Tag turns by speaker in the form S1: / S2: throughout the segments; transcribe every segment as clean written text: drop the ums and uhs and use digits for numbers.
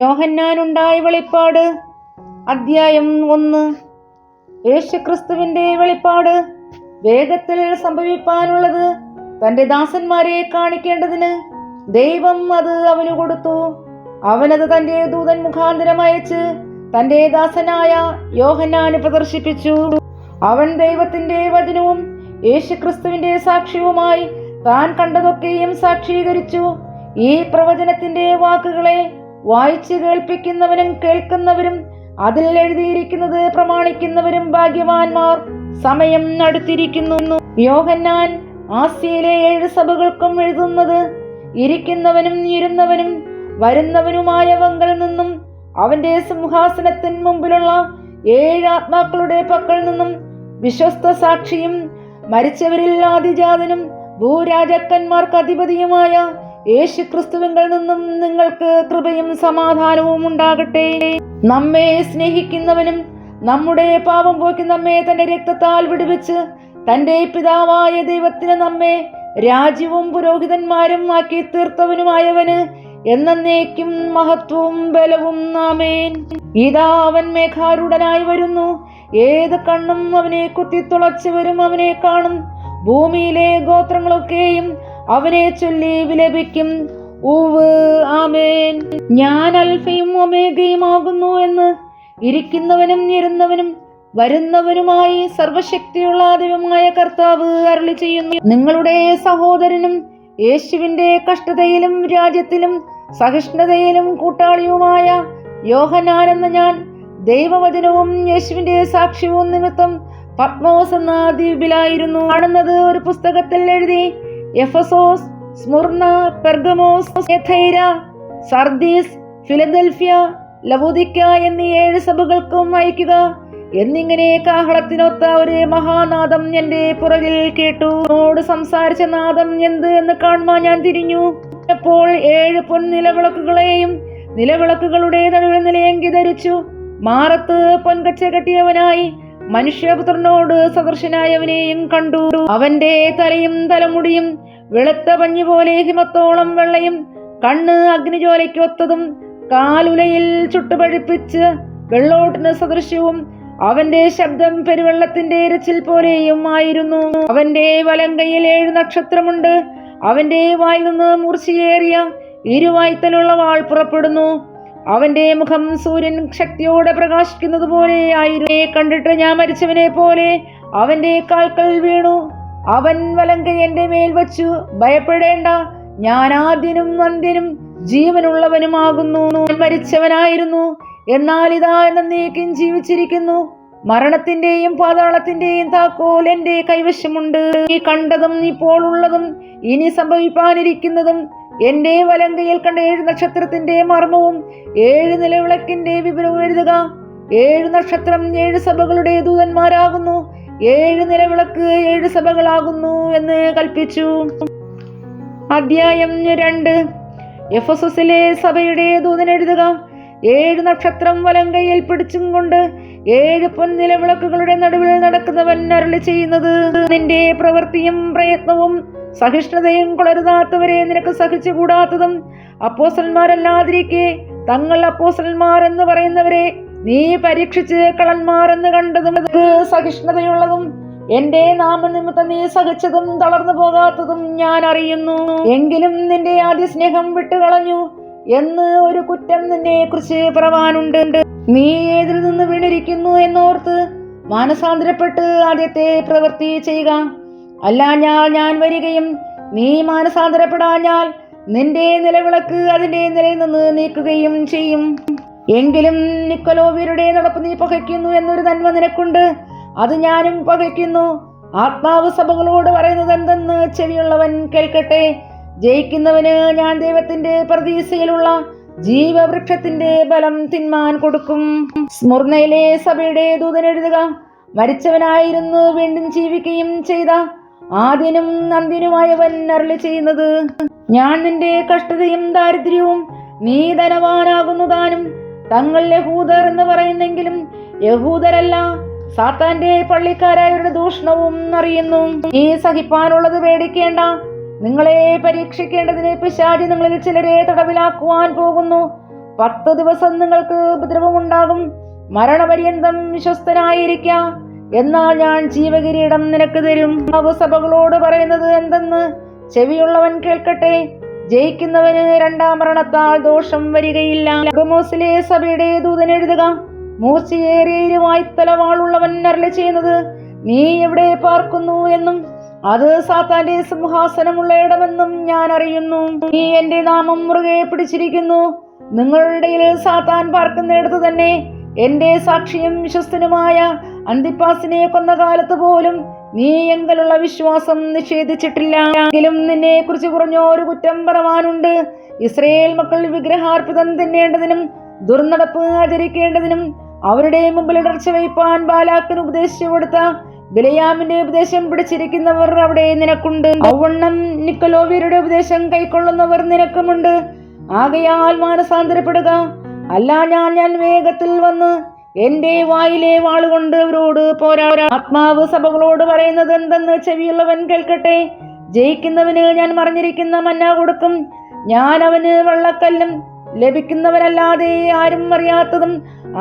S1: യോഹന്നാനുണ്ടായ വെളിപ്പാട്. അധ്യായം 1. യേശുക്രിസ്തുവിന്റെ വെളിപ്പാട്. വേഗത്തിൽ സംഭവിപ്പാനുള്ളത് തന്റെ ദാസന്മാരെ കാണിക്കേണ്ടതിന് ദൈവം അത് അവന് കൊടുത്തു. അവനത് തന്റെ ദൂതൻ മുഖാന്തരം അയച്ച് തന്റെ ദാസനായ യോഹന്നാന് പ്രദർശിപ്പിച്ചു. അവൻ ദൈവത്തിന്റെ വചനവും യേശുക്രിസ്തുവിന്റെ സാക്ഷ്യവുമായി താൻ കണ്ടതൊക്കെയും സാക്ഷീകരിച്ചു. ഈ പ്രവചനത്തിന്റെ വാക്കുകളെ വായിച്ചു കേൾപ്പിക്കുന്നവനും കേൾക്കുന്നവരും അതിൽ എഴുതിയിരിക്കുന്നത് പ്രമാണിക്കുന്നവരും ഭാഗ്യവാന്മാർ. സമയം അടുത്തിരിക്കുന്നു. യോഹന്നാൻ ആസ്യയിലെ 7 സഭകൾക്കും എഴുതുന്നത്, ഇരിക്കുന്നവനും ഇരുന്നവനും വരുന്നവനുമായവങ്കിൽ നിന്നും അവന്റെ സിംഹാസനത്തിന് മുമ്പിലുള്ള 7 ആത്മാക്കളുടെ പക്കൽ നിന്നും വിശ്വസ്ത സാക്ഷിയും മരിച്ചവരിൽ ആദിജാതനും ഭൂരാജാക്കന്മാർക്ക് അധിപതിയുമായ യേശുക്രിസ്തുവിൽ നിന്നും നിങ്ങൾക്ക് കൃപയും സമാധാനവും ഉണ്ടാകട്ടെ. നമ്മെ സ്നേഹിക്കുന്നവനും നമ്മുടെ പാപം പോക്കി നമ്മെ തന്റെ രക്തത്താൽ വിടുവിച്ച് തന്റെ പിതാവായ ദൈവത്തിന് നമ്മെ രാജ്യവും പുരോഹിതന്മാരും ആക്കി തീർത്തവനുമായവന് എന്നേക്കും മഹത്വവും ബലവും. ആമേൻ. ഇതാ അവൻ മേഘാരൂഢനായി വരുന്നു. ഏത് കണ്ണും അവനെ കുത്തിത്തുളച്ചവരും അവനെ കാണും. ഭൂമിയിലെ ഗോത്രങ്ങളൊക്കെയും അവനെ ചൊല്ലി വിലപിക്കും. ഊവ്, ആമേൻ. ഞാൻ അൽഫയും ഒമേഗയും ആകുന്നു എന്ന് ഇരിക്കുന്നവനും ഇരുന്നവനും വരുന്നവനുമായി സർവശക്തിയുള്ള ദൈവമായ കർത്താവ് അരുളി ചെയ്യുന്നു. നിങ്ങളുടെ സഹോദരനും യേശുവിന്റെ കഷ്ടതയിലും രാജ്യത്തിലും സഹിഷ്ണുതയിലും കൂട്ടാളിയുമായ യോഹന്നാൻ എന്ന ഞാൻ ദൈവവചനവും യേശുവിന്റെ സാക്ഷ്യവും നിമിത്തം പത്മോസ് എന്ന ദ്വീപിലായിരുന്നു. കാണുന്നത് ഒരു പുസ്തകത്തിൽ എഴുതി എഫസോസ്, സ്മുർന, പെർഗമോസ്, എഥൈര, സർദീസ്, ഫിലദൽഫ്യ, ലവോദിക്ക എന്നീ 7 സഭകൾക്കും അയക്കുക എന്നിങ്ങനെ കാഹളത്തിനൊത്ത ഒരു മഹാനാദം എന്റെ പുറകിൽ കേട്ടു. എന്നോട് സംസാരിച്ച നാദം എന്ത് എന്ന് കാണുവാൻ ഞാൻ തിരിഞ്ഞു. അപ്പോൾ 7 പൊൻനിലവിളക്കുകളെയും നിലവിളക്കുകളുടെ നടുവിൽ നിലയങ്കി ധരിച്ചു മാറത്ത് പൊൻകച്ച കെട്ടിയവനായി മനുഷ്യപുത്രനോട് സദൃശനായവനെയും കണ്ടു. അവന്റെ തലയും തലമുടിയും വെളുത്ത പഞ്ഞി പോലെ ഹിമത്തോളം വെള്ളയും, കണ്ണ് അഗ്നിജ്വാലയ്ക്കൊത്തതും, കാലുലയിൽ ചുട്ടുപഴിപ്പിച്ച് വെള്ളോട്ടിന് സദൃശ്യവും, അവന്റെ ശബ്ദം പെരുവെള്ളത്തിന്റെ ഇരച്ചിൽ പോലെയും ആയിരുന്നു. അവന്റെ വലങ്കയിൽ 7 നക്ഷത്രമുണ്ട്. അവന്റെ വായിൽ നിന്ന് മൂർച്ചയേറിയ ഇരുവായ്ത്തലുള്ള വാൾ പുറപ്പെടുന്നു. അവന്റെ മുഖം സൂര്യൻ ശക്തിയോടെ പ്രകാശിക്കുന്നത് പോലെ ആയിരുന്നു. കണ്ടിട്ട് ഞാൻ മരിച്ചവനെ പോലെ അവന്റെ കാൽക്കൽ വീണു. അവൻ വലങ്കൈ എന്റെ മേൽ വച്ചു, ഭയപ്പെടേണ്ട, ഞാൻ ആദ്യനും അന്ത്യനും ജീവനുള്ളവനുമാകുന്നു. മരിച്ചവനായിരുന്നു, എന്നാൽ ഇതാ എന്നേക്കും ജീവിച്ചിരിക്കുന്നു. മരണത്തിന്റെയും പാതാളത്തിന്റെയും താക്കോൽ എന്റെ കൈവശമുണ്ട്. ഈ കണ്ടതും ഇപ്പോൾ ഉള്ളതും ഇനി സംഭവിപ്പാനിരിക്കുന്നതും എന്റെ വലങ്കയിൽ കണ്ട 7 നക്ഷത്രത്തിന്റെ മർമ്മവും 7 നിലവിളക്കിന്റെ വിവരവും എഴുതുക. 7 നക്ഷത്രം 7 സഭകളുടെ ദൂതന്മാരാകുന്നു. 7 നിലവിളക്ക് 7 സഭകളാകുന്നു എന്ന് കൽപ്പിച്ചു. അധ്യായം 2. എഫെസോസിലെ സഭയുടെ ദൂതൻ എഴുതുക. 7 നക്ഷത്രം വലങ്കയിൽ പിടിച്ചും കൊണ്ട് 7 പൊൻനിലവിളക്കുകളുടെ നടുവിൽ നടക്കുന്നവൻ അരുളി ചെയ്യുന്നത്, നിന്റെ പ്രവൃത്തിയും പ്രയത്നവും സഹിഷ്ണുതയും കൊളരുതാത്തവരെ നിനക്ക് സഹിച്ചുകൂടാത്തതും, അപ്പോസ്തലന്മാരല്ലാതിരിക്കെ തങ്ങൾ അപ്പോസ്തലന്മാർ എന്ന് പറയുന്നവരെ നീ പരീക്ഷിച്ച് കള്ളന്മാർ എന്ന് കണ്ടതും, സഹിഷ്ണുതയുള്ളതും എന്റെ നാമനിമിത്തം നീ സഹിച്ചതും തളർന്നു പോകാത്തതും ഞാൻ അറിയുന്നു. എങ്കിലും നിന്റെ ആദ്യ സ്നേഹം വിട്ടുകളഞ്ഞു എന്ന് ഒരു കുറ്റം നിന്നെ കുറിച്ച് പറവാനുണ്ട്. നീ ഏതിൽ നിന്ന് വീണിരിക്കുന്നു എന്നോർത്ത് മാനസാന്തരപ്പെട്ട് ആദ്യത്തെ പ്രവൃത്തി ചെയ്യുക. അല്ലാഞ്ഞാൽ ഞാൻ വരികയും നീ മാനസാന്തരപ്പെടാഞ്ഞാൽ നിന്റെ നിലവിളക്ക് അതിന്റെ നിലയിൽ നിന്ന് നീക്കുകയും ചെയ്യും. എങ്കിലും നിക്കൊലോവ്യരുടെ നടപ്പ് നീ പകയ്ക്കുന്നു എന്നൊരു നന്മ നിനക്കുണ്ട്. അത് ഞാനും പകയ്ക്കുന്നു. ആത്മാവ് സഭകളോട് പറയുന്നത് എന്തെന്ന് ചെവിയുള്ളവൻ കേൾക്കട്ടെ. ജയിക്കുന്നവന് ഞാൻ ദൈവത്തിന്റെ പർദീസയിലുള്ള ജീവവൃക്ഷത്തിന്റെ ബലം തിന്മാൻ കൊടുക്കും. സ്മുർനയിലെ സഭയുടെ ദൂതൻ എഴുതുക. മരിച്ചവനായിരുന്നു വീണ്ടും ജീവിക്കുകയും ചെയ്ത ആദ്യനും അന്ത്യനുമായവൻ അരുളി ചെയ്യുന്നത്, ഞാൻ നിന്റെ കഷ്ടതയും ദാരിദ്ര്യവും നീ ധനവാനാകുന്നു താനും. തങ്ങൾ യഹൂദർ എന്ന് പറയുന്നെങ്കിലും യഹൂദരല്ല, സാത്താന്റെ പള്ളിക്കാരായവരുടെ ദൂഷണവും അറിയുന്നു. നീ സഹിപ്പാനുള്ളത് പേടിക്കേണ്ട. നിങ്ങളെ പരീക്ഷിക്കേണ്ടതിന് പിശാചി നിങ്ങളിൽ ചിലരെ തടവിലാക്കുവാൻ പോകുന്നു. 10 ദിവസം നിങ്ങൾക്ക് ഉപദ്രവമുണ്ടാകും. മരണപര്യന്തം വിശ്വസ്തനായിരിക്കാം, എന്നാൽ ഞാൻ ജീവകിരീടം നിനക്ക് തരും. സഭകളോട് പറയുന്നത് എന്തെന്ന് ചെവിയുള്ളവൻ കേൾക്കട്ടെ. ജയിക്കുന്നവന് രണ്ടാം മരണത്താൽ ദോഷം വരികയില്ല. പെർഗമോസിലെ സഭയുടെ ദൂതൻ എഴുതുക, മൂർച്ചയേറിയ ഇരുവായ്ത്തലവാളുള്ളവൻ അരുളി ചെയ്യുന്നത്, നീ എവിടെ പാർക്കുന്നു എന്നും അത് സാത്താന്റെ സിംഹാസനമുള്ള ഇടമെന്നും ഞാൻ അറിയുന്നു. നീ എന്റെ നാമം മുറുകെ പിടിച്ചിരിക്കുന്നു. നിങ്ങളുടെ ഇടയിൽ സാത്താൻ പാർക്കുന്നിടത്ത് തന്നെ എന്റെ സാക്ഷിയും വിശ്വസ്തനുമായ അന്തിപ്പാസിനെ കൊന്ന കാലത്ത് പോലും നീ എങ്കിലുള്ള വിശ്വാസം നിഷേധിച്ചിട്ടില്ല. എങ്കിലും നിന്നെ കുറിച്ച് കുറഞ്ഞോ ഒരു കുറ്റം പറവാനുണ്ട്. ഇസ്രയേൽ മക്കൾ വിഗ്രഹാർപ്പിതം തിന്നേണ്ടതിനും ദുർനടപ്പ് ആചരിക്കേണ്ടതിനും അവരുടെ മുമ്പിൽ ഇടർച്ച വയ്പാൻ ബാലാക്കിന് ഉപദേശിച്ചു കൊടുത്ത ബിലയാമിന്റെ ഉപദേശം പിടിച്ചിരിക്കുന്നവർ അവിടെ നിനക്കുണ്ട്. ഔവണ്ണം നിക്കലോവ്യരുടെ ഉപദേശം കൈക്കൊള്ളുന്നവർ നിനക്കുമുണ്ട്. ആകയാൽ മാനസാന്തരപ്പെടുക, അല്ല ഞാൻ വേഗത്തിൽ വന്ന് എന്റെ വായിലെ വാളുകൊണ്ട് അവരോട് പോരാ. ആത്മാവ് സഭകളോട് പറയുന്നത് എന്തെന്ന് ചെവിയുള്ളവൻ കേൾക്കട്ടെ. ജയിക്കുന്നവന് ഞാൻ മറിഞ്ഞിരിക്കുന്ന മന്ന കൊടുക്കും. ഞാൻ അവന് വെള്ളക്കല്ലും ലഭിക്കുന്നവനല്ലാതെ ആരും അറിയാത്തതും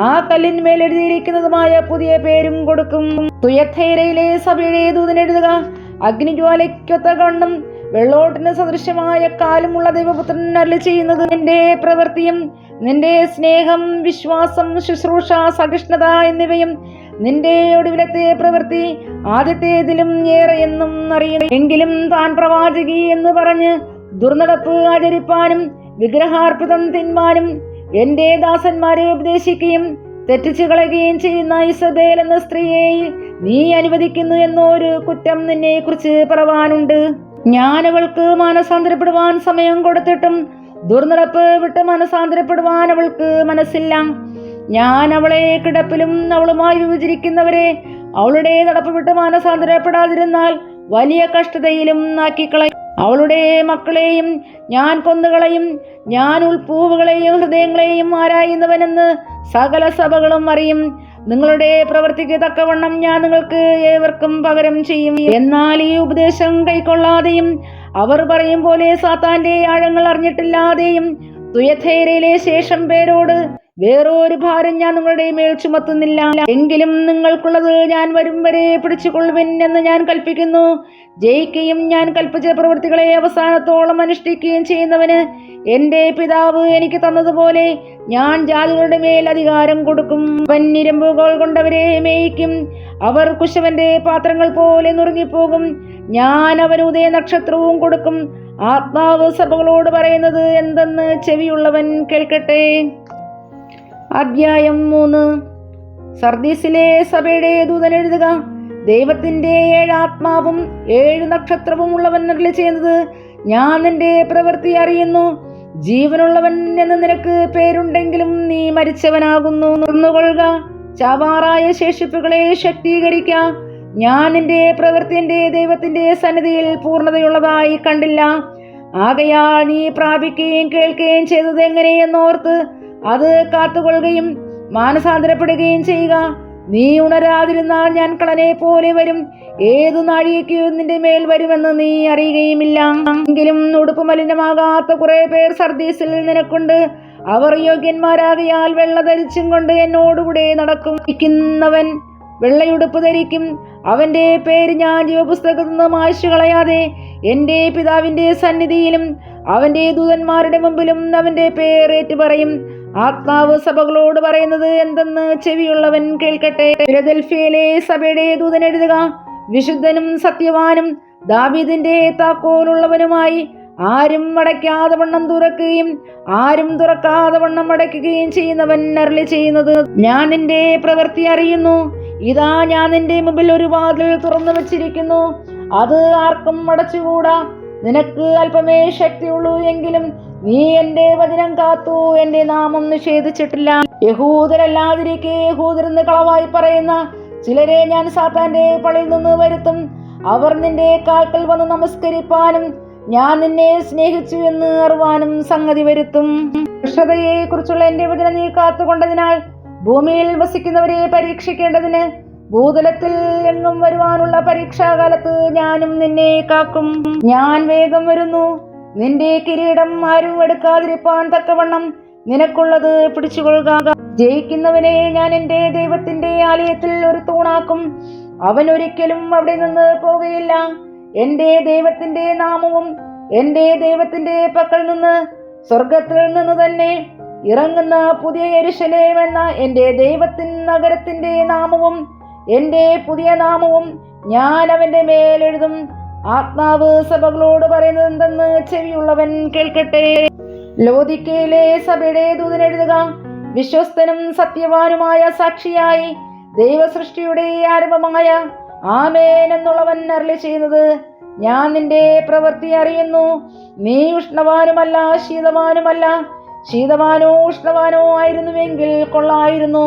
S1: ആ കല്ലിന്മേൽ എഴുതിയിരിക്കുന്നതുമായ പുതിയ പേരും കൊടുക്കും. തുയഥൈരയിലെ സഭയുടെ ദൂതൻ എഴുതുക, അഗ്നിജ്വാലയ്ക്കൊത്ത കണ്ണും വെള്ളോട്ടിന് സദൃശമായ കാലുമുള്ള ദൈവപുത്രൻ അരുളി ചെയ്യുന്നത്, നിന്റെ പ്രവൃത്തിയും നിന്റെ സ്നേഹം, വിശ്വാസം, ശുശ്രൂഷ, സഹിഷ്ണുത എന്നിവയും നിന്റെ ഒടുവിലത്തെ പ്രവൃത്തി ആദ്യത്തേതിലും ഏറെ എന്നും അറിയുന്നു. എങ്കിലും താൻ പ്രവാചകി എന്ന് പറഞ്ഞ് ദുർനടപ്പ് ആചരിപ്പാനും വിഗ്രഹാർപ്പിതം തിന്മാനും എന്റെ ദാസന്മാരെ ഉപദേശിക്കുകയും തെറ്റിച്ചു കളയുകയും ചെയ്യുന്ന ഇസബേൽ എന്ന സ്ത്രീയെ നീ അനുവദിക്കുന്നു എന്നൊരു കുറ്റം നിന്നെ കുറിച്ച് പറവാനുണ്ട്. ഞാൻ അവൾക്ക് മാനസാന്തരപ്പെടുവാൻ സമയം കൊടുത്തിട്ടും ദുർനടപ്പ് വിട്ട് മാനസാന്തരപ്പെടുവാൻ അവൾക്ക് മനസ്സില്ല. ഞാൻ അവളെ കിടപ്പിലും അവളുമായി വിഭജിക്കുന്നവരെ അവളുടെ നടപ്പ് വിട്ട് മാനസാന്തരപ്പെടാതിരുന്നാൽ വലിയ കഷ്ടതയിലും ആക്കിക്കളയും. അവളുടെ മക്കളെയും ഞാൻ കൊന്നുകളയും. ഞാൻ ഉൾപ്പൂവുകളെയും ഹൃദയങ്ങളെയും ആരായുന്നവനെന്ന് സകല സഭകളും അറിയും. നിങ്ങളുടെ പ്രവൃത്തിക്ക് തക്കവണ്ണം ഞാൻ നിങ്ങൾക്ക് ഏവർക്കും പകരം ചെയ്യും. എന്നാൽ ഈ ഉപദേശം കൈക്കൊള്ളാതെയും അവർ പറയും പോലെ സാത്താന്റെ ആഴങ്ങൾ അറിഞ്ഞിട്ടില്ലാതെയും തുയഥൈരയിലെ ശേഷം പേരോട് വേറൊരു ഭാരം ഞാൻ നിങ്ങളുടെ മേൽ ചുമത്തുന്നില്ല. എങ്കിലും നിങ്ങൾക്കുള്ളത് ഞാൻ വരും വരെ പിടിച്ചുകൊള്ളുവിൻ എന്ന് ഞാൻ കൽപ്പിക്കുന്നു. ജയിക്കുകയും ഞാൻ കൽപ്പിച്ച പ്രവൃത്തികളെ അവസാനത്തോളം അനുഷ്ഠിക്കുകയും ചെയ്യുന്നവന് എന്റെ പിതാവ് എനിക്ക് തന്നതുപോലെ ഞാൻ ജാതികളുടെ മേൽ അധികാരം കൊടുക്കും. പന്നിരമ്പുകൾ കൊണ്ടവരെ മേയിക്കും. അവർ കുശവന്റെ പാത്രങ്ങൾ പോലെ നുറുങ്ങിപ്പോകും. ഞാൻ അവന് ഉദയ നക്ഷത്രവും കൊടുക്കും. ആത്മാവ് സഭകളോട് പറയുന്നത് എന്തെന്ന് ചെവിയുള്ളവൻ കേൾക്കട്ടെ. അധ്യായം 3. സർദീസിലെ സഭയുടെ ദൂതൻ എഴുതുക, ദൈവത്തിന്റെ 7 ആത്മാവും 7 നക്ഷത്രവും ഉള്ളവൻ അരുളി ചെയ്യുന്നത്, ഞാൻ നിന്റെ പ്രവൃത്തി അറിയുന്നു. ജീവനുള്ളവൻ എന്ന് നിനക്ക് പേരുണ്ടെങ്കിലും നീ മരിച്ചവനാകുന്നു. തുറന്നുകൊള്ളുക, ചാവാറായ ശേഷിപ്പുകളെ ശക്തീകരിക്ക. ഞാൻ നിന്റെ പ്രവൃത്തി എന്റെ ദൈവത്തിന്റെ സന്നിധിയിൽ പൂർണ്ണതയുള്ളതായി കണ്ടില്ല. ആകയാൽ നീ പ്രാപിക്കുകയും കേൾക്കുകയും ചെയ്തത് എങ്ങനെയെന്നോർത്ത് അത് കാത്തുകൊള്ളുകയും മാനസാന്തരപ്പെടുകയും ചെയ്യുക. നീ ഉണരാതിരുന്നാൽ ഞാൻ കളനെ പോലെ വരും. ഏതു നാഴികയ്ക്ക് നിന്റെ മേൽ വരുമെന്ന് നീ അറിയുകയുമില്ല. എങ്കിലും ഉടുപ്പ് മലിനമാകാത്ത കുറെ പേർ സർദീസിൽ നിനക്കുണ്ട്. അവർ യോഗ്യന്മാരാകയാൽ വെള്ള ധരിച്ചും കൊണ്ട് എന്നോടുകൂടെ നടക്കും. ഇരിക്കുന്നവൻ വെള്ളയുടുപ്പ് ധരിക്കും. അവന്റെ പേര് ഞാൻ ജീവപുസ്തകത്തിൽ നിന്ന് മായ്ച്ചു കളയാതെ എന്റെ പിതാവിന്റെ സന്നിധിയിലും അവന്റെ ദൂതന്മാരുടെ മുമ്പിലും അവന്റെ പേർ ഏറ്റുപറയും. ആത്മാവ് സഭകളോട് പറയുന്നത് എന്തെന്ന് ചെവിയുള്ളവൻ കേൾക്കട്ടെ. ഫിലദൽഫിയയിലെ സഭയുടെ ദൂതൻ എഴുതുക, വിശുദ്ധനും സത്യവാനും ദാവീദിന്റെ താക്കോലുള്ളവനുമായി ആരും അടയ്ക്കാതെ വണ്ണം തുറക്കുകയും ആരും തുറക്കാതെ വണ്ണം അടയ്ക്കുകയും ചെയ്യുന്നവൻ അരുളി ചെയ്യുന്നത്, ഞാൻ നിന്റെ പ്രവൃത്തി അറിയുന്നു. ഇതാ ഞാൻ നിന്റെ മുമ്പിൽ ഒരു വാതിൽ തുറന്നു വച്ചിരിക്കുന്നു. അത് ആർക്കും അടച്ചുകൂടാ. നിനക്ക് അല്പമേ ശക്തിയുള്ളൂ. എങ്കിലും നീ എന്റെ വചനം കാത്തു എന്റെ നാമം നിഷേധിച്ചിട്ടില്ല. യഹൂദരല്ലാതിരിക്കെ യഹൂദരെന്ന് കളവായി പറയുന്ന ചിലരെ ഞാൻ സാത്താന്റെ പള്ളിയിൽ നിന്ന് വരുത്തും. അവർ നിന്റെ കാൽക്കൽ വന്ന് നമസ്കരിപ്പാനും ഞാൻ നിന്നെ സ്നേഹിച്ചു എന്ന് അറിവാനും സംഗതി വരുത്തും. കൃഷ്ണതയെ കുറിച്ചുള്ള എന്റെ വചനം നീ കാത്തുകൊണ്ടതിനാൽ ഭൂമിയിൽ വസിക്കുന്നവരെ പരീക്ഷിക്കേണ്ടതിന് ഭൂതലത്തിൽ എങ്ങും വരുവാനുള്ള പരീക്ഷാകാലത്ത് ഞാനും നിന്നെ കാക്കും. ഞാൻ വേഗം വരുന്നു. നിന്റെ കിരീടം ആരും എടുക്കാതിരിപ്പാൻ തക്കവണ്ണം നിനക്കുള്ളത് പിടിച്ചുകൊള്ളുക. ജയിക്കുന്നവനെ ഞാൻ എൻ്റെ ദൈവത്തിന്റെ ആലയത്തിൽ ഒരു തൂണാക്കും. അവൻ ഒരിക്കലും അവിടെ നിന്ന് പോകുകയില്ല. എൻ്റെ ദൈവത്തിന്റെ നാമവും എൻ്റെ ദൈവത്തിന്റെ പക്കൽ നിന്ന് സ്വർഗത്തിൽ നിന്ന് തന്നെ ഇറങ്ങുന്ന പുതിയ യെരൂശലേം എന്ന എൻ്റെ ദൈവത്തിൻ നഗരത്തിന്റെ നാമവും എൻ്റെ പുതിയ നാമവും ഞാൻ അവന്റെ മേൽ എഴുതും. ആത്മാവ് സഭകളോട് പറയുന്നത് എന്തെന്ന് ചെവിയുള്ളവൻ കേൾക്കട്ടെ. ലോദിക്കയിലെ സഭയുടെ ദൂതനെഴുതുക. വിശ്വസ്തനും സത്യവാനുമായ സാക്ഷിയായി ദൈവസൃഷ്ടിയുടെ ആരംഭമായ ആമേൻ എന്നുള്ളവൻ അരുളി ചെയ്യുന്നത്, ഞാൻ നിന്റെ പ്രവൃത്തി അറിയുന്നു. നീ ഉഷ്ണവാനുമല്ല ശീതവാനുമല്ല. ശീതവാനോ ഉഷ്ണവാനോ ആയിരുന്നുവെങ്കിൽ കൊള്ളായിരുന്നു.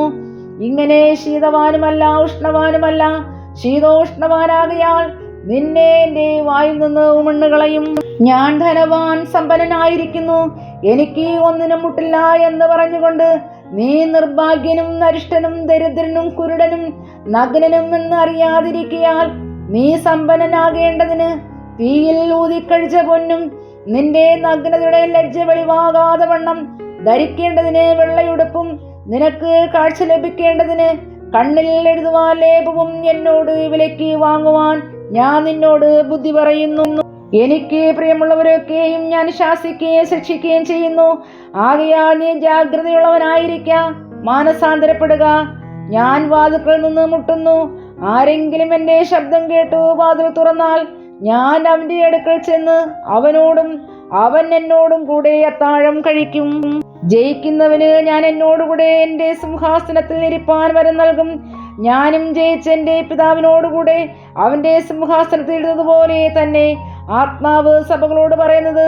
S1: ഇങ്ങനെ ശീതവാനുമല്ല ഉഷ്ണവാനുമല്ല ശീതോഷ്ണവാനാകയാൽ നിന്നെ എൻ്റെ വായിൽ നിന്ന് ഉമിണ്ണുകളയും. ഞാൻ ധനവാൻ സമ്പന്നനായിരിക്കുന്നു, എനിക്ക് ഒന്നിനും മുട്ടില്ല എന്ന് പറഞ്ഞുകൊണ്ട് നീ നിർഭാഗ്യനും അരിഷ്ടനും ദരിദ്രനും കുരുടനും നഗ്നനും എന്ന് അറിയാതിരിക്കയാൽ നീ സമ്പന്നനാകേണ്ടതിന് തീയിൽ ഊതിക്കഴിച്ച പൊന്നും നിന്റെ നഗ്നതയുടെ ലജ്ജ വെളിവാകാതെ വണ്ണം ധരിക്കേണ്ടതിന് വെള്ളയുടുപ്പും നിനക്ക് കാഴ്ച ലഭിക്കേണ്ടതിന് കണ്ണിൽ എഴുതുവാൻ ലേപവും എന്നോട് വിലയ്ക്ക് വാങ്ങുവാൻ ഞാൻ നിന്നോട് ബുദ്ധി പറയുന്നു. എനിക്ക് പ്രിയമുള്ളവരൊക്കെയും ഞാൻ ശാസിക്കുകയും ശിക്ഷിക്കുകയും ചെയ്യുന്നു. ആകയാൽ നീ ജാഗ്രതയുള്ളവനായിരിക്ക, മാനസാന്തരപ്പെടുക. ഞാൻ വാതിൽക്കൽ നിന്ന് മുട്ടുന്നു. ആരെങ്കിലും എൻ്റെ ശബ്ദം കേട്ടു വാതിൽ തുറന്നാൽ ഞാൻ അവന്റെ അടുക്കൽ ചെന്ന് അവനോടും അവൻ എന്നോടും കൂടെ അത്താഴം കഴിക്കും. ജയിക്കുന്നവന് ഞാൻ എന്നോടുകൂടെ എൻ്റെ സിംഹാസനത്തിൽ ഇരിപ്പാൻ വരം നൽകും. ഞാനും ജയിച്ച എൻ്റെ പിതാവിനോടുകൂടെ അവന്റെ സിംഹാസനത്തിൽ ഇരുന്നതുപോലെ തന്നെ ആത്മാവ് സഭകളോട് പറയുന്നത്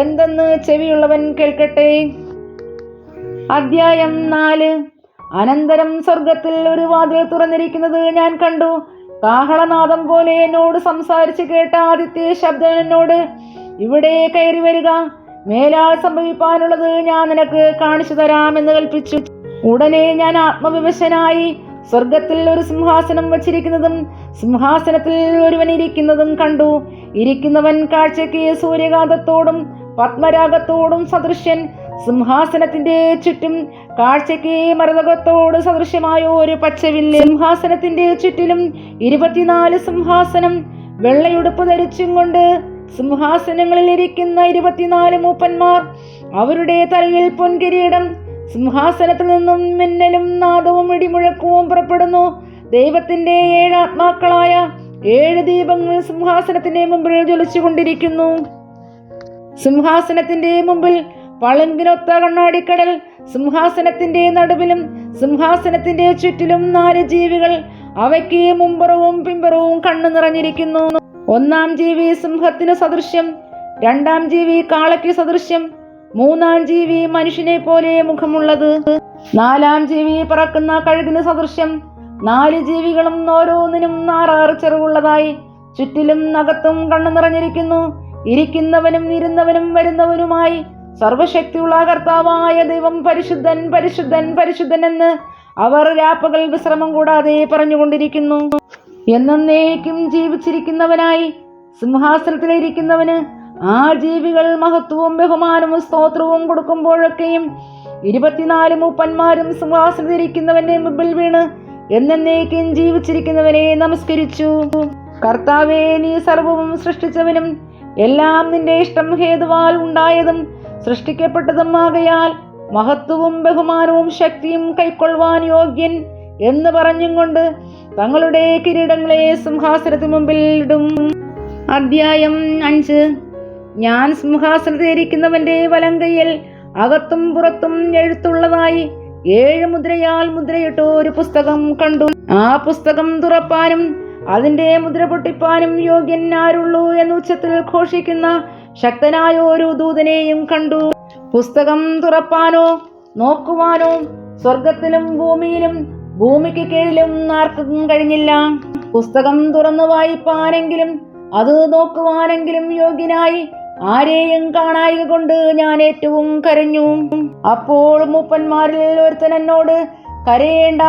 S1: എന്തെന്ന് ചെവിയുള്ളവൻ കേൾക്കട്ടെ. അധ്യായം 4. അനന്തരം സ്വർഗത്തിൽ ഒരു വാതിൽ തുറന്നിരിക്കുന്നത് ഞാൻ കണ്ടു. കാഹളനാദം പോലെ എന്നോട് സംസാരിച്ച് കേട്ട ആദ്യത്തെ ശബ്ദം എന്നോട്, ഇവിടെ കയറി വരിക, മേലാൽ സംഭവിപ്പാനുള്ളത് ഞാൻ നിനക്ക് കാണിച്ചു തരാമെന്ന് കൽപ്പിച്ചു. ഉടനെ ഞാൻ ആത്മവിവശനായി സ്വർഗത്തിൽ ഒരു സിംഹാസനം വച്ചിരിക്കുന്നതും സിംഹാസനത്തിൽ ഒരുവൻ ഇരിക്കുന്നതും കണ്ടു. ഇരിക്കുന്നവൻ കാഴ്ചയ്ക്ക് സൂര്യകാന്തത്തോടും പത്മരാഗത്തോടും സദൃശ്യൻ. സിംഹാസനത്തിന്റെ ചുറ്റും കാഴ്ചയ്ക്ക് മരതകത്തോട് സദൃശ്യമായ ഒരു പച്ചവില്ല്. സിംഹാസനത്തിന്റെ ചുറ്റിലും 24 സിംഹാസനം. വെള്ളയുടുപ്പ് ധരിച്ചും കൊണ്ട് സിംഹാസനങ്ങളിൽ ഇരിക്കുന്ന 24 മൂപ്പന്മാർ. അവരുടെ തലയിൽ പൊൻകിരീടം. സിംഹാസനത്തിൽ നിന്നും മിന്നലും നാദവും ഇടിമുഴക്കവും പുറപ്പെടുന്നു. ദൈവത്തിന്റെ 7 ആത്മാക്കളായ 7 ദീപങ്ങൾ സിംഹാസനത്തിന്റെ മുമ്പിൽ ജ്വലിച്ചുകൊണ്ടിരിക്കുന്നു. സിംഹാസനത്തിന്റെ മുമ്പിൽ പളുങ്കിനൊത്ത കണ്ണാടിക്കടൽ. സിംഹാസനത്തിന്റെ നടുവിലും സിംഹാസനത്തിന്റെ ചുറ്റിലും 4 ജീവികൾ. അവയ്ക്ക് മുമ്പുറവും പിമ്പുറവും കണ്ണു നിറഞ്ഞിരിക്കുന്നു. 1-ാം ജീവി സിംഹത്തിന് സദൃശ്യം, 2-ാം ജീവി കാളയ്ക്ക് സദൃശ്യം, 3-ാം ജീവി മനുഷ്യനെ പോലെ മുഖമുള്ളത്, 4-ാം ജീവി പറക്കുന്ന കഴുകിന് സദൃശ്യം. 4 ജീവികളും ഓരോന്നിനും 6 ചിറകുള്ളതായി ചുറ്റിലും അകത്തും കണ്ണു നിറഞ്ഞിരിക്കുന്നു. ഇരിക്കുന്നവനും ഇരുന്നവനും വരുന്നവനുമായി സർവശക്തിയുള്ള കർത്താവായ ദൈവം പരിശുദ്ധൻ പരിശുദ്ധൻ പരിശുദ്ധൻ എന്ന് അവർ രാപ്പകൽ വിശ്രമം കൂടാതെ പറഞ്ഞുകൊണ്ടിരിക്കുന്നു. എന്നേക്കും ജീവിച്ചിരിക്കുന്നവനായി സിംഹാസനത്തിലിരിക്കുന്നവന് ആ ജീവികൾ മഹത്വവും ബഹുമാനവും സ്തോത്രവും കൊടുക്കുമ്പോഴൊക്കെയും 24 മൂപ്പന്മാരും സിംഹാസനത്തിലിരിക്കുന്നവന്റെ മുമ്പിൽ വീണ് എന്നേക്കും ജീവിച്ചിരിക്കുന്നവനെ നമസ്കരിച്ചു. കർത്താവേ, നീ സർവവും സൃഷ്ടിച്ചവനും എല്ലാം നിന്റെ ഇഷ്ടം ഹേതുവാൽ ഉണ്ടായതും സൃഷ്ടിക്കപ്പെട്ടതും ആകയാൽ മഹത്വവും ബഹുമാനവും ശക്തിയും കൈക്കൊള്ളുവാൻ യോഗ്യൻ എന്ന് പറഞ്ഞും കൊണ്ട് തങ്ങളുടെ കിരീടങ്ങളെ സിംഹാസനത്തിന് മുമ്പിൽ ഇടും. അധ്യായം 5. ഞാൻ സിംഹാസനത്തിലിരിക്കുന്നവന്റെ വലങ്കയിൽ അകത്തും പുറത്തും എഴുത്തുള്ളതായി 7 മുദ്രയാൽ മുദ്രയിട്ട ഒരു പുസ്തകം കണ്ടു. ആ പുസ്തകം തുറപ്പാനും അതിന്റെ മുദ്ര പൊട്ടിപ്പാനും യോഗ്യൻ ആരുള്ളൂ എന്ന് ഉച്ചത്തിൽ ഘോഷിക്കുന്ന ശക്തനായ ഒരു ദൂതനെയും കണ്ടു. പുസ്തകം തുറപ്പാനോ നോക്കുവാനോ സ്വർഗത്തിലും ഭൂമിയിലും ഭൂമിക്ക് കീഴിലും ആർക്കും കഴിഞ്ഞില്ല. പുസ്തകം തുറന്നു വായിപ്പാനെങ്കിലും അത് നോക്കുവാനെങ്കിലും യോഗ്യനായി ആരെയും കാണായിക കൊണ്ട് ഞാൻ ഏറ്റവും കരഞ്ഞു. അപ്പോൾ മൂപ്പന്മാരിൽ ഒരുത്തൻ എന്നോട്, കരയേണ്ട,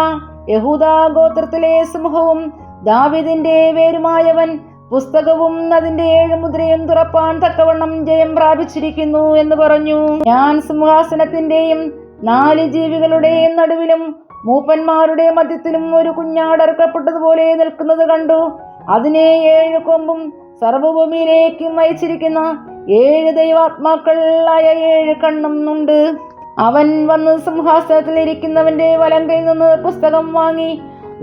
S1: യഹൂദാ ഗോത്രത്തിലെ സിംഹവും ദാവീദിന്റെ വേരുമായവൻ പുസ്തകവും അതിന്റെ 7 മുദ്രയും തുറപ്പാൻ തക്കവണ്ണം ജയം പ്രാപിച്ചിരിക്കുന്നു എന്ന് പറഞ്ഞു. ഞാൻ സിംഹാസനത്തിന്റെയും 4 ജീവികളുടെ നടുവിലും മൂപ്പന്മാരുടെ മധ്യത്തിലും ഒരു കുഞ്ഞാടർക്കപ്പെട്ടതുപോലെ നിൽക്കുന്നത് കണ്ടു. അതിനെ 7 കൊമ്പും സർവഭൂമിയിലേക്കും അയച്ചിരിക്കുന്ന 7 ദൈവാത്മാക്കളായ 7 കണ്ണും ഉണ്ട്. അവൻ വന്ന് സിംഹാസനത്തിൽ ഇരിക്കുന്നവന്റെ വലങ്കയിൽ നിന്ന് പുസ്തകം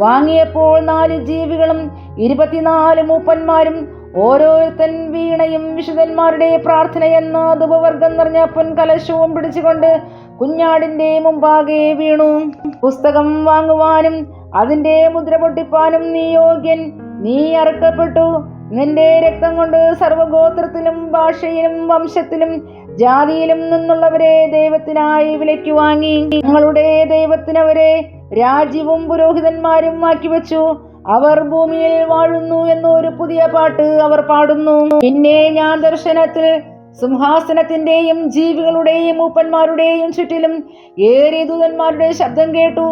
S1: വാങ്ങിയപ്പോൾ 4 ജീവികളും 24 മൂപ്പന്മാരും ഓരോരുത്തൻ വീണയും വിശുദ്ധന്മാരുടെ പ്രാർത്ഥന എന്ന ധൂപവർഗം നിറഞ്ഞ പൊൻകലശവും പിടിച്ചുകൊണ്ട് കുഞ്ഞാടിന്റെ മുമ്പാകെ വീണു. പുസ്തകം വാങ്ങുവാനും അതിന്റെ മുദ്ര പൊട്ടിപ്പാനും നീ യോഗ്യൻ. നീ അറുക്കപ്പെട്ടു. നിന്റെ രക്തം കൊണ്ട് സർവഗോത്രത്തിലും ഭാഷയിലും വംശത്തിലും ജാതിയിലും നിന്നുള്ളവരെ ദൈവത്തിനായി വിലയ്ക്ക് വാങ്ങി. ഞങ്ങളുടെ ദൈവത്തിനവരെ രാജ്യവും പുരോഹിതന്മാരും ആക്കിവെച്ചു. അവർ ഭൂമിയിൽ വാഴുന്നു എന്നൊരു പുതിയ പാട്ട് അവർ പാടുന്നു. പിന്നെ ഞാൻ ദർശനത്തിൽ സിംഹാസനത്തിന്റെയും ജീവികളുടെയും മൂപ്പന്മാരുടെയും ചുറ്റിലും ഏറിയ ദൂതന്മാരുടെ ശബ്ദം കേട്ടു.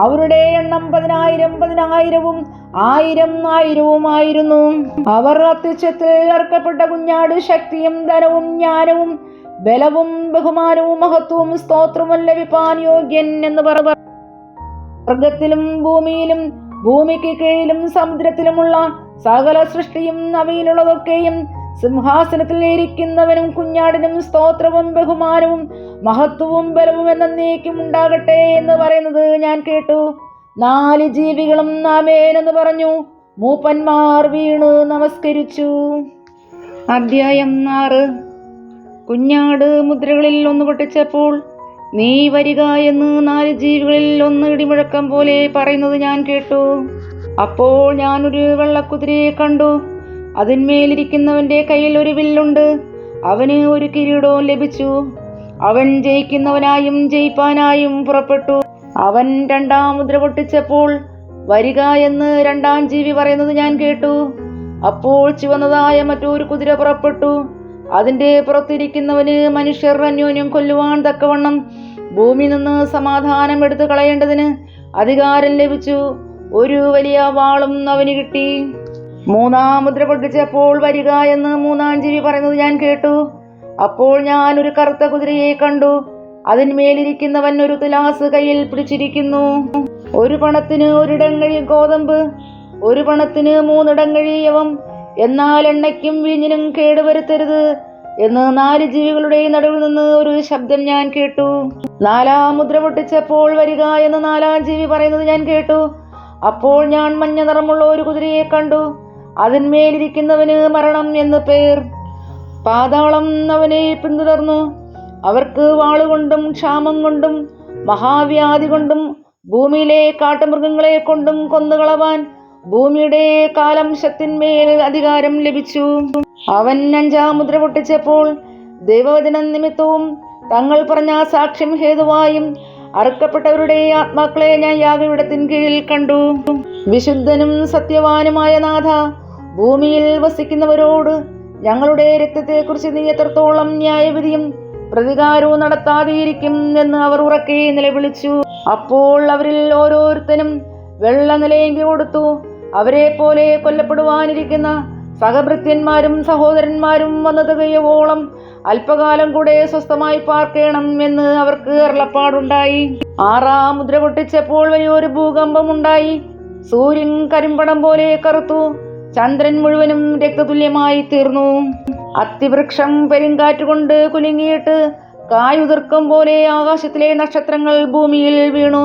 S1: അവരുടെ എണ്ണം 10,000 10,000 അവർ അത്യുച്ചത്തിൽ അർക്കപ്പെട്ട കുഞ്ഞാട് ശക്തിയും ധനവും ജ്ഞാനവും ബലവും ബഹുമാനവും മഹത്വവും സ്തോത്രവും ലഭിപ്പാൻ യോഗ്യൻ എന്ന് സ്വർഗത്തിലും ഭൂമിയിലും ഭൂമിക്ക് കീഴിലും സമുദ്രത്തിലുമുള്ള സകല സൃഷ്ടിയും അവയിലുള്ളതൊക്കെയും സിംഹാസനത്തിൽ ഇരിക്കുന്നവനും കുഞ്ഞാടിനും സ്തോത്രവും ബഹുമാനവും മഹത്വവും ബലവും എന്നേക്കും ഉണ്ടാകട്ടെ എന്ന് പറയുന്നത് ഞാൻ കേട്ടു. 4 ജീവികളും ആമേൻ എന്ന് പറഞ്ഞു. മൂപ്പന്മാർ വീണ് നമസ്കരിച്ചു. അധ്യായം 6. കുഞ്ഞാട് മുദ്രകളിൽ ഒന്ന് പൊട്ടിച്ചപ്പോൾ നീ വരിക എന്ന് 4 ജീവികളിൽ ഒന്ന് ഇടിമുഴക്കം പോലെ പറയുന്നത് ഞാൻ കേട്ടു. അപ്പോൾ ഞാനൊരു വെള്ളക്കുതിരയെ കണ്ടു. അതിന്മേലിരിക്കുന്നവന്റെ കയ്യിൽ ഒരു വില്ലുണ്ട്. അവന് ഒരു കിരീടവും ലഭിച്ചു. അവൻ ജയിക്കുന്നവനായും ജയിപ്പാനായും പുറപ്പെട്ടു. അവൻ 2-ാം മുദ്ര പൊട്ടിച്ചപ്പോൾ വരിക എന്ന് 2-ാം ജീവി പറയുന്നത് ഞാൻ കേട്ടു. അപ്പോൾ ചുവന്നതായ മറ്റൊരു കുതിര പുറപ്പെട്ടു. അതിന്റെ പുറത്തിരിക്കുന്നവന് മനുഷ്യർ അന്യോന്യം കൊല്ലുവാൻ തക്കവണ്ണം ഭൂമി നിന്ന് സമാധാനം എടുത്തു കളയേണ്ടതിന് അധികാരം ലഭിച്ചു. ഒരു വലിയ വാളും അവന് കിട്ടി. 3-ാം മുദ്ര പൊട്ടിച്ചപ്പോൾ വരിക എന്ന് 3-ാം ജീവി പറയുന്നത് ഞാൻ കേട്ടു. അപ്പോൾ ഞാൻ ഒരു കറുത്ത കുതിരയെ കണ്ടു. അതിന്മേലിരിക്കുന്നവൻ ഒരു തുലാസ് കയ്യിൽ പിടിച്ചിരിക്കുന്നു. 1 പണത്തിന് 1 ഇടങ്ങഴി ഗോതമ്പ്, 1 പണത്തിന് 3 ഇടങ്ങഴി യവം. എന്നാൽ എണ്ണയ്ക്കും വീഞ്ഞിനും കേടുവരുത്തരുത് എന്ന് 4 ജീവികളുടെ നടുവിൽ നിന്ന് ഒരു ശബ്ദം ഞാൻ കേട്ടു. 4-ാം മുദ്ര പൊട്ടിച്ചപ്പോൾ വരിക എന്ന് 4-ാം ജീവി പറയുന്നത് ഞാൻ കേട്ടു. അപ്പോൾ ഞാൻ മഞ്ഞ നിറമുള്ള ഒരു കുതിരയെ കണ്ടു. അതിന്മേലിരിക്കുന്നവന് മരണം എന്ന് പേർ. പാതാളം അവനെ പിന്തുടർന്നു. അവർക്ക് വാളുകൊണ്ടും ക്ഷാമം കൊണ്ടും മഹാവ്യാധി കൊണ്ടും ഭൂമിയിലെ കാട്ടുമൃഗങ്ങളെ കൊണ്ടും കൊന്നുകളവാൻ ഭൂമിയുടെ കാലംശത്തിന്മേൽ അധികാരം ലഭിച്ചു. അവൻ 5-ാം മുദ്ര പൊട്ടിച്ചപ്പോൾ ദൈവവചനം നിമിത്തവും തങ്ങൾ പറഞ്ഞ സാക്ഷ്യം ഹേതുവായും അറുക്കപ്പെട്ടവരുടെ ആത്മാക്കളെ ഞാൻ യാഗപീഠത്തിൻ കീഴിൽ കണ്ടു. വിശുദ്ധനും സത്യവാനുമായ നാഥ, ഭൂമിയിൽ വസിക്കുന്നവരോട് ഞങ്ങളുടെ രക്തത്തെക്കുറിച്ച് നീ എത്രത്തോളം ന്യായവിധിയും പ്രതികാരവും നടത്താതെയിരിക്കും എന്ന് അവർ ഉറക്കെ നിലവിളിച്ചു. അപ്പോൾ അവരിൽ ഓരോരുത്തനും വെള്ള നിലയെങ്കി കൊടുത്തു. അവരെ പോലെ കൊല്ലപ്പെടുവാനിരിക്കുന്ന സഹഭൃത്യന്മാരും സഹോദരന്മാരും വന്നു തികയോളം അല്പകാലം കൂടെ സ്വസ്ഥമായി പാർക്കണം എന്ന് അവർക്ക് അരുളപ്പാടുണ്ടായി. 6-ാം മുദ്ര പൊട്ടിച്ചപ്പോൾ വലിയൊരു ഭൂകമ്പം ഉണ്ടായി. സൂര്യൻ കരിമ്പടം പോലെ കറുത്തു. ചന്ദ്രൻ മുഴുവനും രക്തതുല്യമായി തീർന്നു. അത്തിവൃക്ഷം പെരുങ്കാറ്റുകൊണ്ട് കുലുങ്ങിയിട്ട് കായുതിർക്കം പോലെ ആകാശത്തിലെ നക്ഷത്രങ്ങൾ ഭൂമിയിൽ വീണു.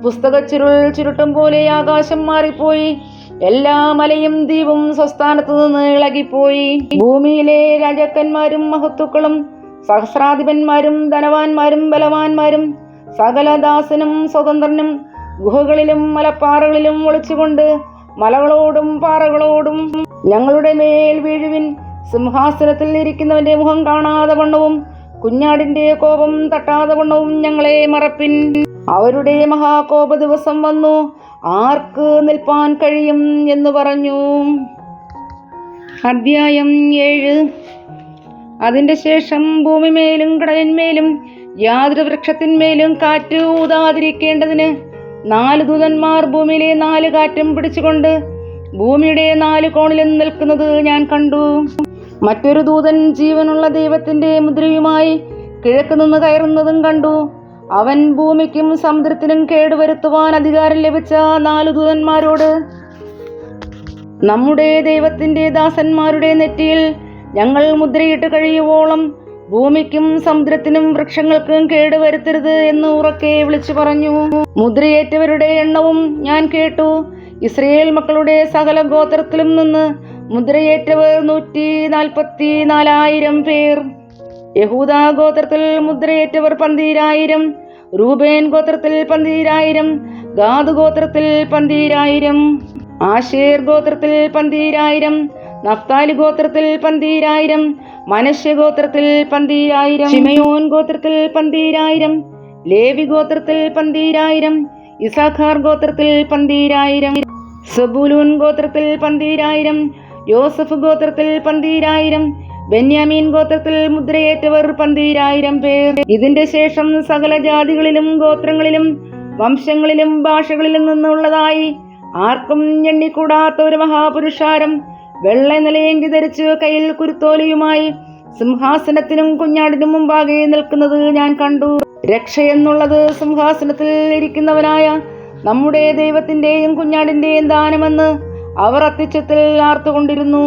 S1: പുസ്തകച്ചുരുൾ ചുരുട്ടും പോലെ ആകാശം മാറിപ്പോയി. എല്ലാ മലയും ദ്വീപും സ്വസ്ഥാനത്തു നിന്ന് ഇളകിപ്പോയി. ഭൂമിയിലെ രാജാക്കന്മാരും മഹത്തുക്കളും സഹസ്രാധിപന്മാരും ധനവാന്മാരും ബലവാന്മാരും സകലദാസനും സ്വതന്ത്രനും ഗുഹകളിലും മലപ്പാറകളിലും ഒളിച്ചുകൊണ്ട് മലകളോടും പാറകളോടും ഞങ്ങളുടെ മേൽ വീഴുവിൻ. സിംഹാസനത്തിൽ ഇരിക്കുന്നവന്റെ മുഖം കാണാതെ വണ്ണവും കുഞ്ഞാടിന്റെ കോപം തട്ടാതെ വണ്ണവും ഞങ്ങളെ മറപ്പിൻ. അവരുടെ മഹാകോപ ദിവസം വന്നു. ആർക്ക് നിൽപ്പാൻ കഴിയും എന്ന് പറഞ്ഞു. അധ്യായം 7. അതിന്റെ ശേഷം ഭൂമിമേലും കടലിന്മേലും യാതൊരു വൃക്ഷത്തിന്മേലും കാറ്റ് ഊതാതിരിക്കേണ്ടതിന് 4 ദൂതന്മാർ ഭൂമിയിലെ 4 കാറ്റും പിടിച്ചുകൊണ്ട് ഭൂമിയുടെ 4 കോണിലും നിൽക്കുന്നത് ഞാൻ കണ്ടു. മറ്റൊരു ദൂതൻ ജീവനുള്ള ദൈവത്തിന്റെ മുദ്രയുമായി കിഴക്ക് നിന്ന് കയറുന്നതും കണ്ടു. അവൻ ഭൂമിക്കും സമുദ്രത്തിനും കേടുവരുത്തുവാൻ അധികാരം ലഭിച്ച 4 ദൂതന്മാരോട്, നമ്മുടെ ദൈവത്തിന്റെ ദാസന്മാരുടെ നെറ്റിയിൽ ഞങ്ങൾ മുദ്രയിട്ട് കഴിയുവോളം ഭൂമിക്കും സമുദ്രത്തിനും വൃക്ഷങ്ങൾക്കും കേടുവരുത്തരുത് എന്ന് ഉറക്കെ വിളിച്ചു പറഞ്ഞു. മുദ്രയേറ്റവരുടെ എണ്ണവും ഞാൻ കേട്ടു. ഇസ്രയേൽ മക്കളുടെ സകല ഗോത്രത്തിലും നിന്ന് മുദ്രയേറ്റവർ 144,000 പേർ. യഹൂദാ ഗോത്രത്തിൽ മുദ്രയേറ്റവർ 12,000, റൂബേൻ ഗോത്രത്തിൽ 12,000, ഗാദ് ഗോത്രത്തിൽ 12,000, ആശേർ ഗോത്രത്തിൽ 12,000, നഫ്താലി ഗോത്രത്തിൽ 12,000, മനശ്ശെ ഗോത്രത്തിൽ 12,000, ശിമയോൻ ഗോത്രത്തിൽ 12,000, ലേവി ഗോത്രത്തിൽ 12,000, ഇസാഖാർ ഗോത്രത്തിൽ 12,000, സബൂലൂൻ ഗോത്രത്തിൽ 12,000, യോസഫ് ഗോത്രത്തിൽ 12,000, ബെന്യാമീൻ ഗോത്രത്തിൽ മുദ്രയേറ്റവർ 12,000 പേർ. ഇതിന്റെ ശേഷം സകല ജാതികളിലും ഗോത്രങ്ങളിലും വംശങ്ങളിലും ഭാഷകളിലും നിന്നുള്ളതായി ആർക്കും എണ്ണിക്കൂടാത്ത ഒരു മഹാപുരുഷാരം വെള്ള നിലയെങ്കി ധരിച്ച് കയ്യിൽ കുരുത്തോലയുമായി സിംഹാസനത്തിനും കുഞ്ഞാടിനും മുമ്പാകെ നിൽക്കുന്നത് ഞാൻ കണ്ടു. രക്ഷയെന്നുള്ളത് സിംഹാസനത്തിൽ ഇരിക്കുന്നവനായ നമ്മുടെ ദൈവത്തിന്റെയും കുഞ്ഞാടിന്റെയും ദാനമെന്ന് അവർ അത്യുച്ചത്തിൽ ആർത്തുകൊണ്ടിരുന്നു.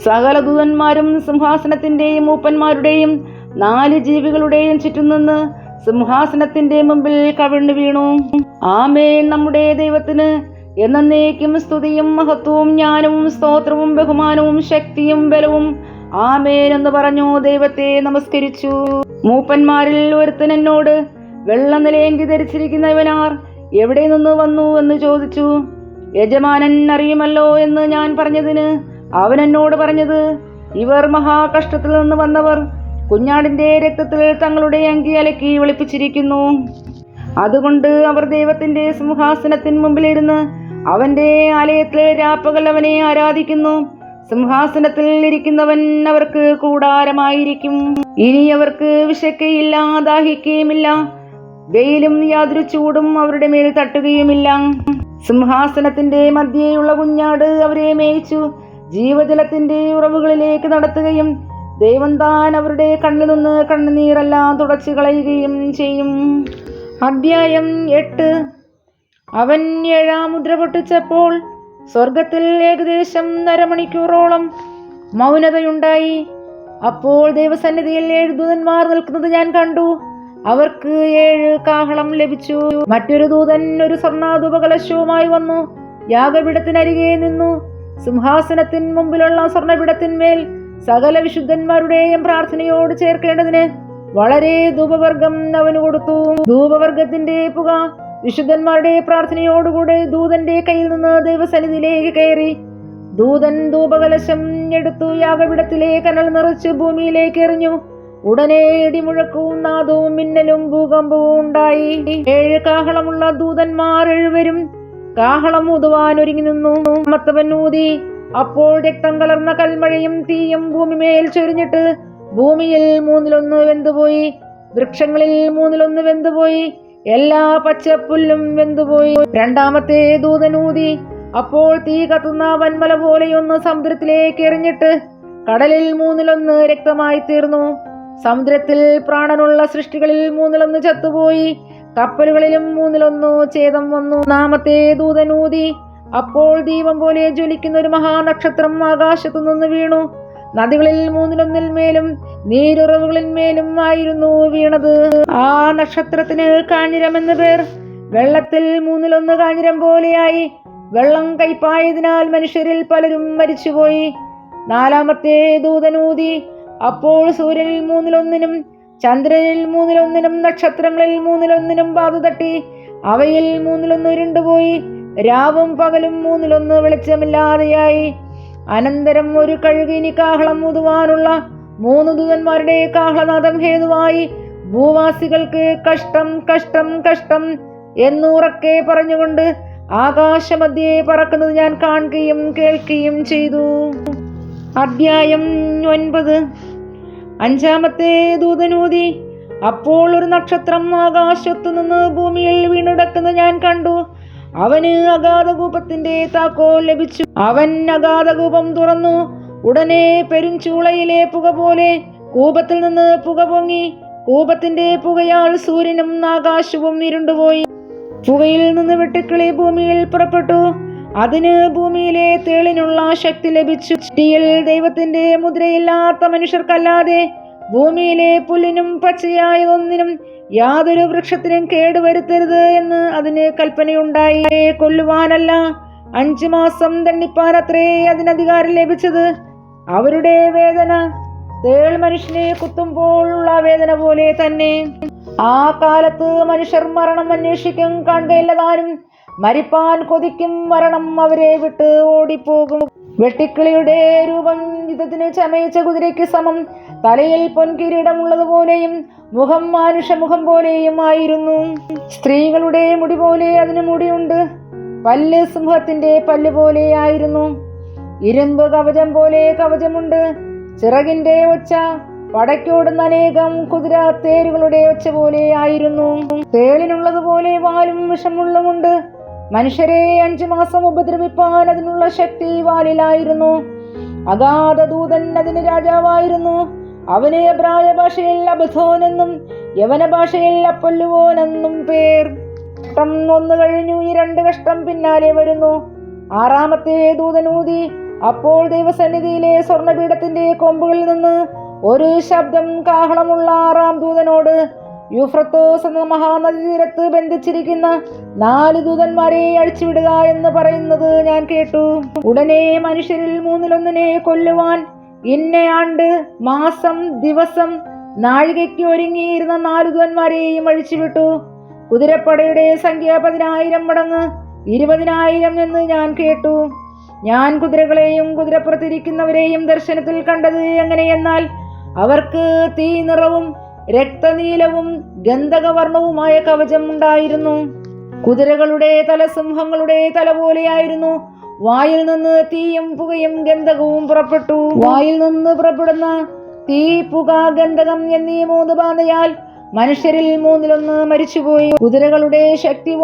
S1: സകല ദൂതന്മാരും സിംഹാസനത്തിന്റെയും മൂപ്പന്മാരുടെയും 4 ജീവികളുടെയും ചുറ്റും നിന്ന് സിംഹാസനത്തിന്റെ മുമ്പിൽ കവിണ്ണു വീണു. ആമേൻ. നമ്മുടെ ദൈവത്തിന് എന്നേക്കും സ്തുതിയും മഹത്വവും ജ്ഞാനവും സ്തോത്രവും ബഹുമാനവും ശക്തിയും ബലവും. ആമേൻ എന്ന് പറഞ്ഞു ദൈവത്തെ നമസ്കരിച്ചു. മൂപ്പന്മാരിൽ ഒരുത്തൻ എന്നോട്, വെള്ള നിലയെങ്കി ധരിച്ചിരിക്കുന്നവനാർ എവിടെ നിന്ന് വന്നു എന്ന് ചോദിച്ചു. യജമാനൻ അറിയുമല്ലോ എന്ന് ഞാൻ പറഞ്ഞതിന് അവൻ എന്നോട് പറഞ്ഞത്, ഇവർ മഹാകഷ്ടത്തിൽ നിന്ന് വന്നവർ കുഞ്ഞാടിന്റെ രക്തത്തിൽ തങ്ങളുടെ അങ്കി അലക്കി വെളുപ്പിച്ചിരിക്കുന്നു. അതുകൊണ്ട് അവർ ദൈവത്തിന്റെ സിംഹാസനത്തിന് മുമ്പിലിരുന്ന് അവന്റെ ആലയത്തിൽ രാപ്പകൽ അവനെ ആരാധിക്കുന്നു. സിംഹാസനത്തിൽ ഇരിക്കുന്നവൻ അവർക്ക് കൂടാരമായിരിക്കും. ഇനി അവർക്ക് വിശക്കുകയില്ല, ദാഹിക്കുകയുമില്ല. വെയിലും യാതൊരു ചൂടും അവരുടെ മേൽ തട്ടുകയുമില്ല. സിംഹാസനത്തിന്റെ മധ്യേയുള്ള കുഞ്ഞാട് അവരെ മേയിച്ചു ജീവജലത്തിന്റെ ഉറവുകളിലേക്ക് നടത്തുകയും ദൈവം താൻ അവരുടെ കണ്ണിൽ നിന്ന് കണ്ണുനീരെല്ലാം തുടച്ചു കളയുകയും ചെയ്യും. അധ്യായം 8. അവൻ 7-ാം മുദ്ര പൊട്ടിച്ചപ്പോൾ സ്വർഗത്തിൽ ഏകദേശം അരമണിക്കൂറോളം മൗനതയുണ്ടായി. അപ്പോൾ ദൈവസന്നിധിയിൽ 7 ദൂതന്മാർ നിൽക്കുന്നത് ഞാൻ കണ്ടു. അവർക്ക് 7 കാഹളം ലഭിച്ചു. മറ്റൊരു ദൂതൻ ഒരു സ്വർണ്ണധൂപകലശവുമായി വന്നു യാഗപീഠത്തിനരികെ നിന്നു. സിംഹാസനത്തിന് മുമ്പിലുള്ള സ്വർണ്ണപീഠത്തിന്മേൽ സകല വിശുദ്ധന്മാരുടെയും പ്രാർത്ഥനയോട് ചേർക്കേണ്ടതിന് വളരെ ധൂപവർഗം അവന് കൊടുത്തു. ധൂപവർഗത്തിന്റെ പുക വിശുദ്ധന്മാരുടെ പ്രാർത്ഥനയോടുകൂടെ ദൂതന്റെ കയ്യിൽ നിന്ന് ദൈവസന്നിധിയിലേക്ക് കയറി. ദൂതൻ ധൂപകലശം എടുത്തു യാഗപീഠത്തിലെ കനൽ നിറച്ച് ഭൂമിയിലേക്ക് എറിഞ്ഞു. ഉടനെ ഇടിമുഴക്കവും നാദവും മിന്നലും ഭൂകമ്പവും ഉണ്ടായി. 7 കാഹളമുള്ള ദൂതന്മാർ 7 കാഹളം ഊതുവാൻ ഒരുങ്ങി നിന്നു. മത്തവൻ ഊതി. അപ്പോൾ രക്തം കലർന്ന കൽമഴയും തീയും ഭൂമിമേൽ ചൊരിഞ്ഞിട്ട് ഭൂമിയിൽ 1/3 വെന്തുപോയി. വൃക്ഷങ്ങളിൽ 1/3 വെന്തുപോയി. എല്ലാ പച്ചപ്പുല്ലും വെന്തുപോയി. 2-ാമത്തെ ദൂതൻ ഊതി. അപ്പോൾ തീ കത്തുന്ന വൻമല പോലെയൊന്ന് സമുദ്രത്തിലേക്ക് എറിഞ്ഞിട്ട് കടലിൽ 1/3 രക്തമായി തീർന്നു. സമുദ്രത്തിൽ പ്രാണനുള്ള സൃഷ്ടികളിൽ 1/3 ചത്തുപോയി. കപ്പലുകളിലും 1/3 ഛേദം വന്നു. 3-ാമത്തെ ദൂതൻ ഊതി. അപ്പോൾ ദീപം പോലെ ജ്വലിക്കുന്ന ഒരു മഹാനക്ഷത്രം ആകാശത്തു നിന്ന് വീണു. നദികളിൽ 1/3 നീരുറവുകളിന്മേലും ആയിരുന്നു വീണത്. ആ നക്ഷത്രത്തിന് കാഞ്ഞിരം എന്ന് പേർ. വെള്ളത്തിൽ 1/3 കാഞ്ഞിരം പോലെയായി. വെള്ളം കയ്പായതിനാൽ മനുഷ്യരിൽ പലരും മരിച്ചുപോയി. 4-ാമത്തെ ദൂതൻ ഊതി. അപ്പോൾ സൂര്യനിൽ 1/3 ചന്ദ്രനിൽ 1/3 നക്ഷത്രങ്ങളിൽ 1/3 ബാധ തട്ടി. അവയിൽ 1/3 ഇരുണ്ടുപോയി. രാവും പകലും 1/3 വെളിച്ചമില്ലാതെയായി. അനന്തരം ഒരു കഴുകിനി കാഹളം ഊതുവാനുള്ള 3 ദൂതന്മാരുടെ കാഹളനാദം ഹേതുവായി ഭൂവാസികൾക്ക് കഷ്ടം കഷ്ടം കഷ്ടം എന്നുറക്കെ പറഞ്ഞുകൊണ്ട് ആകാശമധ്യേ പറക്കുന്നത് ഞാൻ കാണുകയും കേൾക്കുകയും ചെയ്തു. അധ്യായം 9. 5-ാമത്തെ ദൂതനൂതി. അപ്പോൾ ഒരു നക്ഷത്രം ആകാശത്തു നിന്ന് ഭൂമിയിൽ വീണുടക്കുന്നത് ഞാൻ കണ്ടു. അവന് അഗാധകൂപത്തിന്റെ താക്കോൽ ലഭിച്ചു. അവൻ അഗാധകൂപം തുറന്നു. ഉടനെ പെരുംചൂളയിലെ പുക പോലെ കൂപത്തിൽ നിന്ന് പുക പൊങ്ങി. കൂപത്തിന്റെ പുകയാൽ സൂര്യനും ആകാശവും ഇരുണ്ടുപോയി. പുകയിൽ നിന്ന് വെട്ടുക്കിളി ഭൂമിയിൽ പുറപ്പെട്ടു. അതിന് ഭൂമിയിലെ തേളിനുള്ള ശക്തി ലഭിച്ചു. സൃഷ്ടിയിൽ ദൈവത്തിന്റെ മുദ്രയില്ലാത്ത മനുഷ്യർക്കല്ലാതെ ഭൂമിയിലെ പുല്ലിനും പച്ചയായതൊന്നിനും യാതൊരു വൃക്ഷത്തിനും കേടുവരുത്തരുത് എന്ന് അതിന് കൽപ്പനയുണ്ടായി. കൊല്ലുവാനല്ല, 5 മാസം ദണ്ഡിപ്പാൻ അത്രേ അതിനധികാരം ലഭിച്ചത്. അവരുടെ വേദന തേൾ മനുഷ്യനെ കുത്തുമ്പോഴുള്ള വേദന പോലെ തന്നെ. ആ കാലത്ത് മനുഷ്യർ മരണം അന്വേഷിക്കും, കാണുകയില്ലതാനും. മരിപ്പാൻ കൊതിക്കും, മരണം അവരെ വിട്ട് ഓടിപ്പോകും. വെട്ടിക്കിളിയുടെ രൂപം യുദ്ധത്തിന് ചമയിച്ച കുതിരയ്ക്ക് സമം. തലയിൽ പൊൻകിരീടമുള്ളതുപോലെയും മുഖം മാനുഷമുഖം പോലെയും ആയിരുന്നു. സ്ത്രീകളുടെ മുടി പോലെ അതിന് മുടിയുണ്ട്. പല്ല് സിംഹത്തിന്റെ പല്ല് പോലെ ആയിരുന്നു. ഇരുമ്പ് കവചം പോലെ കവചമുണ്ട്. ചിറകിന്റെ ഒച്ച പടയ്ക്കോടുന്ന അനേകം കുതിര തേരുകളുടെ ഒച്ച പോലെ ആയിരുന്നു. തേളിനുള്ളതുപോലെ വാലും വിഷമുള്ളുമുണ്ട്. മനുഷ്യരെ 5 മാസം ഉപദ്രവിപ്പാൻ അതിനുള്ള ശക്തി വാലിലായിരുന്നു. അഗാധ ദൂതൻ അതിന് രാജാവായിരുന്നു. അവന് എബ്രായ ഭാഷയിൽ അബദ്ധോൻ എന്നും യവന ഭാഷയിൽ അപ്പൊല്ലുവോൻ എന്നും പേർ. കഷ്ടം 1 കഴിഞ്ഞു, ഈ 2 കഷ്ടം പിന്നാലെ വരുന്നു. 6-ാമത്തെ ദൂതനൂതി. അപ്പോൾ ദൈവസന്നിധിയിലെ സ്വർണപീഠത്തിന്റെ കൊമ്പുകളിൽ നിന്ന് ഒരു ശബ്ദം കാഹളമുള്ള 6-ാം ദൂതനോട്, യൂഫ്രത്തോസ് എന്ന മഹാനദി തീരത്ത് ബന്ധിച്ചിരിക്കുന്ന 4 ദൂതന്മാരെ അഴിച്ചുവിടുക എന്ന് പറയുന്നത് ഞാൻ കേട്ടു. ഉടനെ മനുഷ്യരിൽ 1/3 കൊല്ലുവാൻ ഇന്ന ആണ്ട്, മാസം, ദിവസം, നാഴികയ്ക്ക് ഒരുങ്ങിയിരുന്ന 4 ദൂതന്മാരെയും അഴിച്ചുവിട്ടു. കുതിരപ്പടയുടെ സംഖ്യ 10,000 മടങ്ങ് 20,000 എന്ന് ഞാൻ കേട്ടു. ഞാൻ കുതിരകളെയും കുതിരപ്പുറത്തിരിക്കുന്നവരെയും ദർശനത്തിൽ കണ്ടത് എങ്ങനെയെന്നാൽ, അവർക്ക് തീ നിറവും രക്തനീലവും ഗന്ധകവർണവുമായ കവചം ഉണ്ടായിരുന്നു. കുതിരകളുടെ തല സിംഹങ്ങളുടെ തല പോലെയായിരുന്നു. വായിൽ നിന്ന് തീയും പുകയും ഗന്ധകവും പുറപ്പെട്ടു. വായിൽ നിന്ന് പുറപ്പെടുന്ന തീ, പുക, ഗന്ധകം എന്നീ 3 ബാധയാൽ മനുഷ്യരിൽ 1/3 മരിച്ചുപോയി. കുതിരകളുടെ ശക്തി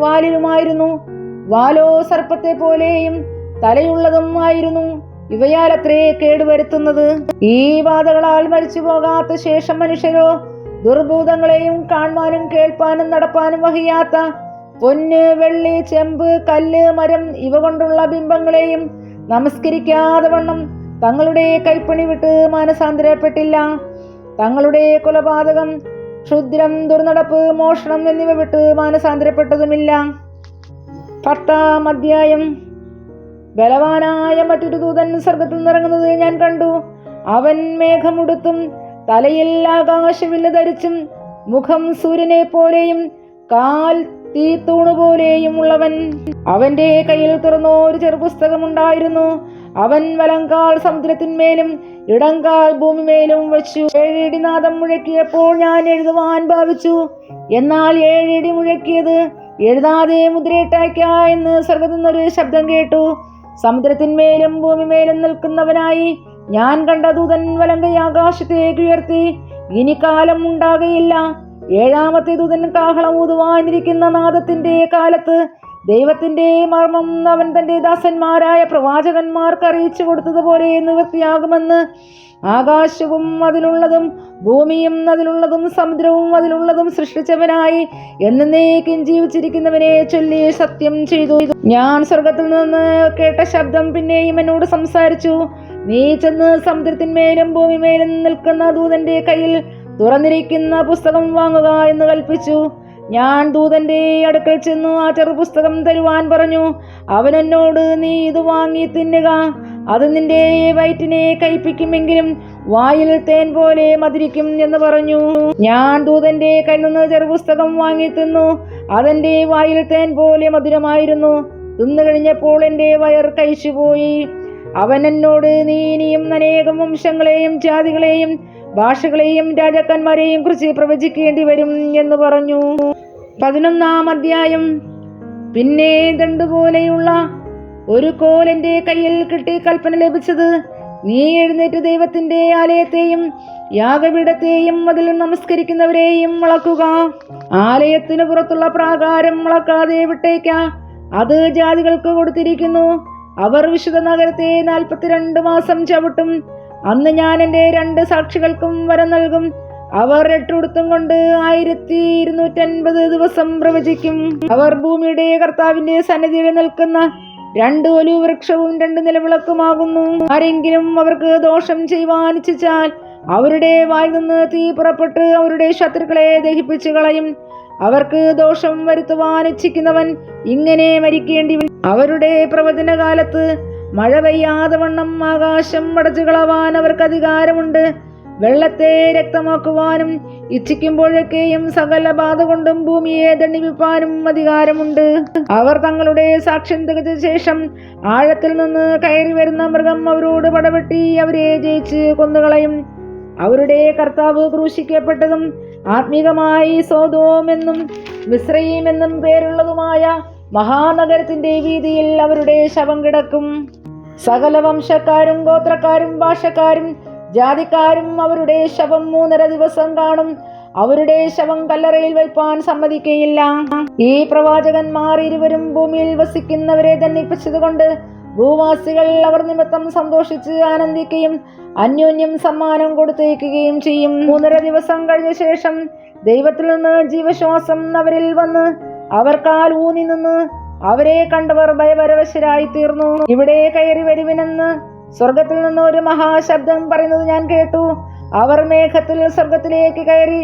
S1: വാലിലുമായിരുന്നു. വാലോ സർപ്പത്തെ പോലെയും തലയുള്ളതും ആയിരുന്നു. ഇവയാലത്രേ കേടുവരുത്തുന്നത്. ഈ ബാധകളാൽ മരിച്ചു പോകാത്ത ശേഷം മനുഷ്യരോ ദുർഭൂതങ്ങളെയും കാണുവാനും കേൾപ്പാനും നടപ്പാനും വഹിയാത്ത പൊന്ന്, വെള്ളി, ചെമ്പ്, കല്ല്, മരം ഇവ കൊണ്ടുള്ള ബിംബങ്ങളെയും നമസ്കരിക്കാതെ വണ്ണം തങ്ങളുടെ കൈപ്പണി വിട്ട് മാനസാന്തരപ്പെട്ടില്ല. തങ്ങളുടെ കൊലപാതകം, ക്ഷുദ്രം, ദുർനടപ്പ്, മോഷണം എന്നിവ വിട്ട് മാനസാന്തരപ്പെട്ടതുമില്ല. 10-ാം അധ്യായം. ബലവാനായ മറ്റൊരു ദൂതൻ സ്വർഗത്തിൽ നിന്നിറങ്ങുന്നത് ഞാൻ കണ്ടു. അവൻ മേഘമുടുത്തും തലയിൽ ആകാശവില്ല് ധരിച്ചും മുഖം സൂര്യനെ പോലെയും കാൽ തീത്തൂണുപോലെയും ഉള്ളവൻ. അവന്റെ കയ്യിൽ തുറന്നോ ഒരു ചെറുപുസ്തകമുണ്ടായിരുന്നു. അവൻ വലങ്കാൽ സമുദ്രത്തിന്മേലും ഇടങ്കാൽ ഭൂമിമേലും വെച്ചു. 7 ഇടിനാദം മുഴക്കിയപ്പോൾ ഞാൻ എഴുതുവാൻ ഭാവിച്ചു. എന്നാൽ 7 ഇടി മുഴക്കിയത് എഴുതാതെ മുദ്രയിട്ടയക്ക എന്ന് സ്വർഗ്ഗത്തിൽ നിന്നൊരു ശബ്ദം കേട്ടു. സമുദ്രത്തിന്മേലും ഭൂമിമേലും നിൽക്കുന്നവനായി ഞാൻ കണ്ട ദൂതൻ വലങ്കൈ ആകാശത്തേക്ക് ഉയർത്തി, ഇനി കാലം ഉണ്ടാകയില്ല. 7-ാമത്തെ ദൂതൻ കാഹളം ഊതുവാനിരിക്കുന്ന നാദത്തിന്റെ കാലത്ത് ദൈവത്തിന്റെ മർമ്മം അവൻ തന്റെ ദാസന്മാരായ പ്രവാചകന്മാർക്ക് അറിയിച്ചു കൊടുത്തതുപോലെ നിവൃത്തിയാകുമെന്ന് ആകാശവും അതിലുള്ളതും ഭൂമിയും അതിലുള്ളതും സമുദ്രവും അതിലുള്ളതും സൃഷ്ടിച്ചവനായി എന്നേക്കും ജീവിച്ചിരിക്കുന്നവനെ ചൊല്ലി സത്യം ചെയ്തു. ഞാൻ സ്വർഗത്തിൽ നിന്ന് കേട്ട ശബ്ദം പിന്നെയും എന്നോട് സംസാരിച്ചു. നീ ചെന്ന് സമുദ്രത്തിന്മേലും ഭൂമിമേലും നിൽക്കുന്ന ദൂതന്റെ കയ്യിൽ തുറന്നിരിക്കുന്ന പുസ്തകം വാങ്ങുക എന്ന് കൽപ്പിച്ചു. ഞാൻ ദൂതന്റെ അടുക്കൽ ചെന്നു ആ ചെറുപുസ്തകം തരുവാൻ പറഞ്ഞു. അവൻ എന്നോട്, നീ ഇത് വാങ്ങി തിന്നുക, അത് നിന്റെ വയറ്റിനെ കയ്പിക്കുമെങ്കിലും വായിൽ തേൻ പോലെ മധുരിക്കും എന്ന് പറഞ്ഞു. ഞാൻ ദൂതന്റെ കയ്യിൽ നിന്ന് ചെറുപുസ്തകം വാങ്ങി തിന്നു. അതെന്റെ വായിൽ തേൻ പോലെ മധുരമായിരുന്നു. തിന്നു കഴിഞ്ഞപ്പോൾ എന്റെ വയർ കഴിച്ചുപോയി. അവൻ എന്നോട്, നീ ഇനിയും അനേകം വംശങ്ങളെയും ജാതികളെയും ഭാഷകളെയും രാജാക്കന്മാരെയും കുറിച്ച് പ്രവചിക്കേണ്ടി വരും എന്ന് പറഞ്ഞു. 11-ാം അധ്യായം. പിന്നെ ദണ്ടുപോലെയുള്ള ഒരു കോൽ എൻ്റെ കയ്യിൽ കിട്ടി കൽപ്പന ലഭിച്ചത്, നീ എഴുന്നേറ്റ് ദൈവത്തിന്റെ ആലയത്തെയും യാഗപീഠത്തെയും അതിൽ നമസ്കരിക്കുന്നവരെയും വളക്കുക. ആലയത്തിന് പുറത്തുള്ള പ്രാകാരം വളക്കാതെ വിട്ടേക്ക, അത് ജാതികൾക്ക് കൊടുത്തിരിക്കുന്നു. അവർ വിശുദ്ധ നഗരത്തെ 42 മാസം ചവിട്ടും. അന്ന് ഞാൻ എൻ്റെ 2 സാക്ഷികൾക്കും വരം നൽകും. അവർ രട്ടുടുത്തും കൊണ്ട് 1250 ദിവസം പ്രവചിക്കും. അവർ ഭൂമിയുടെ കർത്താവിന്റെ സന്നിധിയിൽ നിൽക്കുന്ന 2 ഒലിവ് വൃക്ഷവും 2 നിലവിളക്കുമാകുന്നു. ആരെങ്കിലും അവർക്ക് ദോഷം ചെയ്യുവാൻ ഇച്ഛിച്ചാൽ അവരുടെ വായിൽ നിന്ന് തീ പുറപ്പെട്ട് അവരുടെ ശത്രുക്കളെ ദഹിപ്പിച്ചു കളയും. അവർക്ക് ദോഷം വരുത്തുവാൻ ഇച്ഛിക്കുന്നവൻ ഇങ്ങനെ മരിക്കേണ്ടി വരും. അവരുടെ പ്രവചനകാലത്ത് മഴ പെയ്യാതെ വണ്ണം ആകാശം അടച്ചു കളവാൻ അവർക്ക് അധികാരമുണ്ട്. വെള്ളത്തെ രക്തമാക്കുവാനും ഇച്ഛിക്കുമ്പോഴൊക്കെയും സകല ബാധ കൊണ്ടും ഭൂമിയെ ദണ്ഡിപ്പിക്കാനും അധികാരമുണ്ട്. അവർ തങ്ങളുടെ സാക്ഷ്യം തികച്ച ശേഷം ആഴത്തിൽ നിന്ന് കയറി വരുന്ന മൃഗം അവരോട് പടവെട്ടി അവരെ ജയിച്ച് കൊന്നുകളയും. അവരുടെ കർത്താവ് ക്രൂശിക്കപ്പെട്ടതും ആത്മീകമായി സോദോം എന്നും മിസ്രയീം എന്നും പേരുള്ളതുമായ മഹാനഗരത്തിന്റെ വീതിയിൽ അവരുടെ ശവം കിടക്കും. സകല വംശക്കാരും ഗോത്രക്കാരും ഭാഷക്കാരും ജാതിക്കാരും അവരുടെ ശവം 3.5 ദിവസം കാണും. അവരുടെ ശവം കല്ലറയിൽ വയ്പാൻ സമ്മതിക്കയില്ല. ഈ പ്രവാചകന്മാർ ഇരുവരും ഭൂമിയിൽ വസിക്കുന്നവരെ ദണ്ഡിപ്പിച്ചതുകൊണ്ട് ഭൂവാസികൾ അവർ നിമിത്തം സന്തോഷിച്ച് ആനന്ദിക്കുകയും അന്യോന്യം സമ്മാനം കൊടുത്തേക്കുകയും ചെയ്യും. 3.5 ദിവസം കഴിഞ്ഞ ശേഷം ദൈവത്തിൽ നിന്ന് ജീവശ്വാസം അവരിൽ വന്ന് അവർ കാൽ ഊന്നി നിന്ന് അവരെ കണ്ടവർ ഭയപരവശരായി തീർന്നു. ഇവിടെ കയറി വരുവിനെന്ന് സ്വർഗത്തിൽ നിന്ന് ഒരു മഹാശബ്ദം പറയുന്നത് ഞാൻ കേട്ടു. അവർ മേഘത്തിൽ സ്വർഗത്തിലേക്ക് കയറി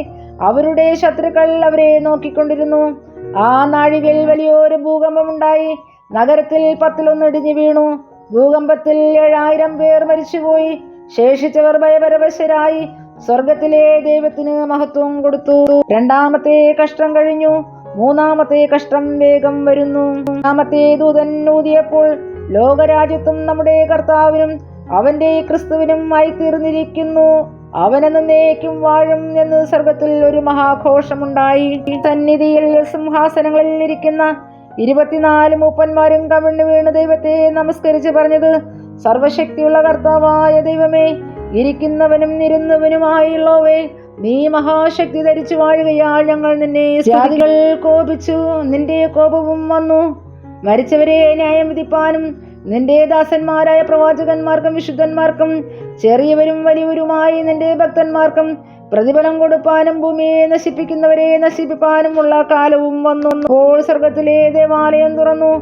S1: അവരുടെ ശത്രുക്കൾ അവരെ നോക്കിക്കൊണ്ടിരുന്നു. ആ നാഴികയിൽ വലിയൊരു ഭൂകമ്പമുണ്ടായി. നഗരത്തിൽ 10 ഇടിഞ്ഞു വീണു. ഭൂകമ്പത്തിൽ 7000 പേർ മരിച്ചുപോയി. ശേഷിച്ചവർ ഭയപരവശരായി സ്വർഗത്തിലെ ദൈവത്തിന് മഹത്വം കൊടുത്തു. 2ാമത്തെ കഷ്ടം കഴിഞ്ഞു. 3ാമത്തെ കഷ്ടം വേഗം വരുന്നു. 3ാമത്തെ ദൂതൻ ഊതിയപ്പോൾ ലോകരാജ്യത്വം നമ്മുടെ കർത്താവിനും അവന്റെ ക്രിസ്തുവിനും ആയിത്തീർന്നിരിക്കുന്നു. അവനെന്നേക്കും വാഴും എന്ന് സ്വർഗത്തിൽ ഒരു മഹാഘോഷമുണ്ടായി. സന്നിധിയിൽ സിംഹാസനങ്ങളിൽ ഇരിക്കുന്ന 24 മൂപ്പന്മാരും കവിണ്ണു വീണ് ദൈവത്തെ നമസ്കരിച്ച് പറഞ്ഞത്, സർവശക്തിയുള്ള കർത്താവായ ദൈവമേ, ഇരിക്കുന്നവനും ഇരുന്നവനുമായുള്ളവേ, നീ മഹാശക്തി ധരിച്ചു വാഴുകയാൽ ഞങ്ങൾ നിന്നെ ജാതികൾ കോപിച്ചു. നിന്റെ കോപവും വന്നു. മരിച്ചവരെ ന്യായം വിധിപ്പാനും നിന്റെ ദാസന്മാരായ പ്രവാചകന്മാർക്കും വിശുദ്ധന്മാർക്കും ചെറിയവരും വലിയവരുമായി നിന്റെ ഭക്തന്മാർക്കും പ്രതിഫലം കൊടുപ്പാനും ഭൂമിയെ നശിപ്പിക്കുന്നവരെ നശിപ്പിപ്പാനുമുള്ള കാലവും വന്നു. അപ്പോൾ സ്വർഗത്തിലെ ദേവാലയം തുറന്നു.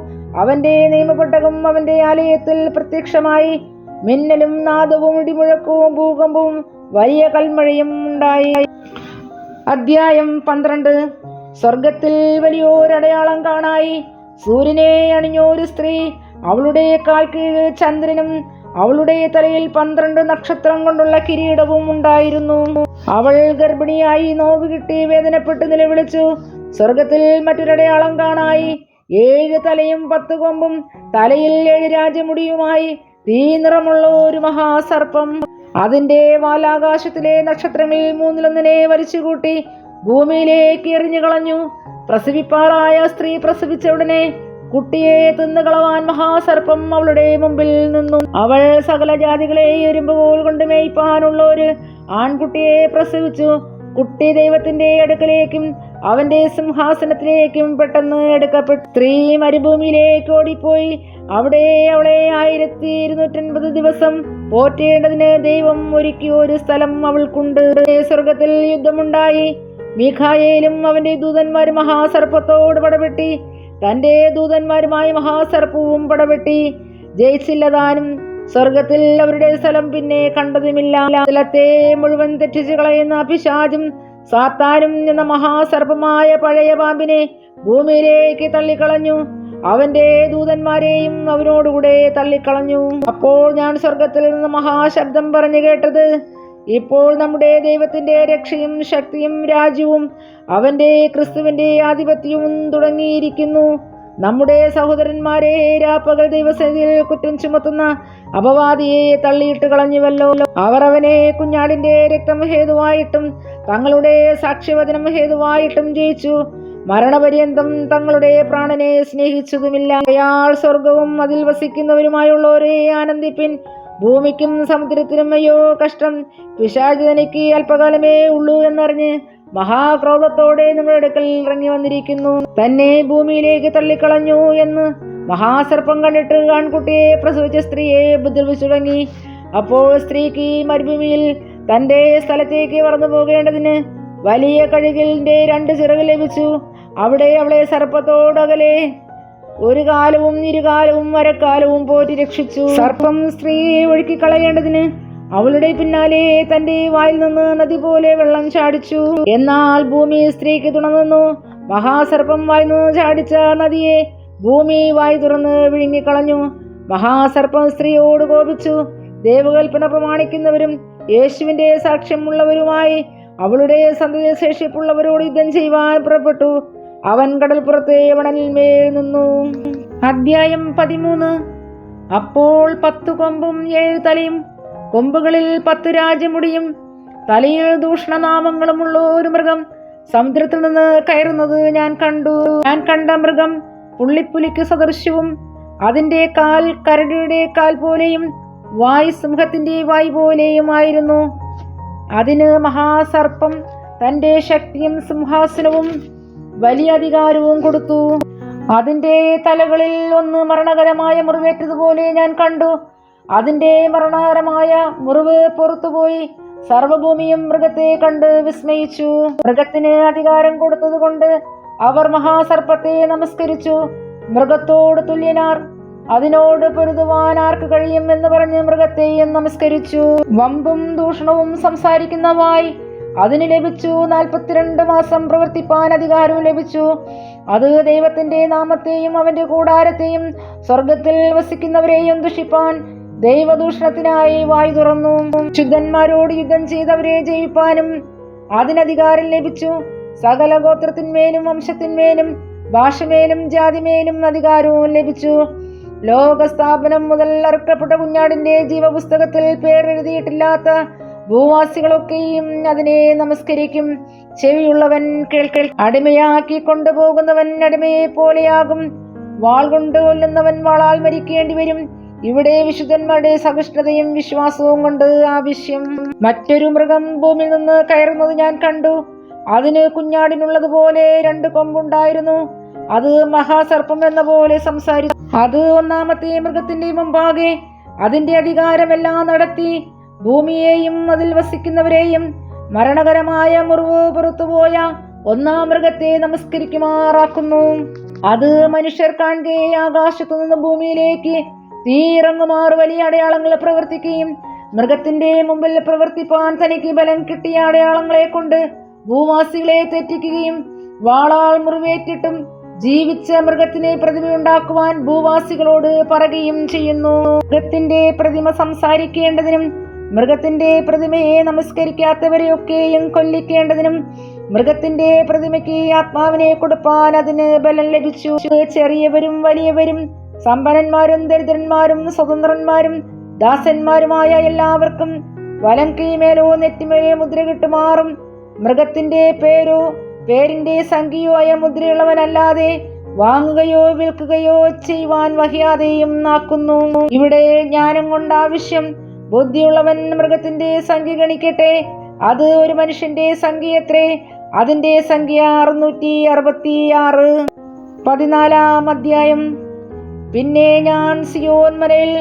S1: അവന്റെ നിയമപ്പെട്ടകം അവന്റെ ആലയത്തിൽ പ്രത്യക്ഷമായി. മിന്നലും നാദവും ഇടിമുഴക്കവും ഭൂകമ്പവും വലിയ കൽമഴയും ഉണ്ടായി. അധ്യായം 12. സ്വർഗത്തിൽ വലിയൊരടയാളം കാണായി. സൂര്യനെ അണിഞ്ഞൊരു സ്ത്രീ, അവളുടെ കാൽ കീഴ് ചന്ദ്രനും അവളുടെ തലയിൽ 12 നക്ഷത്രം കൊണ്ടുള്ള കിരീടവും ഉണ്ടായിരുന്നു. അവൾ ഗർഭിണിയായി നോവ് കിട്ടി വേദനപ്പെട്ട് നിലവിളിച്ചു. സ്വർഗത്തിൽ മറ്റൊരടയാളം കാണായി. 7 തലയും 10 കൊമ്പും തലയിൽ 7 രാജമുടിയുമായി തീ നിറമുള്ള ഒരു മഹാസർപ്പം. അതിന്റെ വാലാകാശത്തിലെ നക്ഷത്രങ്ങളിൽ 3-1 വലിച്ചുകൂട്ടി ഭൂമിയിലേക്ക് എറിഞ്ഞു കളഞ്ഞു. പ്രസവിപ്പാറായ സ്ത്രീ പ്രസവിച്ച ഉടനെ കുട്ടിയെ തിന്നുകളവാൻ മഹാസർപ്പം അവളുടെ മുമ്പിൽ നിന്നു. അവൾ സകല ജാതികളെ എരുമ്പുകോൽ കൊണ്ട് മേയ്പ്പാനുള്ള ഒരു ആൺകുട്ടിയെ പ്രസവിച്ചു. കുട്ടി ദൈവത്തിന്റെ അടുക്കലേക്കും അവന്റെ സിംഹാസനത്തിലേക്കും പെട്ടെന്ന് എടുക്കപ്പെട്ടു. സ്ത്രീ മരുഭൂമിയിലേക്ക് ഓടിപ്പോയി. അവിടെ അവളെ 1250 ദിവസം പോറ്റേണ്ടതിന് ദൈവം ഒരുക്കിയ ഒരു സ്ഥലം അവൾക്കുണ്ട്. സ്വർഗത്തിൽ യുദ്ധമുണ്ടായി. മീഖായേലും അവന്റെ ദൂതന്മാരും മഹാസർപ്പത്തോട് പടവെട്ടി. തന്റെ ദൂതന്മാരുമായി മഹാസർപ്പവും പടവെട്ടി. ജയിച്ചില്ലതാനും. സ്വർഗത്തിൽ അവരുടെ സ്ഥലം പിന്നെ കണ്ടതുമില്ല. സ്ഥലത്തെ മുഴുവൻ തെറ്റിച്ചു കളയുന്ന പിശാചും സാത്താനും എന്ന മഹാസർപ്പമായ പഴയ പാമ്പിനെ ഭൂമിയിലേക്ക് തള്ളിക്കളഞ്ഞു. അവന്റെ ദൂതന്മാരെയും അവനോടുകൂടെ തള്ളിക്കളഞ്ഞു. അപ്പോൾ ഞാൻ സ്വർഗത്തിൽ നിന്ന് മഹാശബ്ദം പറഞ്ഞു കേട്ടത്, ഇപ്പോൾ നമ്മുടെ ദൈവത്തിന്റെ രക്ഷയും ശക്തിയും രാജ്യവും അവന്റെ ക്രിസ്തുവിന്റെ ആധിപത്യവും തുടങ്ങിയിരിക്കുന്നു. നമ്മുടെ സഹോദരന്മാരെ രാപ്പകൽ ദൈവസന്നിധിയിൽ കുറ്റം ചുമത്തുന്ന അപവാദിയെ തള്ളിയിട്ട് കളഞ്ഞുവല്ലോ. അവർ അവനെ കുഞ്ഞാടിന്റെ രക്തം ഹേതുവായിട്ടും തങ്ങളുടെ സാക്ഷ്യവചനം ഹേതുവായിട്ടും ജയിച്ചു. മരണപര്യന്തം തങ്ങളുടെ പ്രാണനെ സ്നേഹിച്ചതുമില്ല. അയാൾ സ്വർഗവും അതിൽ വസിക്കുന്നവരുമായുള്ളവരെ ആനന്ദിപ്പിൻ. ഭൂമിക്കും സമുദ്രത്തിനും അയ്യോ കഷ്ടം, പിശാച് തനിക്ക് അല്പകാലമേ ഉള്ളൂ എന്നറിഞ്ഞ് മഹാക്രോധത്തോടെ നിങ്ങളുടെ അടുക്കൽ ഇറങ്ങി വന്നിരിക്കുന്നു. തന്നെ ഭൂമിയിലേക്ക് തള്ളിക്കളഞ്ഞു എന്ന് മഹാസർപ്പം കണ്ടിട്ട് ആൺകുട്ടിയെ പ്രസവിച്ച സ്ത്രീയെ ഉപദ്രവിച്ചു തുടങ്ങി. അപ്പോൾ സ്ത്രീക്ക് മരുഭൂമിയിൽ തന്റെ സ്ഥലത്തേക്ക് പറന്നു പോകേണ്ടതിന് വലിയ കഴുകിലിന്റെ 2 ചിറക് ലഭിച്ചു. അവിടെ അവളെ സർപ്പത്തോടകലെ 1 കാലവും 2 കാലവും അരക്കാലവും പോറ്റി രക്ഷിച്ചു. സർപ്പം സ്ത്രീയെ ഒഴുക്കിക്കളയേണ്ടതിന് അവളുടെ പിന്നാലെ തന്റെ വായിൽ നിന്ന് നദി പോലെ വെള്ളം ചാടിച്ചു. എന്നാൽ ഭൂമി സ്ത്രീക്ക് തുണനിന്നു. മഹാസർപ്പം വായിൽ നിന്ന് ചാടിച്ച നദിയെ ഭൂമി വായി തുറന്ന് വിഴുങ്ങിക്കളഞ്ഞു. മഹാസർപ്പം സ്ത്രീയോട് കോപിച്ചു. ദൈവകൽപ്പന പ്രമാണിക്കുന്നവരും യേശുവിന്റെ സാക്ഷ്യമുള്ളവരുമായി അവളുടെ സന്തതി ശേഷിപ്പുള്ളവരോട് യുദ്ധം ചെയ്യുവാൻ പുറപ്പെട്ടു. അവൻ കടൽപ്പുറത്തെ മണലിന്മേൽ നിന്നു. അധ്യായം 13. അപ്പോൾ 10 കൊമ്പും 7 തലയും, കൊമ്പുകളിൽ 10 രാജമുടിയും, തലയിൽ ദൂഷണനാമങ്ങളുമുള്ള ഒരു മൃഗം സമുദ്രത്തിൽ നിന്ന് കയറുന്നത് ഞാൻ കണ്ടു. ഞാൻ കണ്ട മൃഗം പുള്ളിപ്പുലിക്ക് സദൃശ്യവും, അതിന്റെ കാൽ കരടിയുടെ കാൽ പോലെയും വായ് സിംഹത്തിന്റെ വായ് പോലെയുമായിരുന്നു. അതിന് മഹാസർപ്പം തന്റെ ശക്തിയും സിംഹാസനവും വലിയ അധികാരവും കൊടുത്തു. അതിന്റെ തലകളിൽ ഒന്ന് മരണകരമായ മുറിവേറ്റതുപോലെ ഞാൻ കണ്ടു. അതിന്റെ മരണകരമായ മുറിവ് പുറത്തുപോയി. സർവഭൂമിയും മൃഗത്തെ കണ്ട് വിസ്മയിച്ചു. മൃഗത്തിന് അധികാരം കൊടുത്തത് കൊണ്ട് അവർ മഹാസർപ്പത്തെ നമസ്കരിച്ചു. മൃഗത്തോട് തുല്യനാർ, അതിനോട് പൊരുതുവാൻ ആർക്ക് കഴിയും എന്ന് പറഞ്ഞ് മൃഗത്തെയും നമസ്കരിച്ചു. വമ്പും ദൂഷണവും സംസാരിക്കുന്ന വായ് അതിന് ലഭിച്ചു. 42 മാസം പ്രവർത്തിപ്പാൻ അധികാരവും ലഭിച്ചു. അത് ദൈവത്തിന്റെ നാമത്തെയും അവന്റെ കൂടാരത്തെയും സ്വർഗത്തിൽ വസിക്കുന്നവരെയും ദുഷിപ്പാൻ ദൈവദൂഷണത്തിനായി വായ് തുറന്നു. ശുദ്ധന്മാരോട് യുദ്ധം ചെയ്തവരെ ജയിപ്പാനും അതിനധികാരം ലഭിച്ചു. സകല ഗോത്രത്തിന്മേലും വംശത്തിന്മേലും ഭാഷമേലും ജാതിമേലും അധികാരവും ലഭിച്ചു. ലോകസ്ഥാപനം മുതൽ അറുക്കപ്പെട്ട കുഞ്ഞാടിന്റെ ജീവപുസ്തകത്തിൽ പേരെഴുതിയിട്ടില്ലാത്ത ഭൂവാസികളൊക്കെയും അതിനെ നമസ്കരിക്കും. ചെവിയുള്ളവൻ കേൾക്കൽ. അടിമയാക്കി കൊണ്ടുപോകുന്നവൻ അടിമയെ പോലെയാകും. വാൾ കൊണ്ട് കൊല്ലുന്നവൻ വാളാൽ മരിക്കേണ്ടി വരും. ഇവിടെ വിശുദ്ധന്മാരുടെ സഹിഷ്ണുതയും വിശ്വാസവും കൊണ്ട് ആവശ്യം. മറ്റൊരു മൃഗം ഭൂമിയിൽ നിന്ന് കയറുന്നത് ഞാൻ കണ്ടു. അതിന് കുഞ്ഞാടിനുള്ളതുപോലെ 2 കൊമ്പുണ്ടായിരുന്നു. അത് മഹാസർപ്പം എന്ന പോലെ സംസാരിച്ചു. അത് 1-ാമത്തെ മൃഗത്തിന്റെ മുമ്പാകെ അതിന്റെ അധികാരമെല്ലാം നടത്തി ഭൂമിയെയും അതിൽ വസിക്കുന്നവരെയും മരണകരമായ മുറിവ് പുറത്തുപോയ 1-ാം മൃഗത്തെ നമസ്കരിക്കുമാറാക്കുന്നു. അത് മനുഷ്യർ കാണുകെ ആകാശത്തു നിന്ന് ഭൂമിയിലേക്ക് തീയിറങ്ങുമാറ് വലിയ അടയാളങ്ങൾ പ്രവർത്തിക്കുകയും മൃഗത്തിന്റെ മുമ്പിൽ പ്രവർത്തിപ്പാൻ തനിക്ക് ബലം കിട്ടിയ അടയാളങ്ങളെ കൊണ്ട് ഭൂവാസികളെ തെറ്റിക്കുകയും വാളാൽ മുറിവേറ്റിട്ടും ജീവിച്ച മൃഗത്തിന് പ്രതിമയുണ്ടാക്കുവാൻ ഭൂവാസികളോട് പറയുകയും ചെയ്യുന്നു. മൃഗത്തിന്റെ പ്രതിമ സംസാരിക്കേണ്ടതിനും മൃഗത്തിന്റെ പ്രതിമയെ നമസ്കരിക്കാത്തവരെയൊക്കെയും കൊല്ലിക്കേണ്ടതിനും മൃഗത്തിന്റെ പ്രതിമയ്ക്ക് ആത്മാവിനെ കൊടുപ്പാൻ അതിന് ബലം ലഭിച്ചു. ചെറിയവരും വലിയവരും സമ്പന്നന്മാരും ദരിദ്രന്മാരും സ്വതന്ത്രന്മാരും ദാസന്മാരുമായ എല്ലാവർക്കും വലം കൈമേലോ നെറ്റിമേലോ മുദ്ര കിട്ടുമാറും മൃഗത്തിന്റെ പേരോ പേരിന്റെ സംഖ്യയോ ആയ മുദ്രയുള്ളവനല്ലാതെ വാങ്ങുകയോ വിൽക്കുകയോ ചെയ്യുവാൻ വഹിയാതെയും ആക്കുന്നു. ഇവിടെ ജ്ഞാനം കൊണ്ട് ആവശ്യം. ബുദ്ധിയുള്ളവൻ മൃഗത്തിന്റെ സംഖ്യ ഗണിക്കട്ടെ. അത് ഒരു മനുഷ്യന്റെ സംഖ്യ എത്രേ? അതിന്റെ സംഖ്യ 666. 14-ാം അധ്യായം. പിന്നെ ഞാൻ സിയോൻ മലയിൽ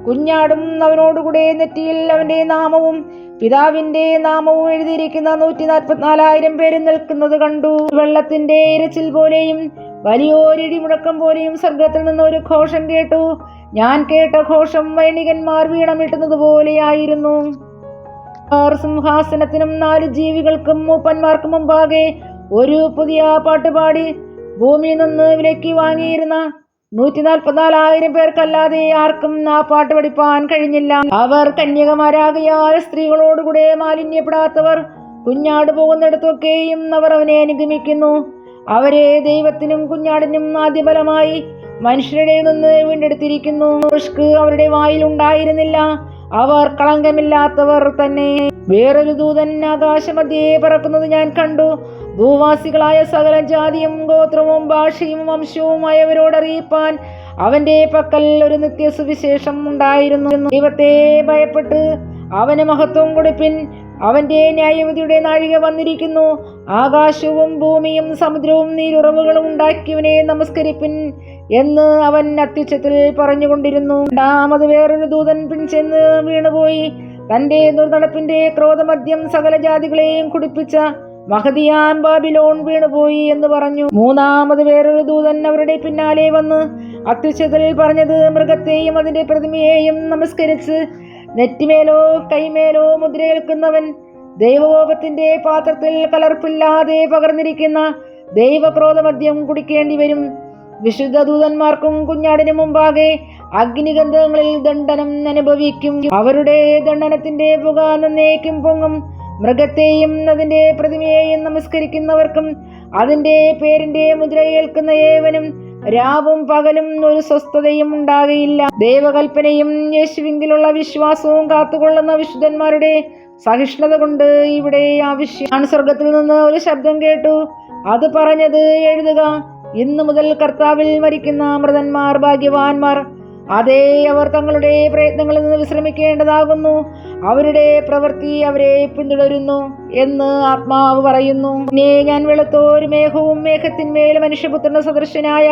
S1: കുഞ്ഞാടും അവനോടുകൂടെ നെറ്റിയിൽ അവന്റെ നാമവും പിതാവിന്റെ നാമവും എഴുതിയിരിക്കുന്ന 144,000 പേര് നിൽക്കുന്നത് കണ്ടു. വെള്ളത്തിന്റെ ഇരച്ചിൽ പോലെയും വലിയൊരിടി മുഴക്കം പോലെയും സ്വർഗത്തിൽ നിന്ന് ഒരു ഘോഷം കേട്ടു. ഞാൻ കേട്ട ഘോഷം വൈണികന്മാർ വീണമിട്ടുന്നത് പോലെയായിരുന്നു. സിംഹാസനത്തിനും 4 ജീവികൾക്കും മൂപ്പന്മാർക്കും മുമ്പാകെ ഒരു പുതിയ പാട്ടുപാടി. ഭൂമിയിൽ നിന്ന് വിലയ്ക്ക് വാങ്ങിയിരുന്ന 144,000 പേർക്കല്ലാതെ ആർക്കും ആ പാട്ട് പഠിപ്പാൻ കഴിഞ്ഞില്ല. അവർ കന്യകമാരാകയാൽ സ്ത്രീകളോടുകൂടെ മാലിന്യപ്പെടാത്തവർ. കുഞ്ഞാട് പോകുന്നിടത്തൊക്കെയും അവർ അവനെ അനുഗമിക്കുന്നു. അവരെ ദൈവത്തിനും കുഞ്ഞാടിനും ആദ്യഫലമായി മനുഷ്യരുടെ നിന്ന് വീണ്ടെടുത്തിരിക്കുന്നു. അവരുടെ വായിൽ ഉണ്ടായിരുന്നില്ല. അവർ കളങ്കമില്ലാത്തവർ തന്നെ. വേറൊരു ദൂതൻ ആകാശമധ്യേ പറക്കുന്നത് ഞാൻ കണ്ടു. ഭൂവാസികളായ സകല ജാതിയും ഗോത്രവും ഭാഷയും വംശവുമായവരോട് അറിയിപ്പാൻ അവന്റെ പക്കൽ ഒരു നിത്യസുവിശേഷം ഉണ്ടായിരുന്നു. ദൈവത്തെ ഭയപ്പെട്ട് അവന് മഹത്വം കൊടുപ്പിൻ. അവന്റെ ന്യായവിധിയുടെ നാഴിക വന്നിരിക്കുന്നു. ആകാശവും ഭൂമിയും സമുദ്രവും നീരുറവുകളും ഉണ്ടാക്കിയവനെ നമസ്കരിപ്പിൻ എന്ന് അവൻ അത്യുച്ചത്തിൽ പറഞ്ഞുകൊണ്ടിരുന്നു. 2-മത് വേറൊരു ദൂതൻ പിൻചെന്ന് വീണുപോയി. തന്റെ ദുർനടപ്പിന്റെ ക്രോധമദ്യം സകല ജാതികളെയും കുടിപ്പിച്ച മഹതിയാൻ ബാബിലോൺ വീണുപോയി എന്ന് പറഞ്ഞു. മൂന്നാമത് വേറൊരു ദൂതൻ അവരുടെ പിന്നാലെ വന്ന് അത്യുച്ചത്തിൽ പറഞ്ഞത്, മൃഗത്തെയും അതിന്റെ പ്രതിമയെയും നമസ്കരിച്ച് നെറ്റിമേലോ കൈമേലോ മുദ്രയേൽക്കുന്നവൻ ദൈവകോപത്തിന്റെ പാത്രത്തിൽ കലർപ്പില്ലാതെ പകർന്നിരിക്കുന്ന ദൈവക്രോധമദ്യം കുടിക്കേണ്ടി വരും. വിശുദ്ധ ദൂതന്മാർക്കും കുഞ്ഞാടിനു മുമ്പാകെ അഗ്നിഗന്ധങ്ങളിൽ ദണ്ഡനം അനുഭവിക്കും. അവരുടെ ദണ്ഡനത്തിന്റെ പുക നന്നേക്കും പൊങ്ങും. മൃഗത്തെയും അതിന്റെ പ്രതിമയെയും നമസ്കരിക്കുന്നവർക്കും അതിന്റെ പേരിന്റെ മുദ്രയേൽക്കുന്ന ഏവനും രാവും പകലും ഒരു സ്വസ്ഥതയും ഉണ്ടാകയില്ല. ദൈവകൽപ്പനയും യേശുവിങ്കിലുള്ള വിശ്വാസവും കാത്തുകൊള്ളുന്ന വിശുദ്ധന്മാരുടെ സഹിഷ്ണുത കൊണ്ട് ഇവിടെ ആവശ്യം. സ്വർഗത്തിൽ നിന്ന് ഒരു ശബ്ദം കേട്ടു. അത് പറഞ്ഞത്, എഴുതുക, ഇന്നു മുതൽ കർത്താവിൽ മരിക്കുന്ന മൃതന്മാർ ഭാഗ്യവാന്മാർ. അതേ, അവർ തങ്ങളുടെ പ്രയത്നങ്ങളിൽ നിന്ന് വിശ്രമിക്കേണ്ടതാകുന്നു. അവരുടെ പ്രവൃത്തി അവരെ പിന്തുടരുന്നു എന്ന് ആത്മാവ് പറയുന്നു. പിന്നെ ഞാൻ വെളുത്തോരു മേഘവും മേഘത്തിന്മേൽ മനുഷ്യപുത്രന്റെ സദൃശനായ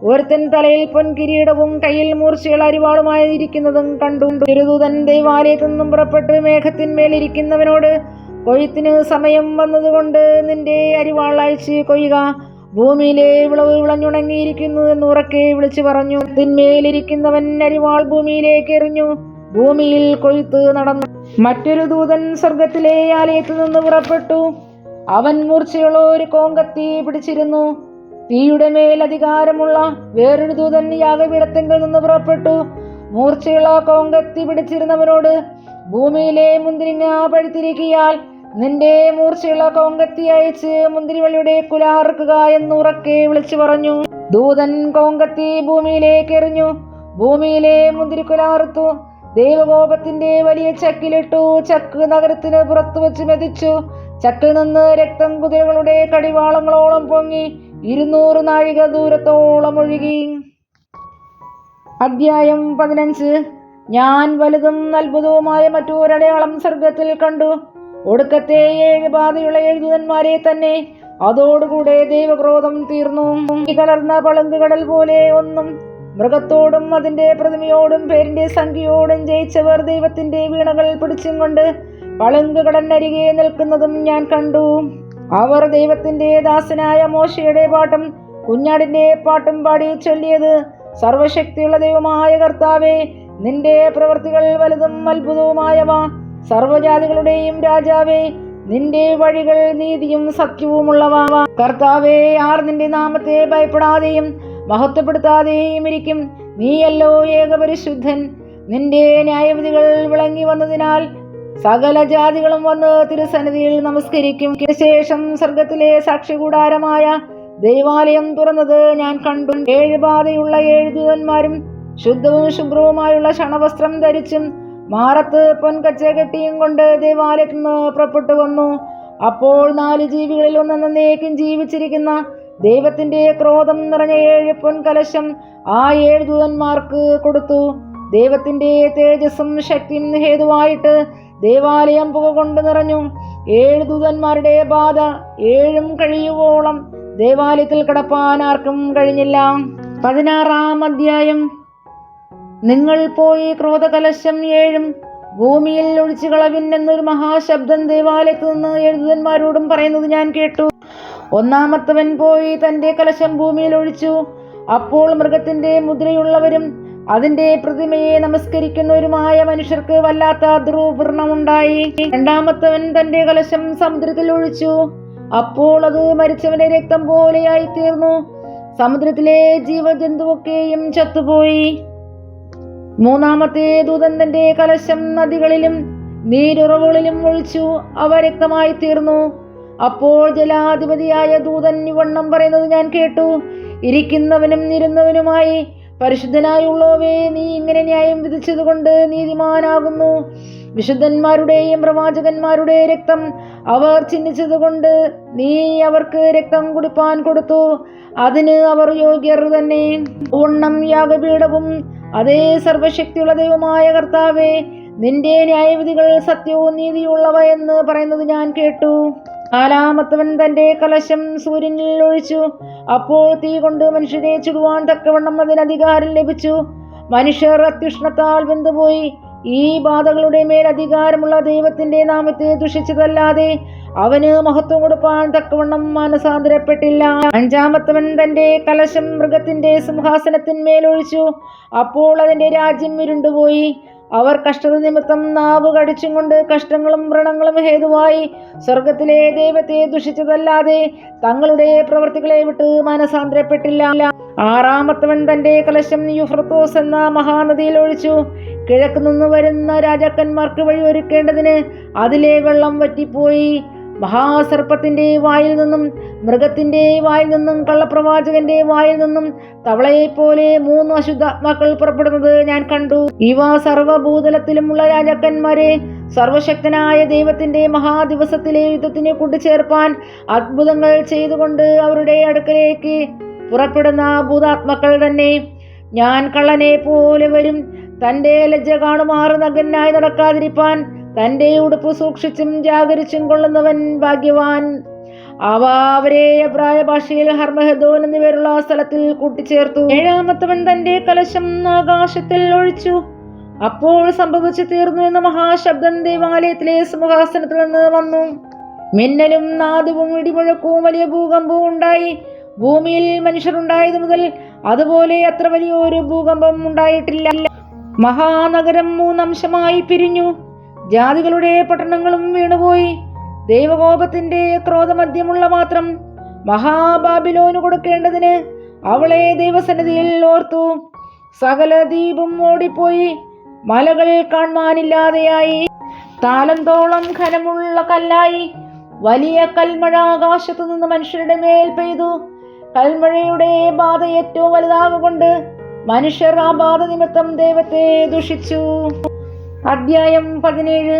S1: ഒരുത്തൻ തലയിൽ പൊൻകിരീടവും കയ്യിൽ മൂർച്ചയുള്ള അരിവാളുമായിരിക്കുന്നതും കണ്ടു. തിരുദൂതൻ ദൈവാലയത്തിൽ നിന്നും പുറപ്പെട്ട് മേഘത്തിന്മേലിരിക്കുന്നവനോട്, കൊയ്ത്തിന് സമയം വന്നതുകൊണ്ട് നിന്റെ അരിവാൾ അയച്ച് കൊയ്യുക. ഭൂമിയിലെ വിളവ് വിളഞ്ഞുണങ്ങിയിരിക്കുന്നു എന്ന് ഉറക്കെ വിളിച്ചു പറഞ്ഞു. തിന്മേലിരിക്കുന്നവൻ അരിവാൾ ഭൂമിയിലേക്ക് എറിഞ്ഞു. ഭൂമിയിൽ കൊയ്ത്ത് നടന്നു. മറ്റൊരു ദൂതൻ സ്വർഗത്തിലെ ആലയത്തിൽ നിന്ന് പുറപ്പെട്ടു. അവൻ മൂർച്ചയുള്ള ഒരു കോങ്കത്തി പിടിച്ചിരുന്നു. തീയുടെ മേൽ അധികാരമുള്ള വേറൊരു ദൂതൻ യാഗപീഠത്തിങ്കിൽ നിന്ന് പുറപ്പെട്ടു. മൂർച്ചയുള്ള കോങ്കത്തി പിടിച്ചിരുന്നവനോട്, ഭൂമിയിലെ മുന്തിരിങ്ങ പഴുത്തിരിക്കിയാൽ നിന്റെ മൂർച്ചയുള്ള കോങ്കത്തി അയച്ച് മുന്തിരിവള്ളിയുടെ കുല അറുക്കുക എന്ന് ഉറക്കെ വിളിച്ചു പറഞ്ഞു. ദൂതൻ കോങ്കത്തി ഭൂമിയിലേക്ക് എറിഞ്ഞു. ഭൂമിയിലെ മുന്തിരിക്കുല അറുത്തു. ദൈവകോപത്തിന്റെ വലിയ ചക്കിലിട്ടു. ചക്ക് നഗരത്തിന് പുറത്തു വെച്ച് മെതിച്ചു. ചക്കിൽ നിന്ന് രക്തം കുതിരകളുടെ കടിവാളങ്ങളോളം പൊങ്ങി 200 നാഴിക ദൂരത്തോളം ഒഴുകി. അധ്യായം 15. ഞാൻ വലുതും അത്ഭുതവുമായ മറ്റൊരടയാളം സ്വർഗത്തിൽ കണ്ടു. ഒടുക്കത്തെ 7 ബാധയുള്ള 7 ദൂതന്മാരെ തന്നെ. അതോടുകൂടെ ദൈവക്രോധം തീർന്നു. കലർന്ന പളുങ്കുകടൽ പോലെ ഒന്നും മൃഗത്തോടും അതിന്റെ പ്രതിമയോടും പേരിന്റെ സംഖ്യയോടും ജയിച്ചവർ ദൈവത്തിന്റെ വീണകൾ പിടിച്ചും കൊണ്ട് പളുങ്കുകടലിനരികെ നിൽക്കുന്നതും ഞാൻ കണ്ടു. അവർ ദൈവത്തിന്റെ ദാസനായ മോശയുടെ പാട്ടും കുഞ്ഞാടിന്റെ പാട്ടും പാടി ചൊല്ലിയത്, സർവശക്തിയുള്ള ദൈവമായ കർത്താവേ, നിന്റെ പ്രവൃത്തികൾ വലുതും അത്ഭുതവുമായവ. സർവജാതികളുടെയും രാജാവേ, നിന്റെ വഴികൾ നീതിയും സത്യവുമുള്ളവ. കർത്താവേ, ആർ നിന്റെ നാമത്തെ ഭയപ്പെടാതെയും മഹത്വപ്പെടുത്താതെയും ഇരിക്കും? നീയല്ലോ ഏകപരിശുദ്ധൻ. നിന്റെ ന്യായവിധികൾ വിളങ്ങി വന്നതിനാൽ സകല ജാതികളും വന്ന് തിരുസന്നിധിയിൽ നമസ്കരിക്കും. ശേഷം സ്വർഗത്തിലെ സാക്ഷ്യകൂടാരമായ ദൈവാലയം തുറന്നത് ഞാൻ കണ്ടു. 7 ബാധയുള്ള 7 ദൂതന്മാരും ശുദ്ധവും ശുഭ്രവുമായുള്ള ശണവസ്ത്രം ധരിച്ചും മാറത്ത് പൊൻകച്ച കെട്ടിയും കൊണ്ട് ദൈവാലയത്തിൽ നിന്ന് പുറപ്പെട്ടു വന്നു. അപ്പോൾ 4 ജീവികളിൽ ഒന്ന് എന്നേക്കും ജീവിച്ചിരിക്കുന്ന ദൈവത്തിന്റെ ക്രോധം നിറഞ്ഞ 7 പൊൻകലശം ആ 7 ദൂതന്മാർക്ക് കൊടുത്തു. ദൈവത്തിന്റെ തേജസ്സും ശക്തിയും ഹേതുവായിട്ട് ദേവാലയം പുക കൊണ്ട് നിറഞ്ഞു. 7 ദൂതന്മാരുടെ ബാധ 7 കഴിയുവോളം ദേവാലയത്തിൽ കിടപ്പാൻ ആർക്കും കഴിഞ്ഞില്ല. 16-ാം അധ്യായം. നിങ്ങൾ പോയി ക്രോധകലശം 7 ഭൂമിയിൽ ഒഴിച്ചു കളവിൻ എന്നൊരു മഹാശബ്ദം ദേവാലയത്തിൽ നിന്ന് 7 ദൂതന്മാരോടും പറയുന്നത് ഞാൻ കേട്ടു. ഒന്നാമത്തവൻ പോയി തന്റെ കലശം ഭൂമിയിൽ ഒഴിച്ചു. അപ്പോൾ മൃഗത്തിന്റെ മുദ്രയുള്ളവരും അതിന്റെ പ്രതിമയെ നമസ്കരിക്കുന്നവരുമായ മനുഷ്യർക്ക് വല്ലാത്ത ദുർവ്രണമുണ്ടായി. രണ്ടാമത്തവൻ തന്റെ കലശം സമുദ്രത്തിൽ ഒഴിച്ചു. അപ്പോൾ അത് മരിച്ചവന്റെ രക്തം പോലെയായി തീർന്നു. സമുദ്രത്തിലെ ജീവജന്തുവൊക്കെയും ചത്തുപോയി. മൂന്നാമത്തെ ദൂതൻ തന്റെ കലശം നദികളിലും നീരുറവുകളിലും ഒഴിച്ചു. അവ രക്തമായി തീർന്നു. അപ്പോൾ ജലാധിപതിയായ ദൂതൻ ഇവണ്ണം പറയുന്നത് ഞാൻ കേട്ടു. ഇരിക്കുന്നവനും ഇരുന്നവനുമായി പരിശുദ്ധനായുള്ളവേ, നീ ഇങ്ങനെ ന്യായം വിധിച്ചതുകൊണ്ട് നീതിമാനാകുന്നു. വിശുദ്ധന്മാരുടെയും പ്രവാചകന്മാരുടെ രക്തം അവർ ചിഹ്നിച്ചതുകൊണ്ട് നീ അവർക്ക് രക്തം കുടിപ്പാൻ കൊടുത്തു. അതിന് അവർ യോഗ്യർ തന്നെ. വണ്ണം യാഗപീഠവും അതേ സർവശക്തിയുള്ള ദൈവമായ കർത്താവേ, നിന്റെ ന്യായവിധികൾ സത്യവും നീതിയുള്ളവ എന്ന് പറയുന്നത് ഞാൻ കേട്ടു. നാലാമത്തവൻ തന്റെ കലശം സൂര്യനിൽ ഒഴിച്ചു. അപ്പോൾ തീ കൊണ്ട് മനുഷ്യരെ ചുടുവാൻ തക്കവണ്ണം അതിന് അധികാരം ലഭിച്ചു. മനുഷ്യർ അത്യുഷ്ണത്താൽ വെന്തുപോയി. ഈ ബാധകളുടെ മേൽ അധികാരമുള്ള ദൈവത്തിന്റെ നാമത്തെ ദുഷിച്ചതല്ലാതെ അവന് മഹത്വം കൊടുപ്പാൻ തക്കവണ്ണം മാനസാന്തരപ്പെട്ടില്ല. അഞ്ചാമത്തവൻ തന്റെ കലശം മൃഗത്തിന്റെ സിംഹാസനത്തിന്മേൽ ഒഴിച്ചു. അപ്പോൾ അതിന്റെ രാജ്യം ഇരുണ്ടുപോയി. അവർ കഷ്ടത നിമിത്തം നാവ് കടിച്ചും കൊണ്ട് കഷ്ടങ്ങളും വ്രണങ്ങളും ഹേതുവായി സ്വർഗത്തിലെ ദൈവത്തെ ദുഷിച്ചതല്ലാതെ തങ്ങളുടെ പ്രവൃത്തികളെ വിട്ട് മാനസാന്തരപ്പെട്ടില്ല. ആറാമത്തവൻ തന്റെ കലശം യൂഫ്രട്ടീസ് എന്ന മഹാനദിയിൽ ഒഴിച്ചു. കിഴക്ക് നിന്ന് വരുന്ന രാജാക്കന്മാർക്ക് വഴി ഒരുക്കേണ്ടതിന് അതിലെ വെള്ളം വറ്റിപ്പോയി. മഹാസർപ്പത്തിന്റെ വായിൽ നിന്നും മൃഗത്തിന്റെ വായിൽ നിന്നും കള്ളപ്രവാചകന്റെ വായിൽ നിന്നും തവളയെപ്പോലെ 3 അശുദ്ധാത്മാക്കൾ പുറപ്പെടുന്നത് ഞാൻ കണ്ടു. ഇവ സർവഭൂതലത്തിലുമുള്ള രാജാക്കന്മാരെ സർവശക്തനായ ദൈവത്തിന്റെ മഹാദിവസത്തിലെ യുദ്ധത്തിന് കൂട്ടിച്ചേർപ്പാൻ അത്ഭുതങ്ങൾ ചെയ്തുകൊണ്ട് അവരുടെ അടുക്കലേക്ക് പുറപ്പെടുന്ന ഭൂതാത്മാക്കൾ തന്നെ. ഞാൻ കള്ളനെ പോലെ വരും. തന്റെ ലജ്ജ കാണുമാറ് നഗ്നനായി നടക്കാതിരിപ്പാൻ തന്റെ ഉടുപ്പ് സൂക്ഷിച്ചും ജാഗരിച്ചും കൊള്ളുന്നവൻ ഭാഗ്യവാൻ. അവരെ എബ്രായ ഭാഷയിൽ ഹർമഹദോൻ എന്നിവരുള്ള സ്ഥലത്തിൽ കൂട്ടിച്ചേർത്തു. ഏഴാമത്തവൻ തന്റെ കലശം ആകാശത്തിൽ ഒഴിച്ചു. അപ്പോൾ സംഭവിച്ചു തീർന്നു എന്ന മഹാശബ്ദം ദേവാലയത്തിലെ സിംഹാസനത്തിൽ നിന്ന് വന്നു. മിന്നലും നാദവും ഇടിമുഴക്കവും വലിയ ഭൂകമ്പവും ഉണ്ടായി. ഭൂമിയിൽ മനുഷ്യരുണ്ടായത് മുതൽ അതുപോലെ അത്ര വലിയൊരു ഭൂകമ്പം ഉണ്ടായിട്ടില്ല. മഹാനഗരം 3 അംശമായി പിരിഞ്ഞു. ജാതികളുടെ പട്ടണങ്ങളും വീണുപോയി. ദൈവകോപത്തിന്റെ ക്രോധമധ്യമുള്ള മാത്രം മഹാബാബിലോന് കൊടുക്കേണ്ടതിന് അവളെ ദൈവസന്നിധിയിൽ ഓർത്തു. സകല ദ്വീപും ഓടിപ്പോയി. മലകൾ കാണാനില്ലാതെയായി. താലന്തോളം ഘനമുള്ള കല്ലായി. വലിയ കൽമഴ ആകാശത്തു നിന്ന് മനുഷ്യരുടെ മേൽ പെയ്തു. കൽമഴയുടെ ബാധ ഏറ്റവും വലുതാകൊണ്ട് മനുഷ്യർ ആ ബാധ നിമിത്തം ദൈവത്തെ ദുഷിച്ചു. അധ്യായം 17.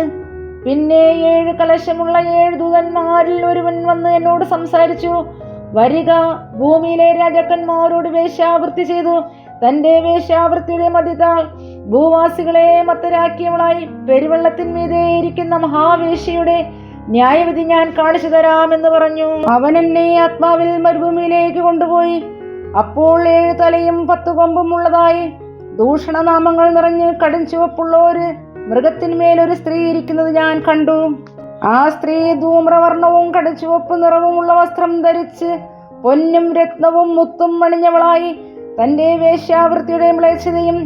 S1: പിന്നെ 7 കലശമുള്ള 7 ദൂതന്മാരിൽ ഒരുവൻ വന്ന് എന്നോട് സംസാരിച്ചു. വരിക, ഭൂമിയിലെ രാജാക്കന്മാരോട് വേശ്യാവൃത്തി ചെയ്തു തന്റെ വേശ്യാവൃത്തിയുടെ മധ്യത്താൽ ഭൂവാസികളെ മത്തരാക്കിയവളായി പെരുവെള്ളത്തിന്മീതെ ഇരിക്കുന്ന മഹാവേശ്യയുടെ ന്യായവിധി ഞാൻ കാണിച്ചു തരാമെന്ന് പറഞ്ഞു. അവൻ എന്നെ ആത്മാവിൽ മരുഭൂമിയിലേക്ക് കൊണ്ടുപോയി. അപ്പോൾ 7 തലയും 10 കൊമ്പും ഉള്ളതായി ദൂഷണനാമങ്ങൾ നിറഞ്ഞ് കടും ചുവപ്പുള്ള ഒരു മൃഗത്തിന്മേൽ ഒരു സ്ത്രീ ഇരിക്കുന്നത് ഞാൻ കണ്ടു. ആ സ്ത്രീ ധൂമ്രവർണ്ണവും കടുചുവപ്പ് നിറവുമുള്ള വസ്ത്രം ധരിച്ച് പൊന്നും രത്നവും മുത്തും അണിഞ്ഞവളായി തന്റെ വേശ്യാവൃത്തിയുടെ മ്ലേച്ഛതയും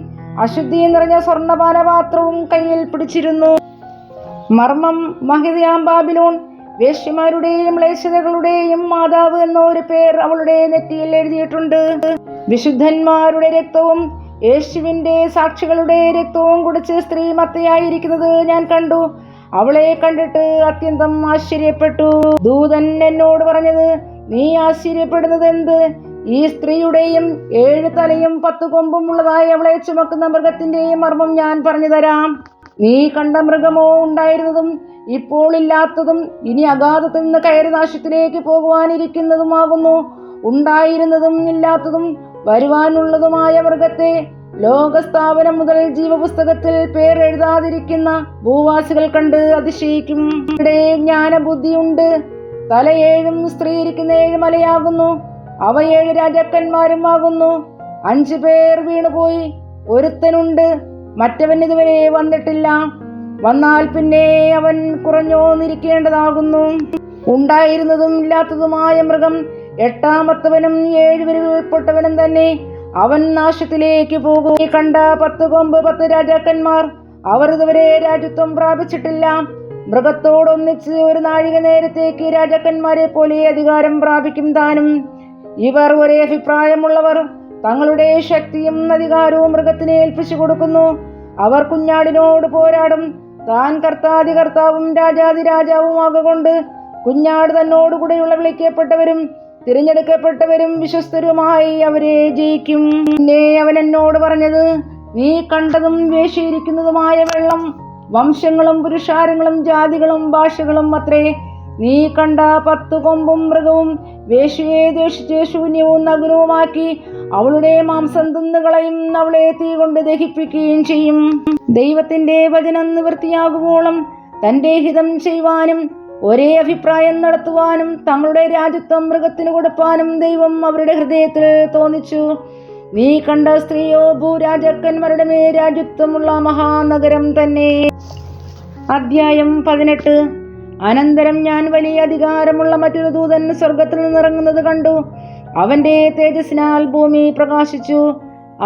S1: അശുദ്ധിയും നിറഞ്ഞ സ്വർണ്ണപാനപാത്രവും കയ്യിൽ പിടിച്ചിരുന്നു. മർമ്മം, മഹിതയാം ബാബിലോൺ, വേശ്യമാരുടെയും മ്ലേച്ഛതകളുടെയും മാതാവ് എന്നൊരു പേർ അവളുടെ നെറ്റിയിൽ എഴുതിയിട്ടുണ്ട്. വിശുദ്ധന്മാരുടെ രക്തവും യേശുവിന്റെ സാക്ഷികളുടെ രക്തവും കുടിച്ച് സ്ത്രീ മത്തയായിരിക്കുന്നത് ഞാൻ കണ്ടു. അവളെ കണ്ടിട്ട് അത്യന്തം ആശ്ചര്യപ്പെട്ടു. ദൂതൻ എന്നോട് പറഞ്ഞത്, നീ ആശ്ചര്യപ്പെടുന്നത് എന്ത്? ഈ സ്ത്രീയുടെയും 7 തലയും 10 കൊമ്പും ഉള്ളതായി അവളെ ചുമക്കുന്ന മൃഗത്തിന്റെയും മർമ്മം ഞാൻ പറഞ്ഞു തരാം. നീ കണ്ട മൃഗമോ ഉണ്ടായിരുന്നതും ഇപ്പോൾ ഇല്ലാത്തതും ഇനി അഗാധത്തിൽ നിന്ന് കയറി നാശത്തിലേക്ക് പോകുവാനിരിക്കുന്നതുമാകുന്നു. ഉണ്ടായിരുന്നതും ഇല്ലാത്തതും വരുവാനുള്ളതുമായ മൃഗത്തെ ലോകസ്ഥാപനം മുതൽ ജീവപുസ്തകത്തിൽ പേർ എഴുതാതിരിക്കുന്ന ഭൂവാസികൾ കണ്ട് അതിശയിക്കും. ഇവിടെ ജ്ഞാനബുദ്ധിയുണ്ട്. തല 7 സ്ത്രീ ഇരിക്കുന്ന 7 മലയാകുന്നു. അവ 7 രാജാക്കന്മാരും ആകുന്നു. 5 പേർ വീണുപോയി. ഒരുത്തനുണ്ട്, മറ്റവൻ ഇതുവരെ വന്നിട്ടില്ല. വന്നാൽ പിന്നെ അവൻ കുറഞ്ഞോന്നിരിക്കേണ്ടതാകുന്നു. ഉണ്ടായിരുന്നതും ഇല്ലാത്തതുമായ മൃഗം 8ാമത്തവനും 7 വിരലുകൾ ഉൾപ്പെട്ടവനും തന്നെ. അവൻ നാശത്തിലേക്ക് പോകും. കണ്ട 10 കൊമ്പ് 10 രാജാക്കന്മാർ, അവർ ഇതുവരെ രാജ്യത്വം പ്രാപിച്ചിട്ടില്ല. മൃഗത്തോടൊന്നിച്ച് ഒരു നാഴിക നേരത്തേക്ക് രാജാക്കന്മാരെ പോലെ അധികാരം പ്രാപിക്കും താനും. ഇവർ ഒരേ അഭിപ്രായമുള്ളവർ. തങ്ങളുടെ ശക്തിയും അധികാരവും മൃഗത്തിനെ ഏൽപ്പിച്ചു കൊടുക്കുന്നു. അവർ കുഞ്ഞാടിനോട് പോരാടും. താൻ കർത്താധികർത്താവും രാജാതിരാജാവുമാകൊണ്ട് കുഞ്ഞാട് തന്നോടുകൂടെയുള്ള വിളിക്കപ്പെട്ടവരും തിരഞ്ഞെടുക്കപ്പെട്ടവരും വിശ്വസ്തരുമായി അവരെ ജയിക്കും. പിന്നെ അവൻ എന്നോട് പറഞ്ഞത്, നീ കണ്ടതും വേശിയിരിക്കുന്നതുമായ വെള്ളം വംശങ്ങളും പുരുഷാരങ്ങളും ജാതികളും ഭാഷകളും അത്രേ. നീ കണ്ട 10 കൊമ്പും മൃഗവും വേശ്യയെ ദ്വേഷിച്ച് ശൂന്യവും നഗ്നവുമാക്കി അവളുടെ മാംസം തിന്നുകളയും. അവളെ തീ കൊണ്ട് ദഹിപ്പിക്കുകയും ചെയ്യും. ദൈവത്തിന്റെ വചനം നിവൃത്തിയാകുവോളം തന്റെ ഹിതം ചെയ്യുവാനും ഒരേ അഭിപ്രായം നടത്തുവാനും തങ്ങളുടെ രാജ്യത്വം മൃഗത്തിന് കൊടുപ്പാനും ദൈവം അവരുടെ ഹൃദയത്തിൽ തോന്നിച്ചു. നീ കണ്ട സ്ത്രീയോ ഭൂരാജാക്കന്മാരുടെ മേൽ രാജ്യത്വമുള്ള മഹാനഗരം തന്നെ. അധ്യായം 18. അനന്തരം ഞാൻ വലിയ അധികാരമുള്ള മറ്റൊരു ദൂതൻ സ്വർഗത്തിൽ നിന്നിറങ്ങുന്നത് കണ്ടു. അവന്റെ തേജസ്സിനാൽ ഭൂമി പ്രകാശിച്ചു.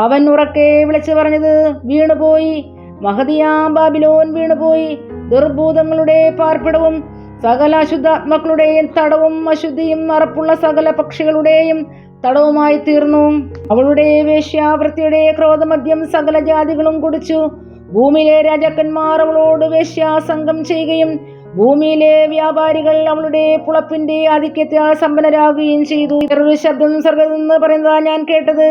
S1: അവൻ ഉറക്കെ വിളിച്ചു പറഞ്ഞത്, വീണുപോയി, മഹതിയാം ബാബിലോൻ വീണുപോയി, ദുർഭൂതങ്ങളുടെ പാർപ്പിടവും സകല അശുദ്ധാത്മാക്കളുടെയും തടവും അശുദ്ധിയും അറപ്പുള്ള സകല പക്ഷികളുടെയും തടവുമായി തീർന്നു. അവളുടെ വേശ്യാവൃത്തിയുടെ ക്രോധമദ്യം സകല ജാതികളും കുടിച്ചു. ഭൂമിയിലെ രാജാക്കന്മാർ അവളോട് വേശ്യാസംഗം ചെയ്യുകയും ഭൂമിയിലെ വ്യാപാരികൾ അവളുടെ പുളപ്പിന്റെ ആധിക്യത്താൽ സമ്പന്നരാകുകയും ചെയ്തു. ഇതൊരു ശബ്ദം സ്വർഗ്ഗത്തിൽ നിന്ന് പറയുന്നതാ ഞാൻ കേട്ടത്,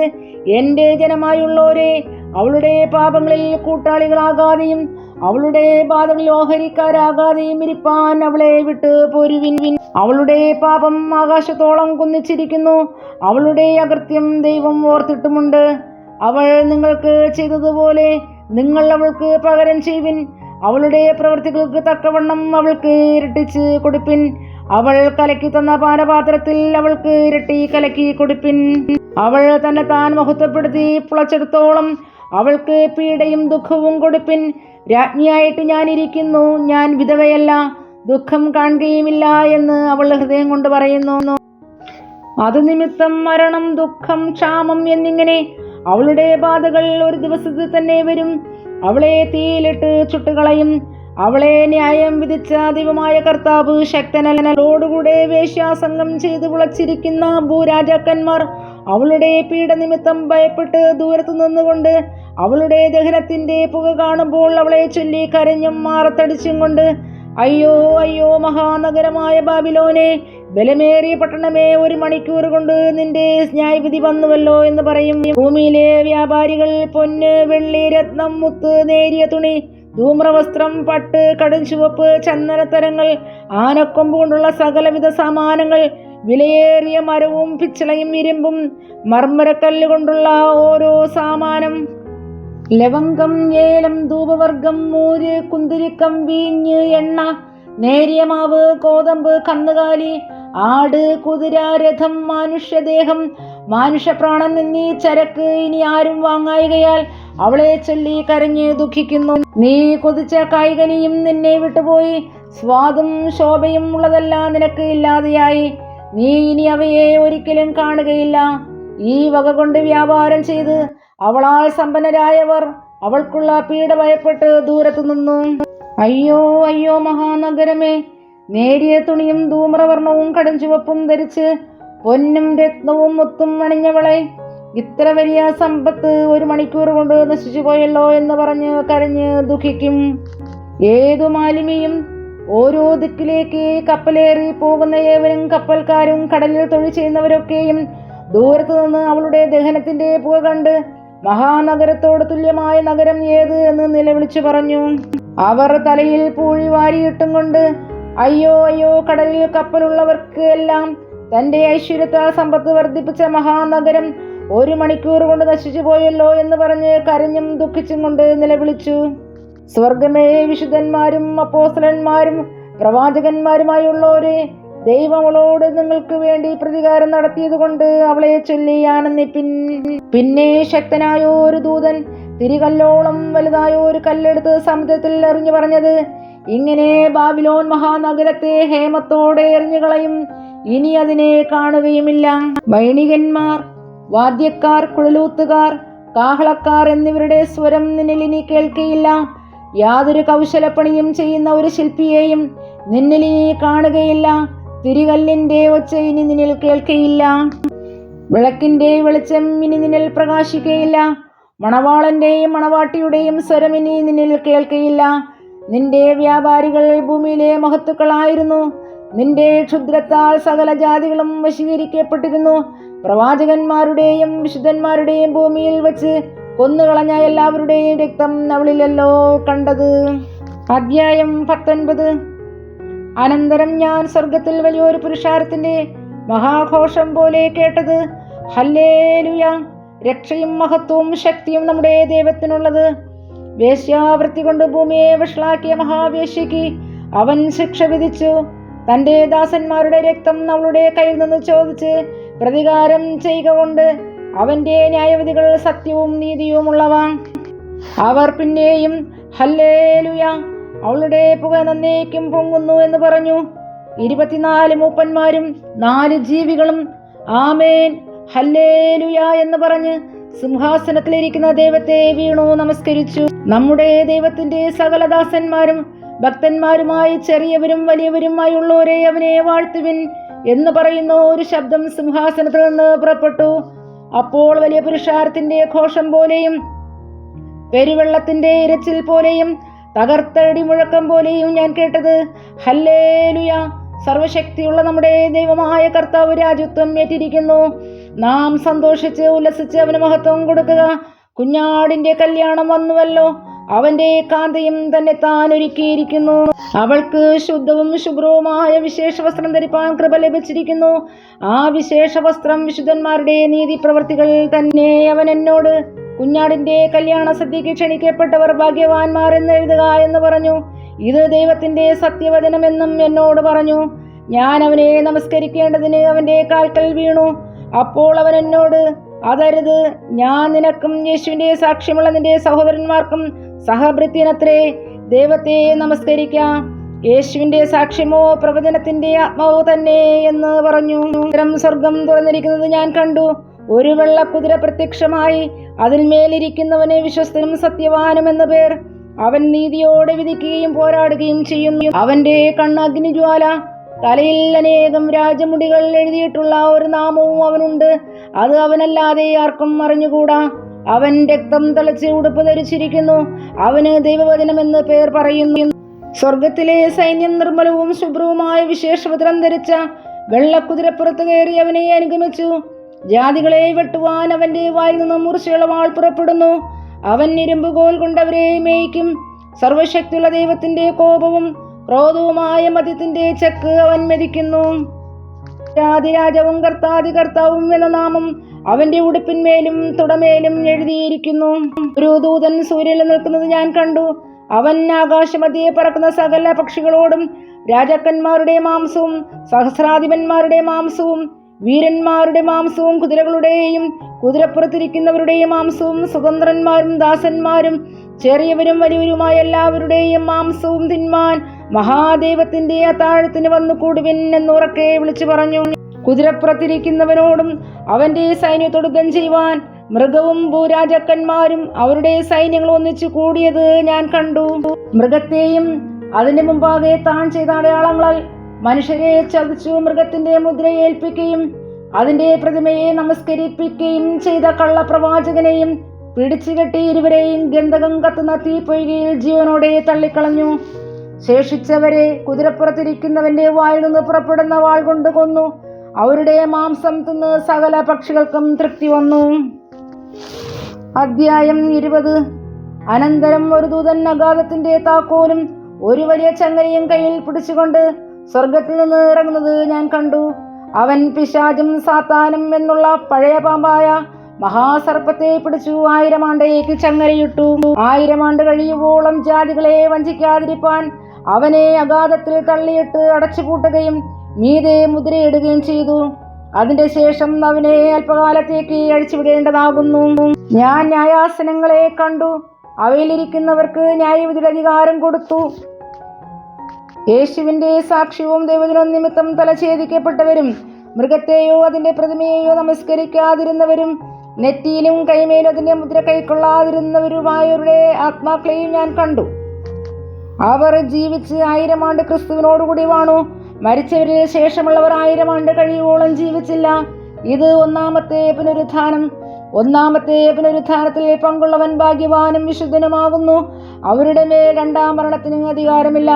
S1: എന്റെ ജനമായുള്ളവരെ, അവളുടെ പാപങ്ങളിൽ കൂട്ടാളികളാകാതെയും അവളുടെ ബാധകളിൽ ഓഹരിക്കാരാകാതെയും ഇരിപ്പാൻ അവളെ വിട്ട് പോരുവിൻ. അവളുടെ പാപം ആകാശത്തോളം കുന്നിച്ചിരിക്കുന്നു, അവളുടെ അകൃത്യം ദൈവം ഓർത്തിട്ടുമുണ്ട്. അവൾ നിങ്ങൾക്ക് ചെയ്തതുപോലെ നിങ്ങൾ അവൾക്ക് പകരം ചെയ്യുവിൻ. അവളുടെ പ്രവൃത്തികൾക്ക് തക്കവണ്ണം അവൾക്ക് ഇരട്ടിച്ച് കൊടുപ്പിൻ. അവൾ കലക്കി തന്ന പാനപാത്രത്തിൽ അവൾക്ക് ഇരട്ടി കലക്കി കൊടുപ്പിൻ. അവൾ തന്നെ താൻ മഹത്വപ്പെടുത്തി പുളച്ചെടുത്തോളം അവൾക്ക് പീഡയും ദുഃഖവും കൊടുപ്പിൻ. രാജ്ഞിയായിട്ട് ഞാൻ ഇരിക്കുന്നു, ഞാൻ വിധവയല്ല, ദുഃഖം കാണുകയുമില്ല എന്ന് അവൾ ഹൃദയം കൊണ്ട് പറയുന്നു. അത് നിമിത്തം മരണം, ദുഃഖം, ക്ഷാമം എന്നിങ്ങനെ അവളുടെ ബാധകൾ ഒരു ദിവസത്തിൽ തന്നെ വരും. അവളെ തീയിലിട്ട് ചുട്ടുകളയും. അവളെ ന്യായം വിധിച്ച ദൈവമായ കർത്താവ് ശക്തനോടുകൂടെ വേശ്യാസംഗം ചെയ്ത് വിളച്ചിരിക്കുന്ന ഭൂരാജാക്കന്മാർ അവളുടെ പീഡനിമിത്തം ഭയപ്പെട്ട് ദൂരത്തു നിന്നുകൊണ്ട് അവളുടെ ദഹനത്തിന്റെ പുക കാണുമ്പോൾ അവളെ ചൊല്ലി കരഞ്ഞും മാറത്തടിച്ചും കൊണ്ട്, അയ്യോ അയ്യോ മഹാനഗരമായ ബാബിലോനെ, ബലമേറിയ പട്ടണമേ, 1 മണിക്കൂർ കൊണ്ട് നിന്റെ ന്യായവിധി വന്നുവല്ലോ എന്ന് പറയും. ഭൂമിയിലെ വ്യാപാരികൾ പൊന്ന്, വെള്ളി, രത്നം, മുത്ത്, നേരിയ തുണി, ധൂമ്രവസ്ത്രം, പട്ട്, കടും ചുവപ്പ്, ചന്ദനത്തരങ്ങൾ, ആനക്കൊമ്പ് കൊണ്ടുള്ള സകലവിധ സാമാനങ്ങൾ, വിലയേറിയ മരവും പിച്ചളയും ഇരുമ്പും മർമ്മരക്കല്ല് കൊണ്ടുള്ള ഓരോ സാമാനം, ലവംഗം, ഏലം, ധൂപവർഗം, മൂര്, കുന്തിരിക്കം, വീഞ്ഞ്, എണ്ണ, നേരിയ മാവ്, കോതമ്പ്, കന്നുകാലി, ആട്, കുതിര, രഥം, മനുഷ്യദേഹം, മനുഷ്യപ്രാണൻ എന്നീ ചരക്ക് ഇനി ആരും വാങ്ങായികയാൽ അവളെ ചൊല്ലി കരഞ്ഞ് ദുഃഖിക്കുന്നു. നീ കൊതിച്ച കായികനിയും നിന്നെ വിട്ടുപോയി, സ്വാദും ശോഭയും ഉള്ളതെല്ലാം നിനക്ക് ഇല്ലാതെയായി. നീ ഇനി അവയെ ഒരിക്കലും കാണുകയില്ല. ഈ വക കൊണ്ട് വ്യാപാരം ചെയ്ത് അവളാൽ സമ്പന്നരായവർ അവൾക്കുള്ള പീഡ ഭയപ്പെട്ട് ദൂരത്തു നിന്നു. അയ്യോ അയ്യോ മഹാനഗരമേ, നേരിയ തുണിയും ധൂമ്രവർണവും കടും ചുവപ്പും ധരിച്ച് പൊന്നും രത്നവും മുത്തും അണിഞ്ഞവളെ, ഇത്ര വലിയ സമ്പത്ത് 1 മണിക്കൂർ കൊണ്ട് നശിച്ചു പോയല്ലോ എന്ന് പറഞ്ഞ് കരഞ്ഞ് ദുഃഖിക്കും. ഏതു മാലിമിയും ഓരോ ദിക്കിലേക്ക് കപ്പലേറി പോകുന്ന ഏവരും കപ്പൽക്കാരും കടലിൽ തൊഴിൽ ചെയ്യുന്നവരൊക്കെയും ദൂരത്തു നിന്ന് അവളുടെ ദഹനത്തിന്റെ പുക കണ്ട് മഹാനഗരത്തോട് തുല്യമായ നഗരം ഏത് എന്ന് നിലവിളിച്ചു പറഞ്ഞു. അവർ തലയിൽ പൂഴി വാരിയിട്ടും കൊണ്ട്, അയ്യോ അയ്യോ, കടലിൽ കപ്പലുള്ളവർക്ക് എല്ലാം തന്റെ ഐശ്വര്യത്താൽ സമ്പത്ത് വർദ്ധിപ്പിച്ച മഹാനഗരം 1 മണിക്കൂർ കൊണ്ട് നശിച്ചു പോയല്ലോ എന്ന് പറഞ്ഞ് കരഞ്ഞും ദുഃഖിച്ചും കൊണ്ട് നിലവിളിച്ചു. സ്വർഗമേ, വിശുദ്ധന്മാരും അപ്പോസ്തലന്മാരും പ്രവാചകന്മാരുമായുള്ളവരെ, ദൈവം അവളോട് നിങ്ങൾക്ക് വേണ്ടി പ്രതികാരം നടത്തിയത് കൊണ്ട് അവളെ ചൊല്ലി ആനന്ദിപ്പിൻ. പിന്നെ ശക്തനായ ഒരു ദൂതൻ തിരികല്ലോളം വലുതായ ഒരു കല്ലെടുത്ത് സമുദ്രത്തിൽ എറിഞ്ഞു പറഞ്ഞത്, ഇങ്ങനെ ബാബിലോൺ മഹാനഗരത്തെ ഹേമത്തോടെ എറിഞ്ഞുകളയും, ഇനി അതിനെ കാണുകയുമില്ല. വൈണികന്മാർ, വാദ്യക്കാർ, കുഴലൂത്തുകാർ, കാഹളക്കാർ എന്നിവരുടെ സ്വരം നിന്നിൽ ഇനി കേൾക്കയില്ല. യാതൊരു കൗശലപ്പണിയും ചെയ്യുന്ന ഒരു ശില്പിയെയും നിന്നിൽ ഇനി കാണുകയില്ല. തിരികല്ലിന്റെ ഒച്ച ഇനി നിന്നിൽ കേൾക്കയില്ല. വിളക്കിന്റെ വെളിച്ചം ഇനി നിന്നിൽ പ്രകാശിക്കയില്ല. മണവാളന്റെയും മണവാട്ടിയുടെയും സ്വരം ഇനി നിന്നിൽ കേൾക്കയില്ല. നിന്റെ വ്യാപാരികൾ ഭൂമിയിലെ മഹത്തുക്കളായിരുന്നു. നിന്റെ ക്ഷുദ്രത്താൽ സകല ജാതികളും വശീകരിക്കപ്പെട്ടിരുന്നു. പ്രവാചകന്മാരുടെയും വിശുദ്ധന്മാരുടെയും ഭൂമിയിൽ വെച്ച് കൊന്നുകളഞ്ഞ എല്ലാവരുടെയും രക്തം അവളിലല്ലോ കണ്ടത്. അധ്യായം 19. അനന്തരം ഞാൻ സ്വർഗത്തിൽ വലിയൊരു പുരുഷാരത്തിന്റെ മഹാഘോഷം പോലെ കേട്ടത്, ഹല്ലേലൂയ, രക്ഷയും മഹത്വവും ശക്തിയും നമ്മുടെ ദൈവത്തിനുള്ളത്. വേശ്യാവൃത്തി കൊണ്ട് ഭൂമിയെ വഷളാക്കിയ മഹാവേശ്യയ്ക്ക് അവൻ ശിക്ഷ വിധിച്ചു. തന്റെ ദാസന്മാരുടെ രക്തം അവളുടെ കയ്യിൽ നിന്ന് ചോദിച്ച് പ്രതികാരം ചെയ്യുക കൊണ്ട് അവന്റെ ന്യായവിധികൾ സത്യവും നീതിയുമുള്ളവ. അവർ പിന്നെയും ഹല്ലേലൂയ, അവളുടെ പുക നന്നേക്കും പൊങ്ങുന്നു എന്ന് പറഞ്ഞു. 24 മൂപ്പന്മാരും 4 ജീവികളും ആമേൻ ഹല്ലേലൂയ എന്ന് പറഞ്ഞ് സിംഹാസനത്തിലിരിക്കുന്ന ദൈവത്തെ വീണു നമസ്കരിച്ചു. നമ്മുടെ ദൈവത്തിന്റെ സകലദാസന്മാരും ഭക്തന്മാരുമായി ചെറിയവരും വലിയവരുമായുള്ളവരെ അവനെ വാഴ്ത്തുവിൻ എന്ന് പറയുന്ന ഒരു ശബ്ദം സിംഹാസനത്തിൽ നിന്ന് പുറപ്പെട്ടു. അപ്പോൾ വലിയ പുരുഷാരത്തിന്റെ ഘോഷം പോലെയും പെരുവെള്ളത്തിന്റെ ഇരച്ചിൽ പോലെയും തകർത്തടി മുഴക്കം പോലെയും ഞാൻ കേട്ടത്, ഹല്ലേലൂയ, സർവശക്തിയുള്ള നമ്മുടെ ദൈവമായ കർത്താവ് രാജ്യത്വം ഏറ്റിരിക്കുന്നു. നാം സന്തോഷിച്ച് ഉല്ലസിച്ച് അവന് മഹത്വം കൊടുക്കുക. കുഞ്ഞാടിന്റെ കല്യാണം വന്നുവല്ലോ, അവന്റെ കാന്തയും തന്നെ താൻ ഒരുക്കിയിരിക്കുന്നു. അവൾക്ക് ശുദ്ധവും ശുഭ്രവുമായ വിശേഷ വസ്ത്രം ധരിപ്പാൻ കൃപ ലഭിച്ചിരിക്കുന്നു. ആ വിശേഷ വസ്ത്രം വിശുദ്ധന്മാരുടെ നീതി പ്രവർത്തികൾ തന്നെ. അവൻ എന്നോട്, കുഞ്ഞാടിന്റെ കല്യാണ സദ്യക്ക് ക്ഷണിക്കപ്പെട്ടവർ ഭാഗ്യവാന്മാർ എന്ന് എഴുതുക എന്ന് പറഞ്ഞു. ഇത് ദൈവത്തിന്റെ സത്യവചനമെന്നും എന്നോട് പറഞ്ഞു. ഞാൻ അവനെ നമസ്കരിക്കേണ്ടതിന് അവന്റെ കാൽക്കൽ വീണു. അപ്പോൾ അവൻ എന്നോട്, അതരുത്, ഞാൻ നിനക്കും യേശുവിന്റെ സാക്ഷ്യമുള്ള നിന്റെ സഹോദരന്മാർക്കും സഹഭൃത്യനത്രേ. ദൈവത്തെ നമസ്കരിക്കാം. യേശുവിന്റെ സാക്ഷ്യമോ പ്രവചനത്തിന്റെ ആത്മാവോ തന്നെ എന്ന് പറഞ്ഞു. സ്വർഗം തുറന്നിരിക്കുന്നത് ഞാൻ കണ്ടു. ഒരു വെള്ളക്കുതിര പ്രത്യക്ഷമായി. അതിന്മേലിരിക്കുന്നവനെ വിശ്വസ്തനും സത്യവാനും എന്ന പേർ. അവൻ നീതിയോടെ വിധിക്കുകയും പോരാടുകയും ചെയ്യുന്നു. അവന്റെ കണ്ണ് അഗ്നിജ്വാല, തലയിൽ അനേകം രാജമുടികൾ എഴുതിയിട്ടുള്ള ഒരു നാമവും അവനുണ്ട്. അത് അവനല്ലാതെ ആർക്കും അറിഞ്ഞുകൂടാ. അവൻ രക്തം തളിച്ച് ഉടുപ്പ് ധരിച്ചിരിക്കുന്നു. അവന് ദൈവവചനം എന്ന് പേർ പറയുന്നു. സ്വർഗത്തിലെ സൈന്യം നിർമ്മലവും ശുഭ്രവുമായ വിശേഷവസ്ത്രം ധരിച്ച വെള്ളക്കുതിരപ്പുറത്ത് കയറി അവനെ അനുഗമിച്ചു. ജാതികളെ വെട്ടുവാൻ അവന്റെ വായിൽ നിന്നും മൂർച്ചയുള്ള വാൾ പുറപ്പെടുന്നു. അവൻ ഇരുമ്പുകോൽ കൊണ്ടവരെ മേയ്ക്കും. സർവശക്തിയുള്ള ദൈവത്തിന്റെ കോപവും ക്രോധവുമായ മദ്യത്തിന്റെ ചക്ക് അവൻ മെതിക്കുന്നു. രാജാവും കർത്താവും എന്ന നാമം അവന്റെ ഉടുപ്പിന്മേലും തുടമേലും എഴുതിയിരിക്കുന്നു. ഒരു ദൂതൻ സൂര്യനിൽ നിൽക്കുന്നത് ഞാൻ കണ്ടു. അവൻ ആകാശമധ്യേ പറക്കുന്ന സകല പക്ഷികളോടും രാജാക്കന്മാരുടെ മാംസവും സഹസ്രാധിപന്മാരുടെ മാംസവും വീരന്മാരുടെ മാംസവും കുതിരകളുടെയും കുതിരപ്പുറത്തിരിക്കുന്നവരുടെയും മാംസവും സ്വതന്ത്രന്മാരും ദാസന്മാരും ചെറിയവരും വലിയവരുമായ എല്ലാവരുടെയും മാംസവും തിന്മാൻ മഹാദൈവത്തിന്റെ അത്താഴത്തിന് വന്നു കൂടുവിൻ എന്നുറക്കെ വിളിച്ചു പറഞ്ഞു. കുതിരപ്പുറത്തിരിക്കുന്നവനോടും അവന്റെ സൈന്യത്തോട് യുദ്ധം ചെയ്യുവാൻ മൃഗവും ഭൂരാജാക്കന്മാരും അവരുടെ സൈന്യങ്ങൾ ഒന്നിച്ചു കൂടിയത് ഞാൻ കണ്ടു. മൃഗത്തെയും അതിന്റെ മുമ്പാകെ താൻ ചെയ്ത അടയാളങ്ങളാൽ മനുഷ്യരെ ചതിച്ചു മൃഗത്തിന്റെ മുദ്രയേൽപ്പിക്കുകയും അതിന്റെ പ്രതിമയെ നമസ്കരിപ്പിക്കുകയും ചെയ്ത കള്ളപ്രവാചകനെയും പിടിച്ചുകെട്ടി ഇരുവരെയും ഗന്ധകം കത്തുന്ന തീപ്പൊയ്കയിൽ ജീവനോടെ തള്ളിക്കളഞ്ഞു. ശേഷിച്ചവരെ കുതിരപ്പുറത്തിരിക്കുന്നവന്റെ വായിൽ നിന്ന് പുറപ്പെടുന്ന വാൾ കൊണ്ട് കൊന്നു. അവരുടെ മാംസം തിന്ന് സകല പക്ഷികൾക്കും തൃപ്തി വന്നു. അധ്യായം 20. അനന്തരം ഒരു ദൂതൻ അഗാധത്തിന്റെ താക്കോലും ഒരു വലിയ ചങ്ങലയും കയ്യിൽ പിടിച്ചുകൊണ്ട് സ്വർഗത്തിൽ നിന്ന് ഇറങ്ങുന്നത് ഞാൻ കണ്ടു. അവൻ പിശാചും സാത്താനും എന്നുള്ള പഴയ പാമ്പായ മഹാസർപ്പത്തെ പിടിച്ചു 1000 ആണ്ടേക്ക് ചങ്ങലയിട്ടു. 1000 ആണ്ട് കഴിയുവോളം ജാതികളെ വഞ്ചിക്കാതിരിപ്പാൻ അവനെ അഗാധത്തിൽ തള്ളിയിട്ട് അടച്ചുപൂട്ടുകയും മീതെ മുദ്രയിടുകയും ചെയ്തു. അതിന്റെ ശേഷം അവനെ അല്പകാലത്തേക്ക് അഴിച്ചുവിടേണ്ടതാകുന്നു. ഞാൻ ന്യായാസനങ്ങളെ കണ്ടു. അവയിലിരിക്കുന്നവർക്ക് ന്യായവിധിയുടെ അധികാരം കൊടുത്തു. യേശുവിന്റെ സാക്ഷ്യവും ദൈവജനം നിമിത്തം തലഛേദിക്കപ്പെട്ടവരും മൃഗത്തെയോ അതിന്റെ പ്രതിമയെയോ നമസ്കരിക്കാതിരുന്നവരും നെറ്റിയിലും കൈമേലും അതിന്റെ മുദ്ര കൈക്കൊള്ളാതിരുന്നവരുമായവരുടെ ആത്മാക്കളെയും ഞാൻ കണ്ടു. അവർ ജീവിച്ച് 1000 ആണ്ട് ക്രിസ്തുവിനോടുകൂടി വാണു. മരിച്ചവരിൽ ശേഷമുള്ളവർ 1000 ആണ്ട് കഴിയുവോളം ജീവിച്ചില്ല. ഇത് ഒന്നാമത്തെ പുനരുത്ഥാനം. ഒന്നാമത്തെ പുനരുത്ഥാനത്തിൽ പങ്കുള്ളവൻ ഭാഗ്യവാനും വിശുദ്ധനുമാകുന്നു. അവരുടെ മേൽ രണ്ടാം മരണത്തിന് അധികാരമില്ല.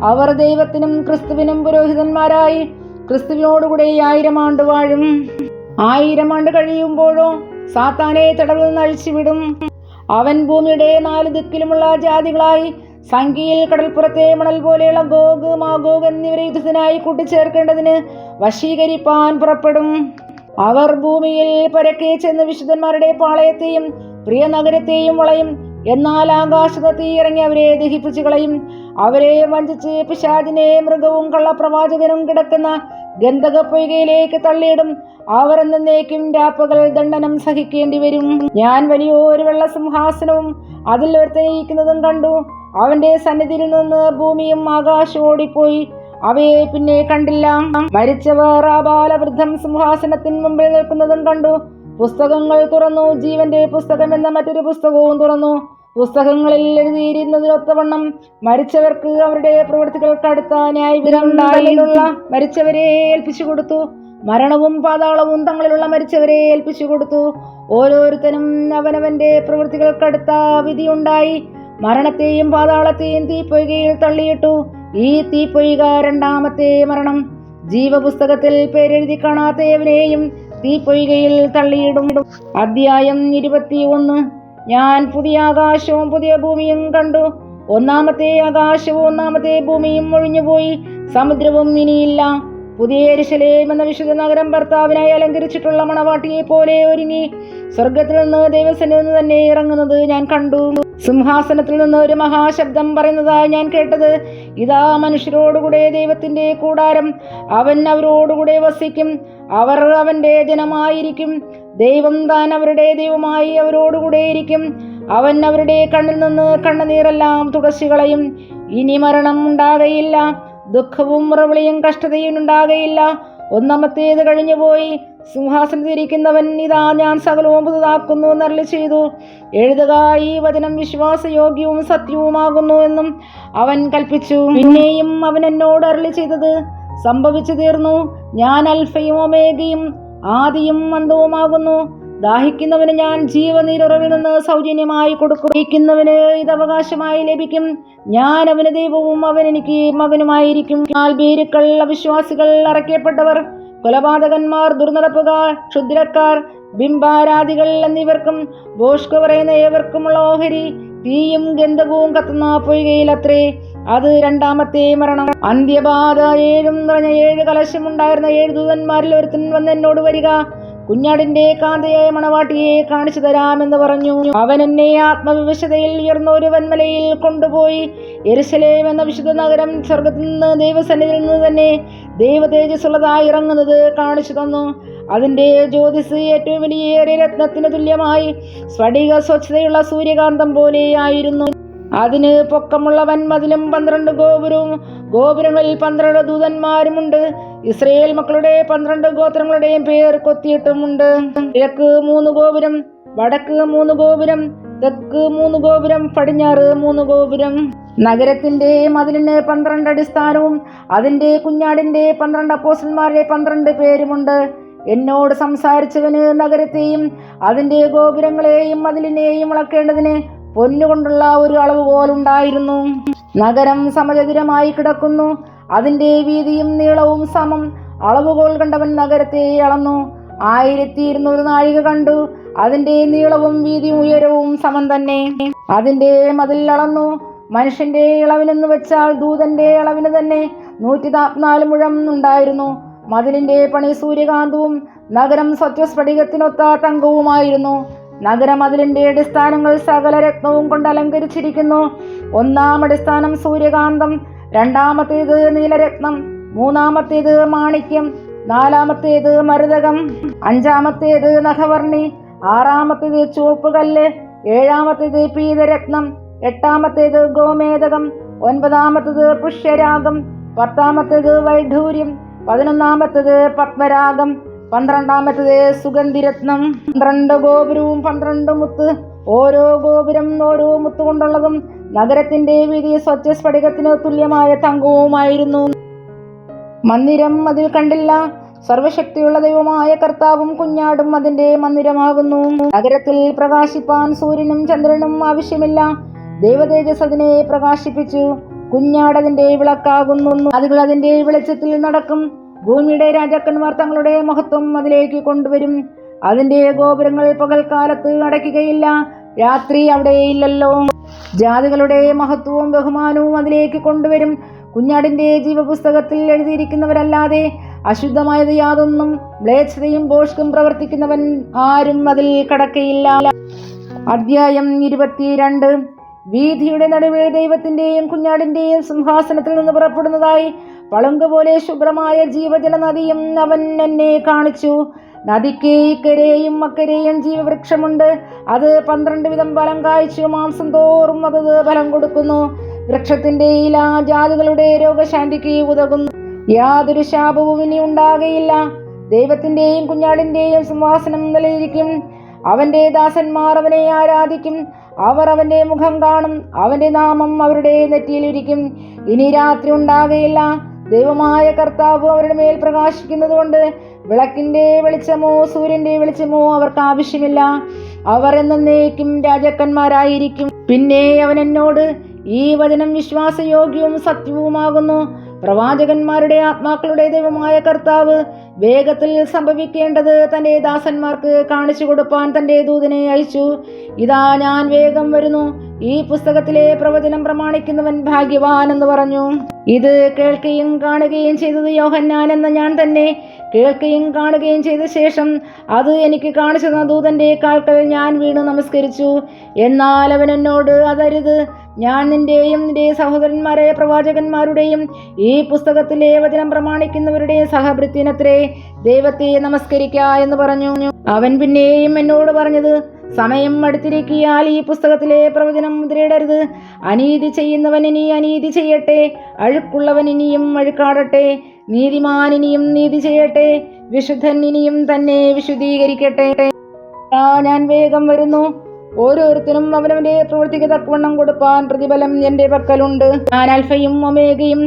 S1: അവർ ദൈവത്തിനും ക്രിസ്തുവിനും പുരോഹിതന്മാരായി ക്രിസ്തുവിനോടുകൂടി 1000 ആണ്ട് വാഴും. 1000 ആണ്ട് കഴിയുമ്പോഴോ സാത്താനെ തടവിൽ നിന്ന് അഴിച്ചുവിടും. അവൻ ഭൂമിയുടെ 4 ദിക്കിലുമുള്ള ജാതികളായി സംഖ്യയിൽ കടൽപ്പുറത്തെ മണൽ പോലെയുള്ള ഗോഗ് മാഗോഗ് എന്നിവരെ യുദ്ധത്തിനായി കൂട്ടിച്ചേർക്കേണ്ടതിന് വശീകരിപ്പാൻ പുറപ്പെടും. അവർ ഭൂമിയിൽ പരക്കെ ചെന്ന് വിശുദ്ധന്മാരുടെ പാളയത്തെയും പ്രിയ നഗരത്തെയും വളയും. എന്നാൽ ആകാശത്ത് തീ ഇറങ്ങി അവരെ ദഹിപ്പിച്ചു കളയും. അവരെ വഞ്ചിച്ച് പിശാചിനെ മൃഗവും കള്ളപ്രവാചകനും കിടക്കുന്ന ഗന്ധകപ്പൊയ്കയിലേക്ക് തള്ളിയിടും. അവർ എന്നേക്കും രാപ്പകൽ ദണ്ഡനം സഹിക്കേണ്ടി വരും. ഞാൻ വലിയൊരു വെള്ള സിംഹാസനവും അതിൽ ഒരുത്തനിരിക്കുന്നതും കണ്ടു. അവന്റെ സന്നിധിയിൽ നിന്ന് ഭൂമിയും ആകാശവും ഓടിപ്പോയി, അവയെ പിന്നെ കണ്ടില്ല. മരിച്ചവർ ആബാലവൃദ്ധം സിംഹാസനത്തിന് മുമ്പിൽ നിൽക്കുന്നതും കണ്ടു. പുസ്തകങ്ങൾ തുറന്നു. ജീവന്റെ പുസ്തകം എന്ന മറ്റൊരു പുസ്തകവും തുറന്നു. പുസ്തകങ്ങളിൽ എഴുതിയിരുന്നതിനൊത്തവണ്ണം മരിച്ചവർക്ക് അവരുടെ പ്രവൃത്തികൾക്ക് അടുത്ത ന്യായവിധിയുള്ള മരിച്ചവരെ ഏൽപ്പിച്ചു കൊടുത്തു. മരണവും പാതാളവും തങ്ങളിലുള്ള മരിച്ചവരെ ഏൽപ്പിച്ചു കൊടുത്തു. ഓരോരുത്തനും അവനവന്റെ പ്രവൃത്തികൾക്കടുത്ത വിധിയുണ്ടായി. മരണത്തെയും പാതാളത്തെയും തീപ്പൊയ്കയിൽ തള്ളിയിട്ടു. ഈ തീപ്പൊയ്ക രണ്ടാമത്തെ മരണം. ജീവപുസ്തകത്തിൽ പേരെഴുതി കാണാത്തവനെയും തീപ്പൊയ്കയിൽ തള്ളിയിടും. അധ്യായം 21. ഞാൻ പുതിയ ആകാശവും പുതിയ ഭൂമിയും കണ്ടു. ഒന്നാമത്തെ ആകാശവും ഒന്നാമത്തെ ഭൂമിയും ഒഴിഞ്ഞുപോയി, സമുദ്രവും ഇനിയില്ല. പുതിയ യെരൂശലേം എന്ന വിശുദ്ധ നഗരം ഭർത്താവിനായി അലങ്കരിച്ചിട്ടുള്ള മണവാട്ടിയെ പോലെ ഒരുങ്ങി സ്വർഗത്തിൽ നിന്ന് ദൈവസന്നിധിയിൽ നിന്ന് തന്നെ ഇറങ്ങുന്നത് ഞാൻ കണ്ടു. സിംഹാസനത്തിൽ നിന്ന് ഒരു മഹാശബ്ദം പറയുന്നതായി ഞാൻ കേട്ടത്, ഇതാ മനുഷ്യരോടുകൂടെ ദൈവത്തിന്റെ കൂടാരം, അവൻ അവരോടുകൂടെ വസിക്കും, അവർ അവന്റെ ജനമായിരിക്കും. ദൈവം താൻ അവരുടെ ദൈവമായി അവരോടുകൂടെ ഇരിക്കും. അവൻ അവരുടെ കണ്ണിൽ നിന്ന് കണ്ണുനീരെല്ലാം തുടച്ചു കളയും. ഇനി മരണം ഉണ്ടാകയില്ല, ദുഃഖവും മുറവിളിയും കഷ്ടതയും ഉണ്ടാകയില്ല. ഒന്നാമത്തേത് കഴിഞ്ഞുപോയി. സിംഹാസനത്തിരിക്കുന്നവൻ, ഇതാ ഞാൻ സകലവും പുതുതാക്കുന്നു എന്നരുളി ചെയ്തു. എഴുതുക, ഈ വചനം വിശ്വാസയോഗ്യവും സത്യവുമാകുന്നു എന്നും അവൻ കൽപ്പിച്ചു. പിന്നെയും അവൻ എന്നോട് അരുളി ചെയ്തത്, സംഭവിച്ചു തീർന്നു. ഞാൻ അൽഫയും ഒമേഗയും ആദിയും അന്തവുമാകുന്നു. ദാഹിക്കുന്നവന് ഞാൻ ജീവനീരുറവിൽ നിന്ന് സൗജന്യമായി കൊടുക്കും. ദാഹിക്കുന്നവന് ഇത് അവകാശമായി ലഭിക്കും. ഞാൻ അവന് ദൈവവും അവൻ എനിക്ക് മകനുമായിരിക്കും. ഭീരുക്കൾ, അവിശ്വാസികൾ, അറയ്ക്കപ്പെട്ടവർ, കൊലപാതകന്മാർ, ദുർനടപ്പുകാർ, ക്ഷുദ്രക്കാർ, ബിംബാരാധികൾ എന്നിവർക്കും ഭോഷ്ക് പറയുന്ന ഏവർക്കുമുള്ള ഓഹരി തീയും ഗന്ധകവും കത്തുന്ന പൊയ്കയിലത്രേ. അത് രണ്ടാമത്തെ മരണം. അന്ത്യബാധ. 7 നിറഞ്ഞ 7 കലശമുണ്ടായിരുന്ന 7 ദൂതന്മാരിൽ ഒരുത്തൻ വന്ന് എന്നോട്, വരിക, കുഞ്ഞാടിന്റെ കാന്തയായ മണവാട്ടിയെ കാണിച്ചു തരാമെന്ന് പറഞ്ഞു. അവൻ എന്നെ ആത്മവിവശതയിൽ ഉയർന്ന ഒരു വൻമലയിൽ കൊണ്ടുപോയി. യെരൂശലേം എന്ന വിശുദ്ധ നഗരം സ്വർഗത്തിൽ നിന്ന് ദൈവസന്നിധിയിൽ നിന്ന് തന്നെ ദൈവ തേജസ്സുള്ളതായി ഇറങ്ങുന്നത് കാണിച്ചു തന്നു. അതിന്റെ ജ്യോതിസ് ഏറ്റവും വലിയേറിയ രത്നത്തിന് തുല്യമായി സ്ഫടിക സ്വച്ഛതയുള്ള സൂര്യകാന്തം പോലെയായിരുന്നു. അതിന് പൊക്കമുള്ള വൻമതിലും 12 ഗോപുരവും, ഗോപുരങ്ങളിൽ 12 ദൂതന്മാരുമുണ്ട്. ഇസ്രയേൽ മക്കളുടെ 12 ഗോത്രങ്ങളുടെയും പേർ കൊത്തിയിട്ടുമുണ്ട്. കിഴക്ക് 3 ഗോപുരം, വടക്ക് 3 ഗോപുരം, തെക്ക് 3 ഗോപുരം, പടിഞ്ഞാറ് 3 ഗോപുരം. നഗരത്തിന്റെ മതിലിന് 12 അടിസ്ഥാനവും അതിന്റെ കുഞ്ഞാടിന്റെ 12 അപ്പോസ്തലന്മാരുടെ 12 പേരുമുണ്ട്. എന്നോട് സംസാരിച്ചവന് നഗരത്തെയും അതിന്റെ ഗോപുരങ്ങളെയും മതിലിനെയും അളക്കേണ്ടതിന് പൊന്നുകൊണ്ടുള്ള ഒരു അളവുകോലുണ്ടായിരുന്നു. നഗരം സമചതുരമായി കിടക്കുന്നു. അതിന്റെ വീതിയും നീളവും സമം. അളവുകോൽ കണ്ടവൻ നഗരത്തെ അളന്നു. 1200 നാഴിക കണ്ടു. അതിന്റെ നീളവും വീതിയും ഉയരവും സമം തന്നെ. അതിന്റെ മതിൽ അളന്നു. മനുഷ്യന്റെ അളവിനെന്ന് വെച്ചാൽ ദൂതന്റെ അളവിന് തന്നെ 144 മുഴം ഉണ്ടായിരുന്നു. മതിലിന്റെ പണി സൂര്യകാന്തവും നഗരം സ്വച്ഛസ്ഫടികത്തിനൊത്ത തങ്കവുമായിരുന്നു. നഗരമതിലിന്റെ അടിസ്ഥാനങ്ങൾ സകല രത്നവും കൊണ്ട് അലങ്കരിച്ചിരിക്കുന്നു. 1-ാം അടിസ്ഥാനം സൂര്യകാന്തം, 2-ാമത്തേത് നീലരത്നം, 3-ാമത്തേത് മാണിക്യം, 4-ാമത്തേത് മരതകം, 5-ാമത്തേത് നഖവർണി, 6-ാമത്തേത് ചുവപ്പുകല്ല്, 7-ാമത്തേത് പീതരത്നം, 8-ാമത്തേത് ഗോമേതകം, 9-ാമത്തേത് പുഷ്യരാഗം, 10-ാമത്തേത് വൈഢൂര്യം, 11-ാമത്തേത് പത്മരാഗം, 12-ാമത്തേത് സുഗന്ധിരത്നം. 12 ഗോപുരവും 12 മുത്ത്, ഓരോ ഗോപുരം ഓരോ മുത്ത് കൊണ്ടുള്ളതും നഗരത്തിന്റെ വീതി സ്വച്ഛസ്ഫടികത്തിന് തുല്യമായ തങ്കവുമായിരുന്നു. മന്ദിരം അതിൽ കണ്ടില്ല. സർവശക്തിയുള്ള ദൈവമായ കർത്താവും കുഞ്ഞാടും അതിന്റെ മന്ദിരമാകുന്നു. നഗരത്തിൽ പ്രകാശിപ്പാൻ സൂര്യനും ചന്ദ്രനും ആവശ്യമില്ല. ദൈവതേജസ് അതിനെ പ്രകാശിപ്പിച്ചു. കുഞ്ഞാടതിന്റെ വിളക്കാകുന്നു. അതുകൾ അതിന്റെ വെളിച്ചത്തിൽ നടക്കും. ഭൂമിയുടെ രാജാക്കന്മാർ തങ്ങളുടെ മഹത്വം അതിലേക്ക് കൊണ്ടുവരും. അതിന്റെ ഗോപുരങ്ങൾ പകൽക്കാലത്ത് അടയ്ക്കുകയില്ല, രാത്രി അവിടെയില്ലല്ലോ. ജാതികളുടെ മഹത്വവും ബഹുമാനവും അതിലേക്ക് കൊണ്ടുവരും. കുഞ്ഞാടിന്റെ ജീവപുസ്തകത്തിൽ എഴുതിയിരിക്കുന്നവരല്ലാതെ അശുദ്ധമായത് യാതൊന്നും മ്ലേച്ഛതയും ഭോഷ്കും പ്രവർത്തിക്കുന്നവൻ ആരും അതിൽ കടക്കയില്ല. അധ്യായം 22. വീഥിയുടെ നടുവിൽ ദൈവത്തിന്റെയും കുഞ്ഞാടിന്റെയും സിംഹാസനത്തിൽ നിന്ന് പുറപ്പെടുന്നതായി പളുങ്ക് പോലെ ശുഭ്രമായ ജീവജല നദിയും അവൻ എന്നെ കാണിച്ചു. നദിക്ക് ഇക്കരെയും അക്കരെയും ജീവവൃക്ഷമുണ്ട്. അത് 12 വിധം ഫലം കായ്ച്ചു മാംസം തോറും അത് ഫലം കൊടുക്കുന്നു. വൃക്ഷത്തിന്റെ ഇല ജാതികളുടെ രോഗശാന്തിക്ക് ഉതകുന്നു. യാതൊരു ശാപവും ഇനി ഉണ്ടാകയില്ല. ദൈവത്തിന്റെയും കുഞ്ഞാടിന്റെയും സിംഹാസനം നിലനിൽക്കും. അവന്റെ ദാസന്മാർ അവനെ ആരാധിക്കും. അവർ അവന്റെ മുഖം കാണും. അവന്റെ നാമം അവരുടെ നെറ്റിയിലിരിക്കും. ഇനി രാത്രി ഉണ്ടാകയില്ല. ദൈവമായ കർത്താവ് അവരുടെ മേൽ പ്രകാശിക്കുന്നത് കൊണ്ട് വിളക്കിന്റെ വെളിച്ചമോ സൂര്യന്റെ വെളിച്ചമോ അവർക്ക് ആവശ്യമില്ല. അവർ എന്നേക്കും രാജാക്കന്മാരായിരിക്കും. പിന്നെ അവൻ എന്നോട്, ഈ വചനം വിശ്വാസയോഗ്യവും സത്യവുമാകുന്നു. പ്രവാചകന്മാരുടെ ആത്മാക്കളുടെ ദൈവമായ കർത്താവ് വേഗത്തിൽ സംഭവിക്കേണ്ടത് തന്റെ ദാസന്മാർക്ക് കാണിച്ചു കൊടുപ്പാൻ തന്റെ ദൂതനെ അയച്ചു. ഇതാ ഞാൻ വേഗം വരുന്നു. ഈ പുസ്തകത്തിലെ പ്രവചനം പ്രമാണിക്കുന്നവൻ ഭാഗ്യവാൻ എന്ന് പറഞ്ഞു. ഇത് കേൾക്കുകയും കാണുകയും ചെയ്തത് യോഹന്നാൻ എന്ന ഞാൻ തന്നെ. കേൾക്കുകയും കാണുകയും ചെയ്ത ശേഷം അത് എനിക്ക് കാണിച്ചു തന്ന ദൂതന്റെ കാൽക്കൽ ഞാൻ വീണു നമസ്കരിച്ചു. എന്നാൽ അവൻ എന്നോട്, അതരുത്. ഞാൻ നിന്റെയും നിന്റെ സഹോദരന്മാരെ പ്രവാചകന്മാരുടെയും ഈ പുസ്തകത്തിലെ വചനം പ്രമാണിക്കുന്നവരുടെയും സഹഭൃത്യനത്രേ. ദൈവത്തെ നമസ്കരിക്ക എന്ന് പറഞ്ഞു. അവൻ പിന്നെയും എന്നോട് പറഞ്ഞത്, സമയം അടുത്തിരിക്കിയാൽ ഈ പുസ്തകത്തിലെ പ്രവചനം മുദ്രയിടരുത്. അനീതി ചെയ്യുന്നവൻ ഇനി അനീതി ചെയ്യട്ടെ. അഴുക്കുള്ളവൻ ഇനിയും അഴുക്കാടട്ടെ. നീതിമാൻ ഇനിയും നീതി ചെയ്യട്ടെ. വിശുദ്ധൻ ഇനിയും തന്നെ വിശുദ്ധീകരിക്കട്ടെ. ഞാൻ വേഗം വരുന്നു. ഓരോരുത്തരും അവനവന്റെ പ്രവൃത്തിക്ക് തക്കവണ്ണം കൊടുപ്പാൻ പ്രതിഫലം എന്റെ പക്കലുണ്ട്. ഞാൻ അൽഫയും ഒമേഗയും,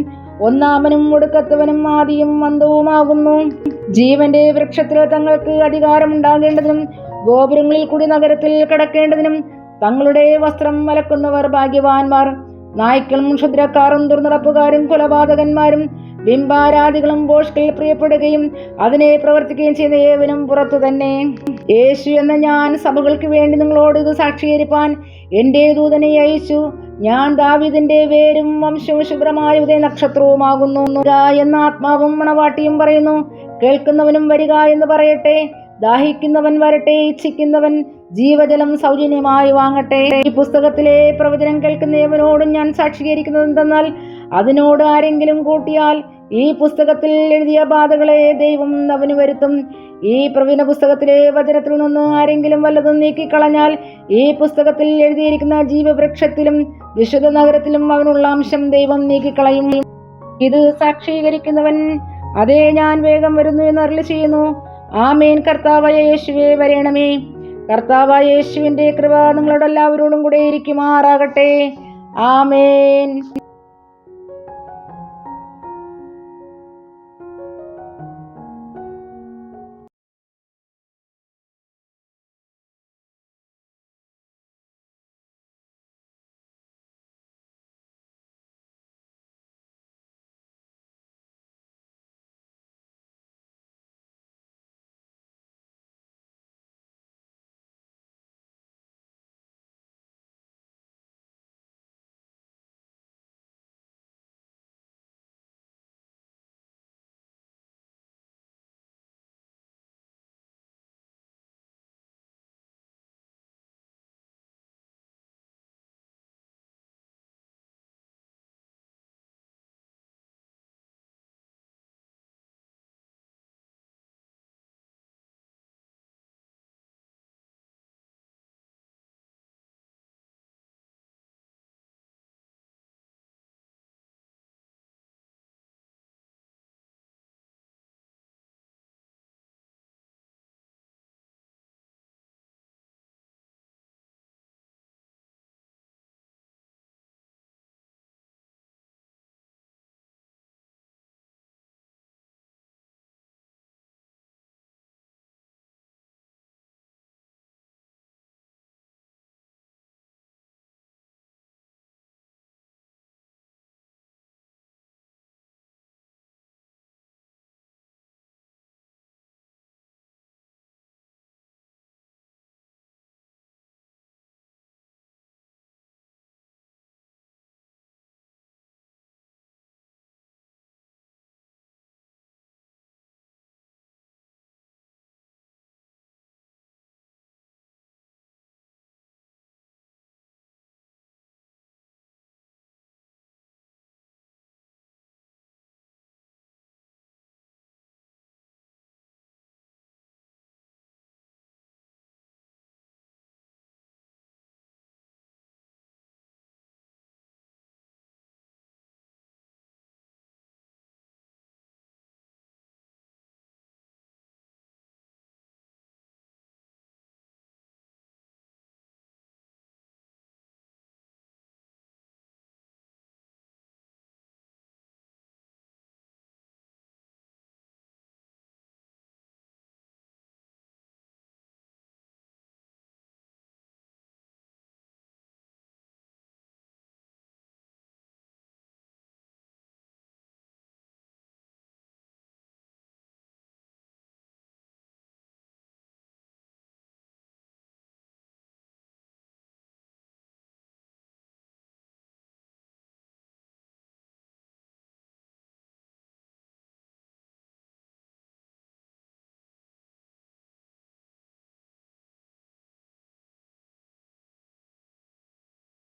S1: ഒന്നാമനും ഒടുക്കത്തവനും ആദിയും അന്തവുമാകുന്നു. ജീവന്റെ വൃക്ഷത്തിൽ തങ്ങൾക്ക് അധികാരമുണ്ടാകേണ്ടതിനും ഗോപുരങ്ങളിൽ കൂടി നഗരത്തിൽ കിടക്കേണ്ടതിനും തങ്ങളുടെ വസ്ത്രം മലക്കുന്നവർ ഭാഗ്യവാന്മാർ. നായ്ക്കളും ക്ഷുദ്രക്കാരും ദുർനടപ്പുകാരും കൊലപാതകന്മാരും ബിംബാരാധികളും ഭോഷ്കിൽ പ്രിയപ്പെടുകയും അതിനെ പ്രവർത്തിക്കുകയും ചെയ്യുന്ന ഏവനും പുറത്തു തന്നെ. യേശു എന്ന ഞാൻ സഭകൾക്ക് വേണ്ടി നിങ്ങളോട് ഇത് സാക്ഷീകരിപ്പാൻ എൻ്റെ ദൂതനെ അയച്ചു. ഞാൻ ദാവീദിന്റെ വേരും വംശവും ശുഭ്രമായ ഉദയ നക്ഷത്രവുമാകുന്നു എന്ന ആത്മാവും മണവാട്ടിയും പറയുന്നു. കേൾക്കുന്നവനും വരിക എന്ന് പറയട്ടെ. ദാഹിക്കുന്നവൻ വരട്ടെ. ഇച്ഛിക്കുന്നവൻ ജീവജലം സൗജന്യമായി വാങ്ങട്ടെ. ഈ പുസ്തകത്തിലെ പ്രവചനം കേൾക്കുന്നവനോടും ഞാൻ സാക്ഷീകരിക്കുന്നത് എന്തെന്നാൽ, അതിനോട് ആരെങ്കിലും കൂട്ടിയാൽ ഈ പുസ്തകത്തിൽ എഴുതിയ ബാധകളെ ദൈവം അവന് വരുത്തും. ഈ പ്രവചന പുസ്തകത്തിലെ വചനത്തിൽ നിന്ന് ആരെങ്കിലും വല്ലതും നീക്കിക്കളഞ്ഞാൽ ഈ പുസ്തകത്തിൽ എഴുതിയിരിക്കുന്ന ജീവവൃക്ഷത്തിലും വിശുദ്ധ നഗരത്തിലും അവനുള്ള അംശം ദൈവം നീക്കിക്കളയും. ഇത് സാക്ഷീകരിക്കുന്നവൻ, അതേ ഞാൻ വേഗം വരുന്നു എന്ന് അരുളി ചെയ്യുന്നു. ആമേൻ. കർത്താവായ യേശുവേ വരണമേ. കർത്താവായ യേശുവിന്റെ കൃപ നിങ്ങളോട് എല്ലാവരോടും കൂടെ ഇരിക്കുമാറാകട്ടെ. ആമേൻ.